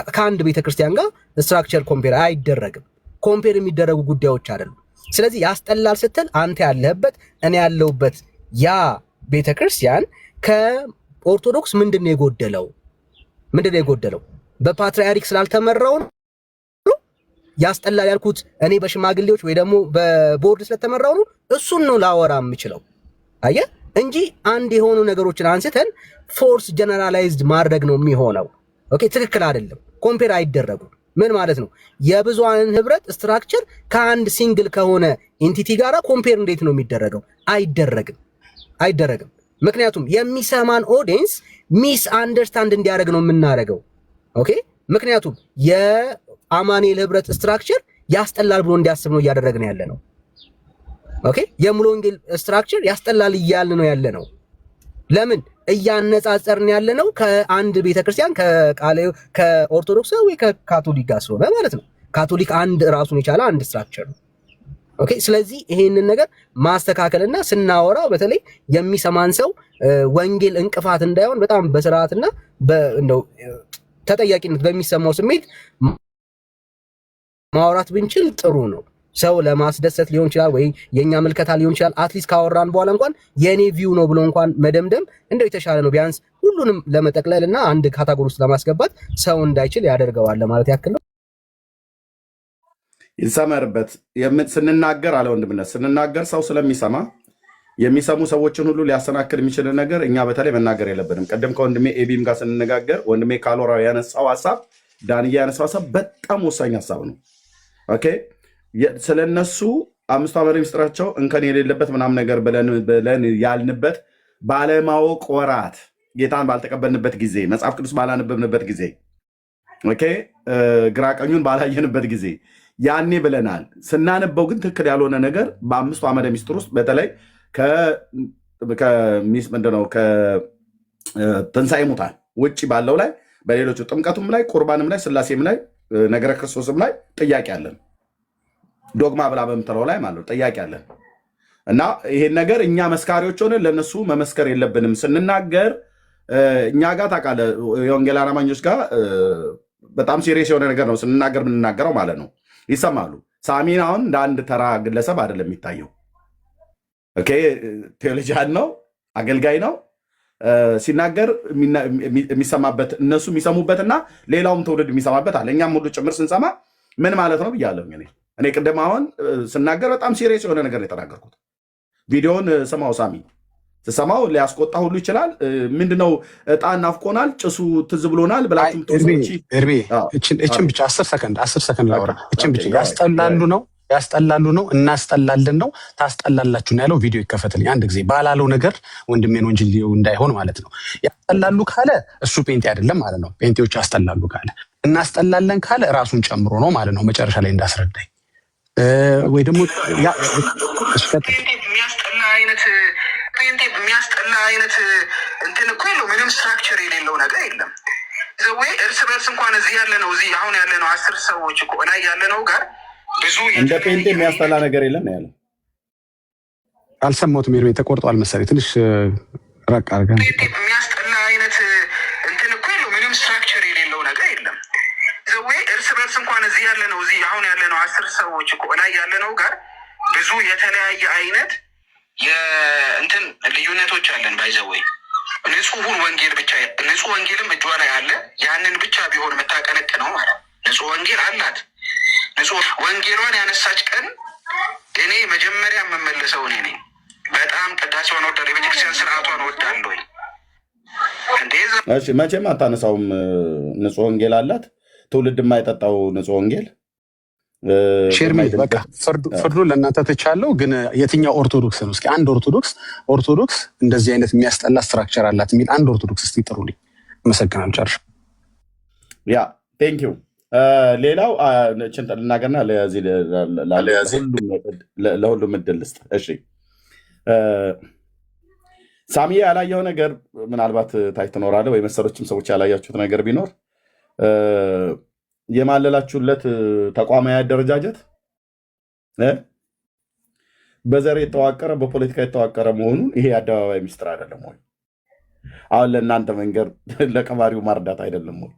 ከአንድ ቤተክርስቲያን ጋር ስትራክቸር ኮምፔር አይደረግም። ኮምፔር የሚደረጉ ጉዳዮች አይደሉም። ስለዚህ ያስጠላል ስትል አንተ ያለህበት እኔ ያለሁበት ያ ቤተክርስቲያን ኦርቶዶክስ ምንድነው የጎደለው? በፓትሪያርክ ስላልተመራው ያስጠላል ያልኩት እኔ በሽማግሌዎች ወይ ደግሞ በቦርድ ስለተመራው ነው። እሱን ነው ላወራ የምችለው አየህ እንጂ አንድ የሆኑ ነገሮችን አንስተን ፎርስ ጀነራላይዝድ ማድረግ ነው የሚሆነው። ኦኬ ትክክል አይደለም። ኮምፔር አይደረጉም። ምን ማለት ነው? የብዙሃንን ህብረት ስትራክቸር ከአንድ ሲንግል ከሆነ ኤንቲቲ ጋራ ኮምፔር እንዴት ነው የሚደረገው? አይደረግም። ምክንያቱም የሚሰማን ኦዲየንስ ሚስ አንደርስታንድ እንዲያደርግ ነው የምናደርገው። ኦኬ ምክንያቱም የአማኑኤል ህብረት ስትራክቸር ያስጠላል ብሎ እንዲያስብ ነው እያደረግን ያለ ነው። ኦኬ የሙሉ ወንጌል ስትራክቸር ያስጠላል እያልን ነው ያለ ነው። ለምን እያነጻጸርን ያለ ነው? ከአንድ ቤተክርስቲያን ከኦርቶዶክስ ወይ ከካቶሊክ ጋር ስለሆነ ማለት ነው። ካቶሊክ አንድ ራሱን የቻለ አንድ ስትራክቸር ነው። ኦኬ ስለዚህ ይሄንን ነገር ማስተካከልና ስናወራ በተለይ የሚሰማን ሰው ወንጌል እንቅፋት እንዳይሆን በጣም በስርዓትና እንደው ተጠያቂነት በሚሰማው ስሜት ማውራት ብንችል ጥሩ ነው። ሰው ለማስደሰት ሊሆን ይችላል ወይ የኛ መልከታ ሊሆን ይችላል። አትሊስት ካወራን በኋላ እንኳን የኔ ቪው ነው ብሎ እንኳን መደምደም እንደው የተሻለ ነው። ቢያንስ ሁሉንም ለመጠቅለልና አንድ ካታጎሪ ውስጥ ለማስገባት ሰው እንዳይችል ያደርገዋል ለማለት ያክል ነው። ይሰመርበት። ስንናገር አለ ወንድምነት ስንናገር ሰው ስለሚሰማ የሚሰሙ ሰዎችን ሁሉ ሊያሰናክል የሚችል ነገር እኛ በተለይ መናገር የለብንም። ቀደም ከወንድሜ ኤቢም ጋር ስንነጋገር ወንድሜ ካሎራ ያነሳው ሀሳብ ዳንያ ያነሳው ሀሳብ በጣም ወሳኝ ሀሳብ ነው። ኦኬ ስለነሱ አምስቱ አመረ ምስጢራቸው እንከን የሌለበት ምናምን ነገር ብለን ያልንበት ባለማወቅ ወራት ጌታን ባልተቀበልንበት ጊዜ መጽሐፍ ቅዱስ ባላነበብንበት ጊዜ ኦኬ ግራ ቀኙን ባላየንበት ጊዜ ያኔ ብለናል። ስናነበው ግን ትክክል ያልሆነ ነገር በአምስቱ አመረ ምስጢር ውስጥ በተለይ ምንድነው ከትንሣኤ ሙታን ውጭ ባለው ላይ በሌሎቹ ጥምቀቱም ላይ ቁርባንም ላይ ስላሴም ላይ ነገረ ክርስቶስም ላይ ጥያቄ አለን። ዶግማ ብላ በምትለው ላይ ማለት ጥያቄ አለን እና ይሄን ነገር እኛ መስካሪዎች ሆነን ለነሱ መመስከር የለብንም። ስንናገር እኛ ጋር ታውቃለህ የወንጌል አማኞች ጋር በጣም ሲሪየስ የሆነ ነገር ነው ስንናገር የምንናገረው ማለት ነው። ይሰማሉ። ሳሚን አሁን እንደ አንድ ተራ ግለሰብ አይደለም የሚታየው። ኦኬ ቴዎሎጂያን ነው፣ አገልጋይ ነው። ሲናገር የሚሰማበት እነሱ የሚሰሙበትና ሌላውም ትውልድ የሚሰማበት አለ። እኛም ሁሉ ጭምር ስንሰማ ምን ማለት ነው ብያለሁ። እኔ ቅድም አሁን ስናገር በጣም ሲሪየስ የሆነ ነገር የተናገርኩት ቪዲዮን ስማው። ሳሚ ስሰማው ሊያስቆጣ ሁሉ ይችላል። ምንድነው ዕጣን ናፍቆናል፣ ጭሱ ትዝ ብሎናል ብላችሁ እችን ብቻ 10 ሰከንድ ላውራ። እችን ብቻ ያስጠላሉ ነው እናስጠላለን ነው ታስጠላላችሁ ነው ያለው። ቪዲዮ ይከፈትልኝ አንድ ጊዜ ባላለው ነገር ወንድሜን ወንጅል እንዳይሆን ማለት ነው። ያስጠላሉ ካለ እሱ ፔንቴ አይደለም ማለት ነው። ፔንቴዎች ያስጠላሉ ካለ እናስጠላለን ካለ ራሱን ጨምሮ ነው ማለት ነው። መጨረሻ ላይ እንዳስረዳኝ ወይ ደግሞ የሚያስጠላ አይነት እንትን እኮ የለው። ምንም ስትራክቸር የሌለው ነገር የለም። ወይ እርስ በርስ እንኳን እዚህ ያለ ነው እዚህ አሁን ያለ ነው 10 ሰዎች እኮ ላይ ያለ ነው ጋር ብዙ እንደ ፔንቴ የሚያስጠላ ነገር የለም ነው ያለው። አልሰማሁትም። ኤርሜ ተቆርጧል መሰለኝ ትንሽ ራቅ አድርገን። የሚያስጠላ አይነት እንትን እኮ የለው። ምንም ስትራክቸር የሌለው ነገር የለም። ወይ እርስ በርስ እንኳን እዚህ ያለ ነው እዚህ አሁን ያለ ነው 10 ሰዎች እኮ ላይ ያለ ነው ጋር ብዙ የተለያየ አይነት የእንትን ልዩነቶች አለን። ባይዘወይ ንጹሑን ወንጌል ብቻ ንጹህ ወንጌልም እጇ ላይ አለ። ያንን ብቻ ቢሆን የምታቀነቅ ነው ማለት ንጹህ ወንጌል አላት። ንጹህ ወንጌሏን ያነሳች ቀን እኔ መጀመሪያ የምመለሰው እኔ ነኝ። በጣም ቅዳሴዋን ወዳለሁ። የቤተክርስቲያን ስርዓቷን ወዳለሁ። እሺ መቼም አታነሳውም። ንጹህ ወንጌል አላት። ትውልድ የማይጠጣው ንጹህ ወንጌል ሼርሚ በቃ ፍርዱን ለእናንተ ትቻለው። ግን የትኛው ኦርቶዶክስ ነው? እስኪ አንድ ኦርቶዶክስ እንደዚህ አይነት የሚያስጠላ ስትራክቸር አላት የሚል አንድ ኦርቶዶክስ እስቲ ጥሩልኝ። አመሰግናለሁ። ጨርሻ ያ ቴንክ ዩ። ሌላው ልናገርና ለሁሉም እድል ልስጥ። እሺ ሳሚ ያላየው ነገር ምናልባት ታች ትኖራለህ ወይ መሰሎችም ሰዎች ያላያችሁት ነገር ቢኖር የማለላችሁለት ተቋማዊ አደረጃጀት በዘር የተዋቀረ በፖለቲካ የተዋቀረ መሆኑን ይሄ አደባባይ ሚስጥር አይደለም ወይ? አሁን ለእናንተ መንገር ለቀባሪው ማርዳት አይደለም ወይ?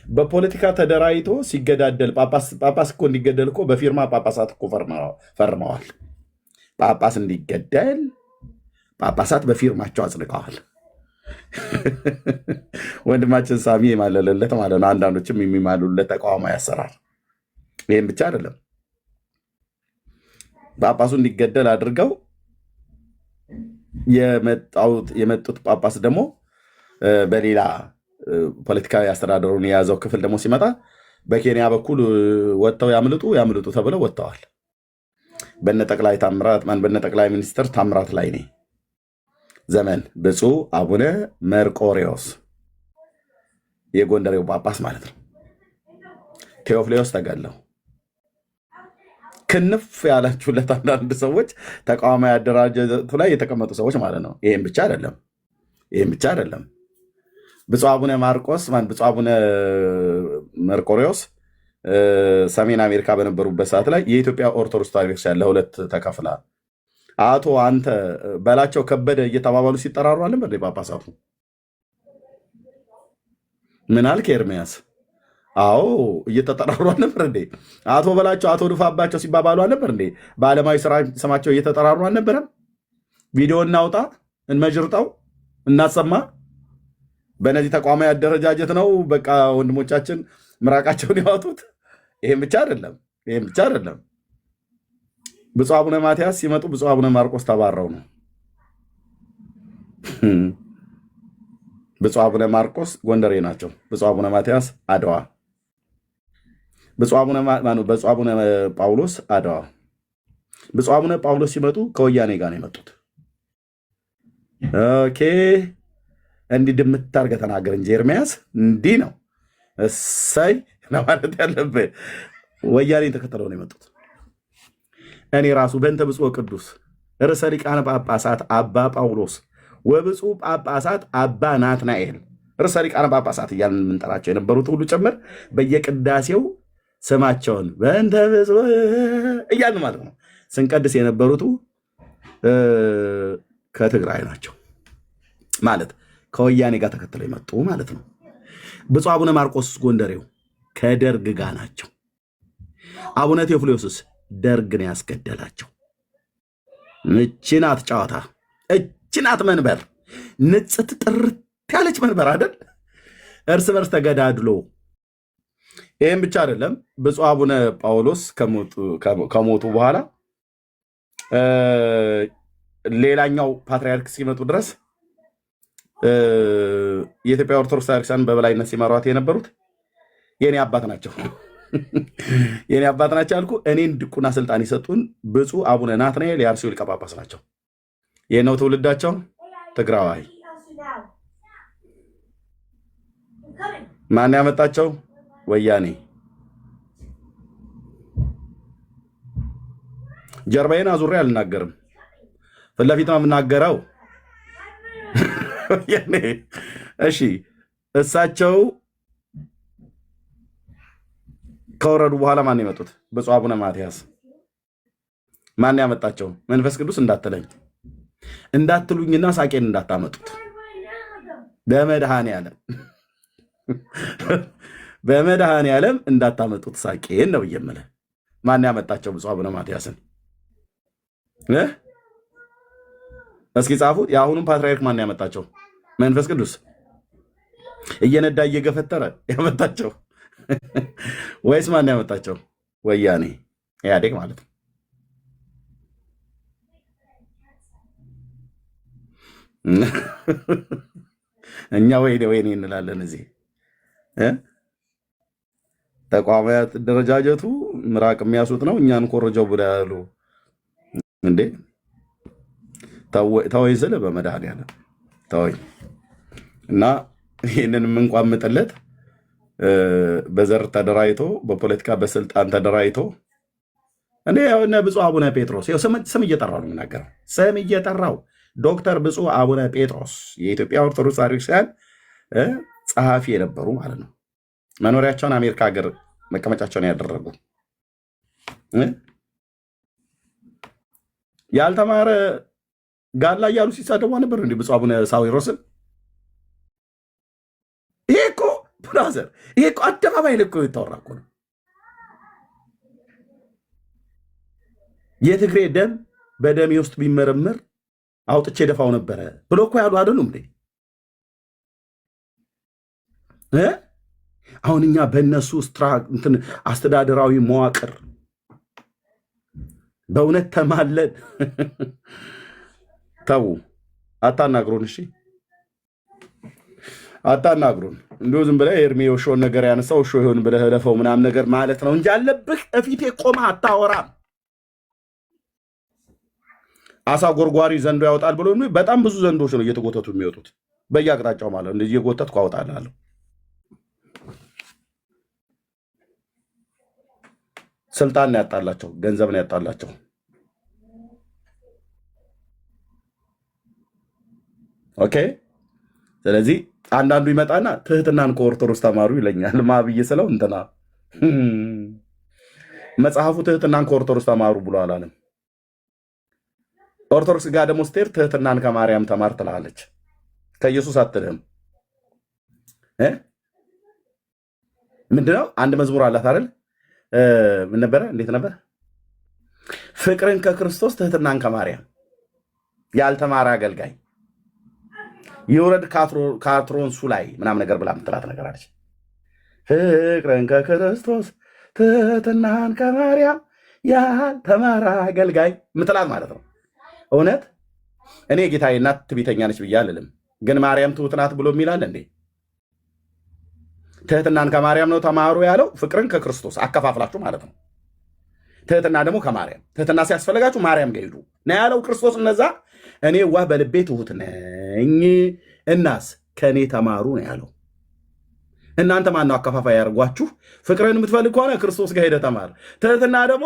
በፖለቲካ ተደራጅቶ ሲገዳደል ጳጳስ እኮ እንዲገደል እኮ በፊርማ ጳጳሳት እኮ ፈርመዋል። ጳጳስ እንዲገደል ጳጳሳት በፊርማቸው አጽድቀዋል። ወንድማችን ሳሚ የማለለለት ማለት ነው። አንዳንዶችም የሚማሉለት ተቃዋሚ ያሰራል። ይህም ብቻ አይደለም፣ ጳጳሱ እንዲገደል አድርገው የመጡት ጳጳስ ደግሞ በሌላ ፖለቲካዊ አስተዳደሩን የያዘው ክፍል ደግሞ ሲመጣ በኬንያ በኩል ወጥተው ያምልጡ ተብለው ወጥተዋል። በነ ጠቅላይ ሚኒስትር ታምራት ላይኔ ዘመን ብፁዕ አቡነ መርቆሬዎስ የጎንደሬው ጳጳስ ማለት ነው ቴዎፍሌዎስ ተገለው ክንፍ ያላችሁለት አንዳንድ ሰዎች ተቃዋሚ አደራጀቱ ላይ የተቀመጡ ሰዎች ማለት ነው። ይህም ብቻ አይደለም። ብፁዕ አቡነ መርቆሬዎስ ሰሜን አሜሪካ በነበሩበት ሰዓት ላይ የኢትዮጵያ ኦርቶዶክስ ተዋሕዶ ቤተክርስቲያን ለሁለት ተከፍላ አቶ አንተ በላቸው ከበደ እየተባባሉ ሲጠራሩ አልነበር? ጳጳሳቱ ምን አልክ ኤርሚያስ? አዎ እየተጠራሩ አልነበር እንዴ? አቶ በላቸው አቶ ድፋባቸው ሲባባሉ አልነበር እንዴ? በዓለማዊ ስማቸው እየተጠራሩ አልነበረም? ቪዲዮ እናውጣ፣ እንመጅርጠው፣ እናሰማ። በእነዚህ ተቋማዊ አደረጃጀት ነው በቃ ወንድሞቻችን ምራቃቸውን ያወጡት። ይህም ብቻ አይደለም። ብፁዕ አቡነ ማትያስ ሲመጡ ብፁዕ አቡነ ማርቆስ ተባረው ነው። ብፁዕ አቡነ ማርቆስ ጎንደሬ ናቸው። ብፁዕ አቡነ ማትያስ አድዋ፣ ብፁዕ አቡነ ጳውሎስ አድዋ። ብፁዕ አቡነ ጳውሎስ ሲመጡ ከወያኔ ጋር ነው የመጡት። ኦኬ፣ እንዲህ ድምት አድርገህ ተናገር እንጂ ኤርሚያስ፣ እንዲህ ነው እሰይ ለማለት ያለብህ። ወያኔ ተከተለው ነው የመጡት። እኔ ራሱ በእንተ ብፁዕ ቅዱስ ርዕሰ ሊቃነ ጳጳሳት አባ ጳውሎስ ወብፁዕ ጳጳሳት አባ ናትናኤል ርዕሰ ሊቃነ ጳጳሳት እያልን የምንጠራቸው የነበሩት ሁሉ ጭምር በየቅዳሴው ስማቸውን በእንተ ብፁዕ እያልን ማለት ነው ስንቀድስ የነበሩት ከትግራይ ናቸው ማለት ከወያኔ ጋር ተከትለው የመጡ ማለት ነው። ብፁዕ አቡነ ማርቆስ ጎንደሬው ከደርግ ጋር ናቸው። አቡነ ቴዎፍሎስስ ደርግን ያስገደላቸው። እችናት ጨዋታ፣ እችናት መንበር፣ ንጽት ጥርት ያለች መንበር አይደል? እርስ በርስ ተገዳድሎ። ይህም ብቻ አይደለም። ብፁዕ አቡነ ጳውሎስ ከሞቱ በኋላ ሌላኛው ፓትርያርክ እስኪመጡ ድረስ የኢትዮጵያ ኦርቶዶክስ ቤተክርስቲያን በበላይነት ሲመሯት የነበሩት የኔ አባት ናቸው። የኔ አባት ናቸው ያልኩ እኔን ድቁና ስልጣን የሰጡን ብፁዕ አቡነ ናትናኤል የአርሲው ሊቀ ጳጳስ ናቸው። ይህ ነው ትውልዳቸው። ትግራዋይ። ማን ያመጣቸው? ወያኔ። ጀርባዬን አዙሬ አልናገርም፣ ፊት ለፊት ነው የምናገረው። እሺ፣ እሳቸው ከወረዱ በኋላ ማን የመጡት? ብፁዕ አቡነ ማትያስ። ማን ያመጣቸው? መንፈስ ቅዱስ እንዳትለኝ እንዳትሉኝና ሳቄን እንዳታመጡት በመድኃኔ ዓለም እንዳታመጡት ሳቄን ነው የምልህ። ማን ያመጣቸው ብፁዕ አቡነ ማትያስን? እስኪ ጻፉት። የአሁኑም ፓትርያርክ ማን ያመጣቸው? መንፈስ ቅዱስ እየነዳ እየገፈተረ ያመጣቸው ወይስ ማን ያመጣቸው? ወያኔ ኢህአዴግ ማለት ነው። እኛ ወይኔ እንላለን። እዚህ ተቋማዊ አደረጃጀቱ ምራቅ የሚያስውጥ ነው። እኛን ኮረጀው ብላ ያሉ እንዴ? ተወኝ ስል በመድኃኒዓለም ተወኝ። እና ይህንን የምንቋምጥለት በዘር ተደራጅቶ በፖለቲካ በስልጣን ተደራጅቶ እኔ እነ ብፁዕ አቡነ ጴጥሮስ ስም እየጠራው ነው የምናገረው። ስም እየጠራው ዶክተር ብፁዕ አቡነ ጴጥሮስ የኢትዮጵያ ኦርቶዶክስ ተዋሕዶ ቤተክርስቲያን ጸሐፊ የነበሩ ማለት ነው። መኖሪያቸውን አሜሪካ ሀገር መቀመጫቸውን ያደረጉ ያልተማረ ጋላ እያሉ ሲሳደቡ ነበር። እንዲህ ብፁዕ አቡነ ሳዊሮስን ይሄ እኮ ብራዘር፣ ይሄ እኮ አደባባይ ልኮ የተወራ እኮ ነው። የትግሬ ደም በደሜ ውስጥ ቢመረምር አውጥቼ ደፋው ነበረ ብሎ እኮ ያሉ አይደሉም እንዴ? አሁን እኛ በእነሱ እንትን አስተዳደራዊ መዋቅር በእውነት ተማለን። ተው አታናግሩን፣ እሺ አታናግሩን። እንዲሁ ዝም ብለህ ኤርሚ የውሾውን ነገር ያነሳው ውሾ ይሆን ብለህ ለፈው ምናምን ነገር ማለት ነው እንጂ አለብህ እፊቴ ቆመህ አታወራም። አሳ ጎርጓሪ ዘንዶ ያወጣል ብሎ በጣም ብዙ ዘንዶች ነው እየተጎተቱ የሚወጡት በየአቅጣጫው ማለት ነው። እንደዚህ እየጎተትኩ አወጣልሃለሁ። ስልጣን ነው ያጣላቸው፣ ገንዘብ ነው ያጣላቸው። ኦኬ። ስለዚህ አንዳንዱ ይመጣና ትህትናን ከኦርቶዶክስ ተማሩ ይለኛል። ማብዬ ስለው እንትና መጽሐፉ ትህትናን ከኦርቶዶክስ ተማሩ ብሎ አላለም። ኦርቶዶክስ ጋር ደግሞ ስትሄድ ትህትናን ከማርያም ተማር ትላለች። ከኢየሱስ አትልህም። ምንድነው? አንድ መዝሙር አላት አይደል? ምን ነበረ? እንዴት ነበር? ፍቅርን ከክርስቶስ ትህትናን ከማርያም ያልተማረ አገልጋይ ይውረድ ካትሮንሱ ላይ ምናምን ነገር ብላ ምትላት ነገር አለች። ፍቅርን ከክርስቶስ ትህትናን ከማርያም ያልተማረ አገልጋይ ምትላት ማለት ነው። እውነት እኔ ጌታዬ እናት ትዕቢተኛ ነች ብዬ አልልም፣ ግን ማርያም ትሁት ናት ብሎ የሚላል እንዴ? ትህትናን ከማርያም ነው ተማሩ ያለው። ፍቅርን ከክርስቶስ አከፋፍላችሁ ማለት ነው። ትህትና ደግሞ ከማርያም። ትህትና ሲያስፈልጋችሁ ማርያም ጋር ሂዱ ነው ያለው ክርስቶስ። እነዛ እኔ ዋህ በልቤ ትሁት ነኝ እናስ ከእኔ ተማሩ ነው ያለው። እናንተ ማነው አከፋፋይ ያርጓችሁ? ፍቅርን የምትፈልግ ከሆነ ክርስቶስ ጋር ሄደህ ተማር። ትህትና ደግሞ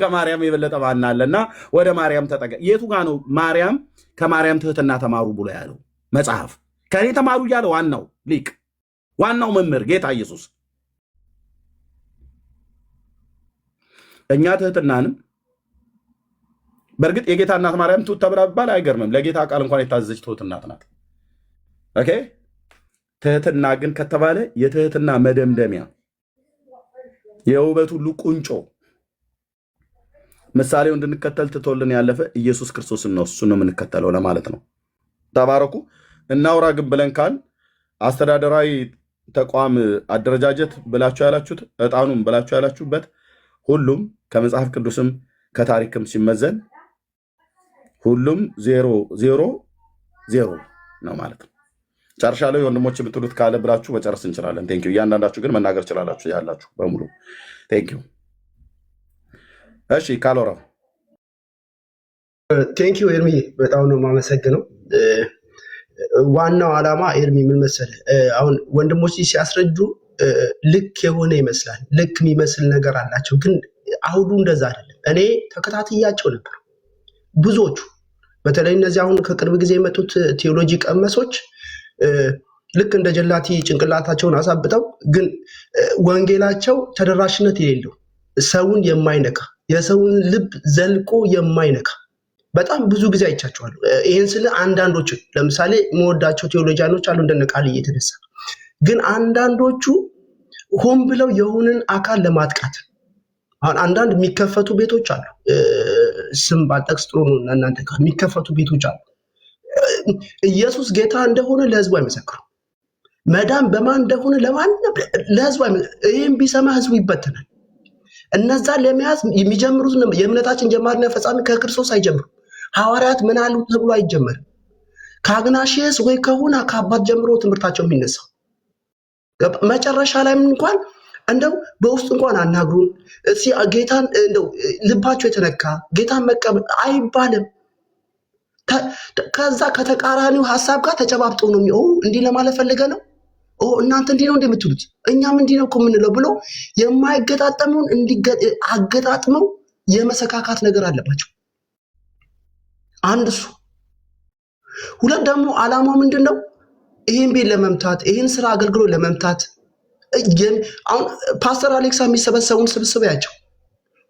ከማርያም የበለጠ ማን አለና ወደ ማርያም ተጠጋ። የቱ ጋር ነው ማርያም ከማርያም ትህትና ተማሩ ብሎ ያለው መጽሐፍ? ከእኔ ተማሩ እያለ ዋናው ሊቅ ዋናው መምህር ጌታ ኢየሱስ። እኛ ትህትናንም በእርግጥ የጌታ እናት ማርያም ትሁት ተብላ ቢባል አይገርምም። ለጌታ ቃል እንኳን የታዘዘች ትሁት እናት ናት። ኦኬ። ትህትና ግን ከተባለ የትህትና መደምደሚያ የውበት ሁሉ ቁንጮ ምሳሌው እንድንከተል ትቶልን ያለፈ ኢየሱስ ክርስቶስን ነው። እሱን ነው የምንከተለው ለማለት ነው። ተባረኩ። እናውራ ግን ብለን ካል አስተዳደራዊ ተቋም አደረጃጀት ብላችሁ ያላችሁት ዕጣኑም ብላችሁ ያላችሁበት ሁሉም ከመጽሐፍ ቅዱስም ከታሪክም ሲመዘን ሁሉም 0-0-0 ነው ማለት ነው። ጨርሻለሁ። ወንድሞች የምትሉት ካለ ብላችሁ መጨረስ እንችላለን። ቴንኪው። እያንዳንዳችሁ ግን መናገር ችላላችሁ ያላችሁ በሙሉ ቴንኪው። እሺ ካሎራ ቴንኪው ኤርሚ፣ በጣም ነው የማመሰግነው። ዋናው ዓላማ ኤርሚ ምን መሰለህ፣ አሁን ወንድሞች ሲያስረዱ ልክ የሆነ ይመስላል፣ ልክ የሚመስል ነገር አላቸው፣ ግን አሁዱ እንደዛ አይደለም። እኔ ተከታትያቸው ነበር ብዙዎቹ፣ በተለይ እነዚህ አሁን ከቅርብ ጊዜ የመጡት ቴዎሎጂ ቀመሶች ልክ እንደ ጀላቲ ጭንቅላታቸውን አሳብጠው፣ ግን ወንጌላቸው ተደራሽነት የሌለው ሰውን የማይነካ የሰውን ልብ ዘልቆ የማይነካ በጣም ብዙ ጊዜ አይቻቸዋለሁ። ይህን ስለ አንዳንዶቹ ለምሳሌ መወዳቸው ቴዎሎጂያኖች አሉ እንደነ ቃል እየተነሳ፣ ግን አንዳንዶቹ ሆን ብለው የሆንን አካል ለማጥቃት አሁን አንዳንድ የሚከፈቱ ቤቶች አሉ። ስም ባልጠቅስ ጥሩ ነው። እናንተ ጋር የሚከፈቱ ቤቶች አሉ። ኢየሱስ ጌታ እንደሆነ ለህዝቡ አይመሰክሩ። መዳን በማን እንደሆነ ለህዝቡ ይህም ቢሰማ ህዝቡ ይበተናል። እነዛ ለመያዝ የሚጀምሩት የእምነታችን ጀማሪና ፈጻሚ ከክርስቶስ አይጀምሩም። ሐዋርያት ምን አሉ ተብሎ አይጀመርም። ከአግናሽየስ ወይ ከሆነ ከአባት ጀምሮ ትምህርታቸው የሚነሳው መጨረሻ ላይ እንኳን እንደው በውስጥ እንኳን አናግሩን እስኪ ጌታን እንደው ልባቸው የተነካ ጌታን መቀበል አይባልም። ከዛ ከተቃራኒው ሀሳብ ጋር ተጨባብጠው ነው እንዲህ ለማለት ፈልገ ነው እናንተ እንዲህ ነው እንደምትሉት እኛም እንዲህ ነው እኮ የምንለው ብሎ የማይገጣጠሙን አገጣጥመው የመሰካካት ነገር አለባቸው። አንድ እሱ። ሁለት ደግሞ ዓላማው ምንድን ነው? ይህን ቤት ለመምታት ይህን ስራ አገልግሎት ለመምታት አሁን ፓስተር አሌክሳ የሚሰበሰቡን ስብስብ ያቸው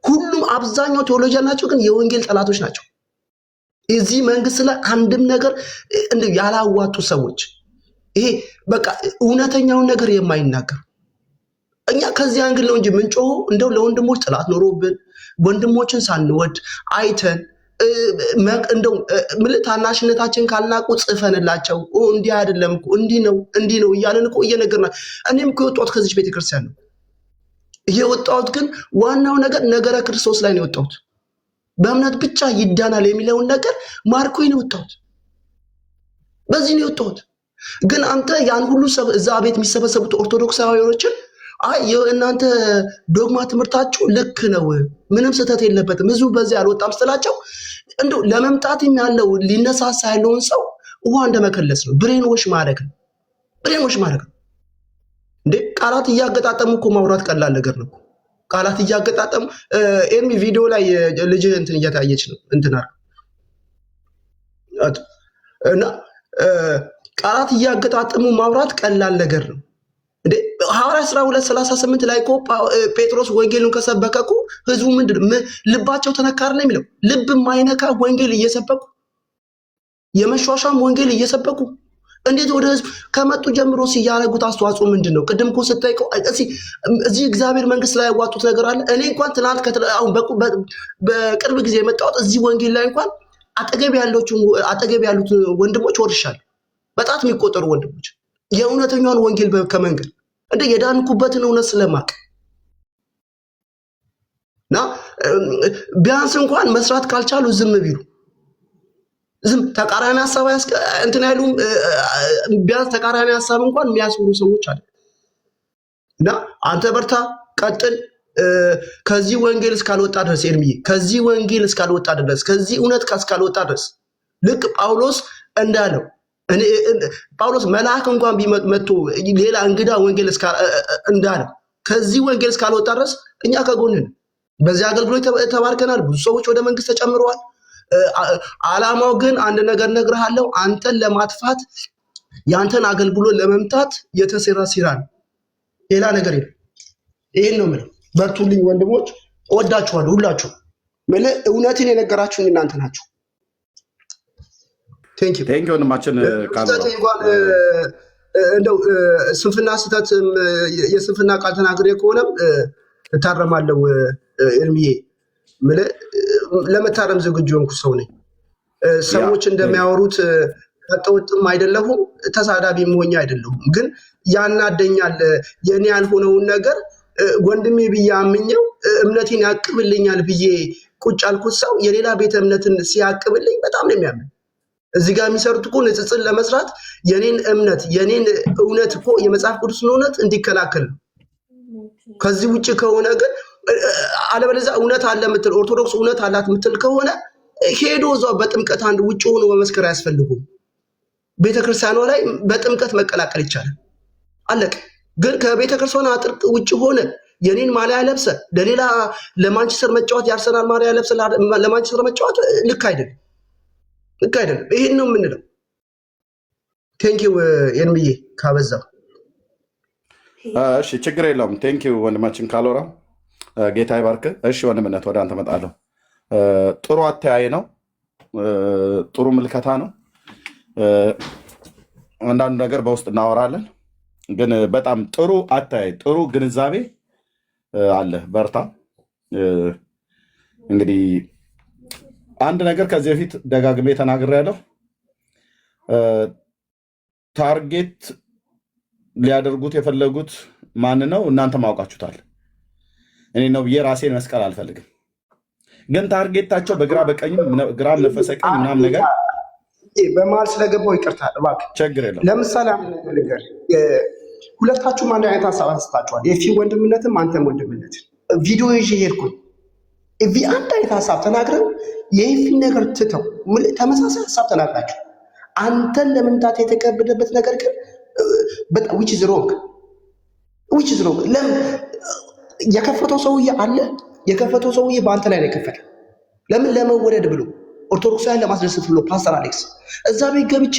ሁሉም አብዛኛው ቴዎሎጂያን ናቸው፣ ግን የወንጌል ጠላቶች ናቸው። እዚህ መንግስት ላይ አንድም ነገር ያላዋጡ ሰዎች፣ ይሄ በቃ እውነተኛውን ነገር የማይናገር እኛ ከዚህ አንግል ነው እንጂ ምንጮሆ እንደው ለወንድሞች ጥላት ኖሮብን ወንድሞችን ሳንወድ አይተን እንደው ታናሽነታችን ካልናቁ ጽፈንላቸው እንዲህ አይደለም እኮ እንዲህ ነው እያለን እኮ እየነገርናቸው። እኔም እኮ የወጣሁት ከዚች ቤተክርስቲያን ነው የወጣሁት። ግን ዋናው ነገር ነገረ ክርስቶስ ላይ ነው የወጣሁት። በእምነት ብቻ ይዳናል የሚለውን ነገር ማርኮኝ ነው የወጣሁት። በዚህ ነው የወጣሁት። ግን አንተ ያን ሁሉ እዛ ቤት የሚሰበሰቡት ኦርቶዶክሳውያኖችን እናንተ ዶግማ ትምህርታችሁ ልክ ነው፣ ምንም ስህተት የለበትም፣ ህዝቡ በዚህ አልወጣም ስትላቸው እንደው ለመምጣትም ያለው ሊነሳሳ ያለውን ሰው ውሃ እንደመከለስ ነው። ብሬን ዎሽ ማድረግ ነው። እንዴ ቃላት እያገጣጠሙ እኮ ማውራት ቀላል ነገር ነው። ቃላት እያገጣጠሙ ኤርሚ ቪዲዮ ላይ ልጅ እንትን እያታየች ነው እንትና እና ቃላት እያገጣጠሙ ማውራት ቀላል ነገር ነው። እንዴ ሐዋርያት ሥራ 2:38 ላይ እኮ ጴጥሮስ ወንጌልን ከሰበከ እኮ ህዝቡ ልባቸው ተነካር ነው የሚለው። ልብ የማይነካ ወንጌል እየሰበኩ የመሿሿም ወንጌል እየሰበኩ እንዴት ወደ ህዝብ ከመጡ ጀምሮ ሲያረጉት አስተዋጽኦ ምንድነው? ቅድም እኮ ስጠይቀው እዚህ እግዚአብሔር መንግስት ላይ ያዋጡት ነገር አለ። እኔ እንኳን ትናንት በቅርብ ጊዜ የመጣሁት እዚህ ወንጌል ላይ እንኳን አጠገብ ያሉት ወንድሞች ወርሻል። በጣት የሚቆጠሩ ወንድሞች የእውነተኛውን ወንጌል ከመንገድ እንደ የዳንኩበትን እውነት ስለማቅ እና ቢያንስ እንኳን መስራት ካልቻሉ ዝም ቢሉ ተቃራኒ ሐሳብ እንትን አይሉም። ቢያንስ ተቃራኒ ሐሳብ እንኳን የሚያስቡ ሰዎች አሉ። እና አንተ በርታ፣ ቀጥል። ከዚህ ወንጌል እስካልወጣ ድረስ ኤርሚዬ፣ ከዚህ ወንጌል እስካልወጣ ድረስ፣ ከዚህ እውነት እስካልወጣ ድረስ ልክ ጳውሎስ እንዳለው ጳውሎስ መልአክ እንኳን ቢመጡ ሌላ እንግዳ ወንጌል እንዳለው ከዚህ ወንጌል እስካልወጣ ድረስ እኛ ከጎንን በዚህ አገልግሎት ተባርከናል። ብዙ ሰዎች ወደ መንግስት ተጨምረዋል። ዓላማው ግን አንድ ነገር እነግርሃለሁ፣ አንተን ለማጥፋት ያንተን አገልግሎት ለመምታት የተሰራ ሴራ ነው። ሌላ ነገር የለም። ይሄን ነው የምለው። በርቱልኝ ወንድሞች፣ እወዳችኋለሁ ሁላችሁ። እውነትን የነገራችሁኝ እናንተ ናችሁ። ቴንክ ዩ ወንድማችን። እንደው ስንፍና ስህተት የስንፍና ቃል ተናግሬ ከሆነም እታረማለሁ ኤርሚዬ። ለመታረም ዝግጁ የሆንኩ ሰው ነኝ። ሰዎች እንደሚያወሩት ቀጠውጥም አይደለሁም፣ ተሳዳቢ መሆኛ አይደለሁም። ግን ያናደኛል የኔ ያልሆነውን ነገር ወንድሜ ብዬ አምኘው እምነቴን ያቅብልኛል ብዬ ቁጭ አልኩት ሰው የሌላ ቤተ እምነትን ሲያቅብልኝ በጣም ነው የሚያምን። እዚህ ጋር የሚሰሩት እኮ ንጽጽር ለመስራት የኔን እምነት የኔን እውነት እኮ የመጽሐፍ ቅዱስን እውነት እንዲከላከል ነው። ከዚህ ውጭ ከሆነ ግን አለበለዚያ እውነት አለ የምትል ኦርቶዶክስ እውነት አላት የምትል ከሆነ ሄዶ እዛው በጥምቀት አንድ ውጭ ሆኖ መመስከር አያስፈልጉም። ቤተክርስቲያኗ ላይ በጥምቀት መቀላቀል ይቻላል። አለቀ። ግን ከቤተክርስቲያኗ አጥር ውጭ ሆነ የኔን ማሊያ ለብሰ ለሌላ ለማንቸስተር መጫወት የአርሰናል ማሊያ ለብሰ ለማንቸስተር መጫወት ልክ አይደለም። ይሄን ነው የምንለው። ቴንኪው ኤርሚዬ ካበዛው። እሺ ችግር የለውም። ቴንኪው ወንድማችን ካሎራ፣ ጌታ ይባርክ። እሺ ወንድምነት ወደ አንተ እመጣለሁ። ጥሩ አተያይ ነው፣ ጥሩ ምልከታ ነው። አንዳንዱ ነገር በውስጥ እናወራለን፣ ግን በጣም ጥሩ አተያይ፣ ጥሩ ግንዛቤ አለ። በርታ። እንግዲህ አንድ ነገር ከዚህ በፊት ደጋግሜ ተናግሬያለሁ። ታርጌት ሊያደርጉት የፈለጉት ማን ነው? እናንተ ማውቃችሁታል። እኔ ነው ብዬ ራሴን መስቀል አልፈልግም። ግን ታርጌታቸው በግራ በቀኝም ግራም ነፈሰ ቀኝ ምናምን ነገር በመሀል ስለገባው ይቅርታ እባክህ። ችግር የለውም። ለምሳሌ ነገር ሁለታችሁም አንድ አይነት ሀሳብ አንስታችኋል። የፊ ወንድምነትም አንተም ወንድምነት ቪዲዮ ይዤ ሄድኩኝ። አንድ አይነት ሀሳብ ተናግረን የፊን ነገር ትተው ተመሳሳይ ሀሳብ ተናግራችሁ አንተን ለመምታት የተቀበለበት ነገር ግን which is wrong ለምን የከፈተው ሰውዬ አለ። የከፈተው ሰውዬ በአንተ ላይ ነው የከፈተ። ለምን? ለመወደድ ብሎ ኦርቶዶክሳውያን ለማስደሰት ብሎ ፓስተር አሌክስ እዛ ቤት ገብቼ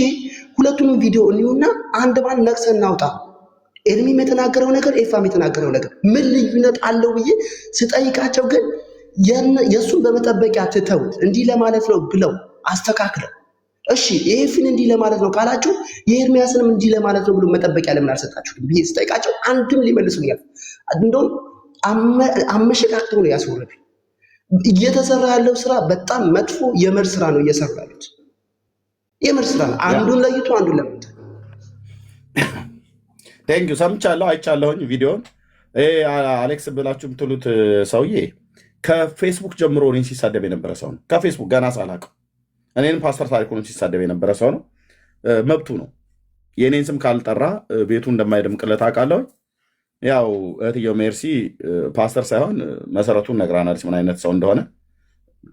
ሁለቱንም ቪዲዮ እንዩና አንድ ባል ነቅሰን እናውጣ። ኤርሚም የተናገረው ነገር ኤፋም የተናገረው ነገር ምን ልዩነት አለው ብዬ ስጠይቃቸው ግን የእሱን በመጠበቂያ ትተውት እንዲህ ለማለት ነው ብለው አስተካክለው እሺ ኤፍን እንዲህ ለማለት ነው ካላችሁ የኤርሚያስንም እንዲህ ለማለት ነው ብሎ መጠበቂያ ለምን አልሰጣችሁም ብዬ ስጠይቃቸው አንድም ሊመልሱልኝ እንደውም አመሸቃቅተው ነው ያስወረዱኝ። እየተሰራ ያለው ስራ በጣም መጥፎ የመር ስራ ነው እየሰራ ያሉት። የመር ስራ ነው። አንዱን ለይቶ አንዱን ለምት ቴንክ ዩ ሰምቻለሁ፣ አይቻለሁኝ ቪዲዮን። አሌክስ ብላችሁ የምትሉት ሰውዬ ከፌስቡክ ጀምሮ እኔን ሲሳደብ የነበረ ሰው ነው። ከፌስቡክ ገና ሳላውቀው እኔንም ፓስተር ታሪኩን ሲሳደብ የነበረ ሰው ነው። መብቱ ነው። የእኔን ስም ካልጠራ ቤቱ እንደማይደምቅለት አውቃለሁ። ያው እህትየው ሜርሲ ፓስተር ሳይሆን መሰረቱን ነግራናለች፣ ምን አይነት ሰው እንደሆነ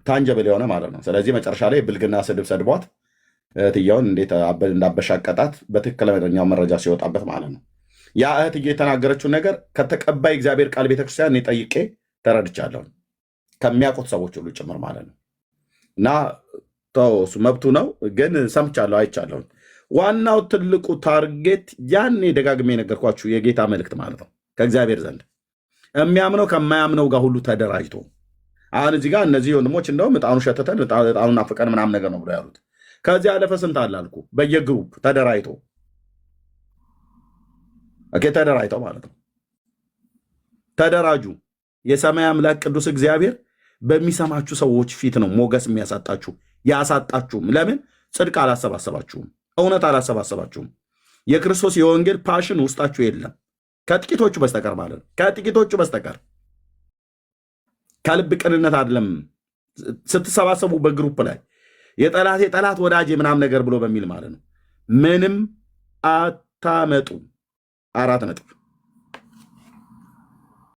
ታንጀብል የሆነ ማለት ነው። ስለዚህ መጨረሻ ላይ ብልግና ስድብ ሰድቧት እህትየውን እንዴት እንዳበሻቀጣት በትክክለኛው መረጃ ሲወጣበት ማለት ነው። ያ እህትየው የተናገረችውን ነገር ከተቀባይ እግዚአብሔር ቃል ቤተክርስቲያን ጠይቄ ተረድቻለሁ፣ ከሚያውቁት ሰዎች ሁሉ ጭምር ማለት ነው። እና እሱ መብቱ ነው፣ ግን ሰምቻለሁ፣ አይቻለሁ። ዋናው ትልቁ ታርጌት ያኔ ደጋግሜ የነገርኳችሁ የጌታ መልእክት ማለት ነው ከእግዚአብሔር ዘንድ የሚያምነው ከማያምነው ጋር ሁሉ ተደራጅቶ አሁን እዚህ ጋር እነዚህ ወንድሞች እንደውም እጣኑ ሸተተን እጣኑን አፍቀን ምናምን ነገር ነው ብሎ ያሉት። ከዚህ ያለፈ ስንት አለ አልኩ። በየግሩፕ ተደራጅቶ ተደራጅተው ማለት ነው። ተደራጁ። የሰማይ አምላክ ቅዱስ እግዚአብሔር በሚሰማችሁ ሰዎች ፊት ነው ሞገስ የሚያሳጣችሁ ያሳጣችሁም። ለምን? ጽድቅ አላሰባሰባችሁም፣ እውነት አላሰባሰባችሁም። የክርስቶስ የወንጌል ፓሽን ውስጣችሁ የለም፣ ከጥቂቶቹ በስተቀር ማለት ነው። ከጥቂቶቹ በስተቀር ከልብ ቅንነት አይደለም ስትሰባሰቡ በግሩፕ ላይ የጠላት የጠላት ወዳጅ ምናምን ነገር ብሎ በሚል ማለት ነው። ምንም አታመጡ። 4 ነጥብ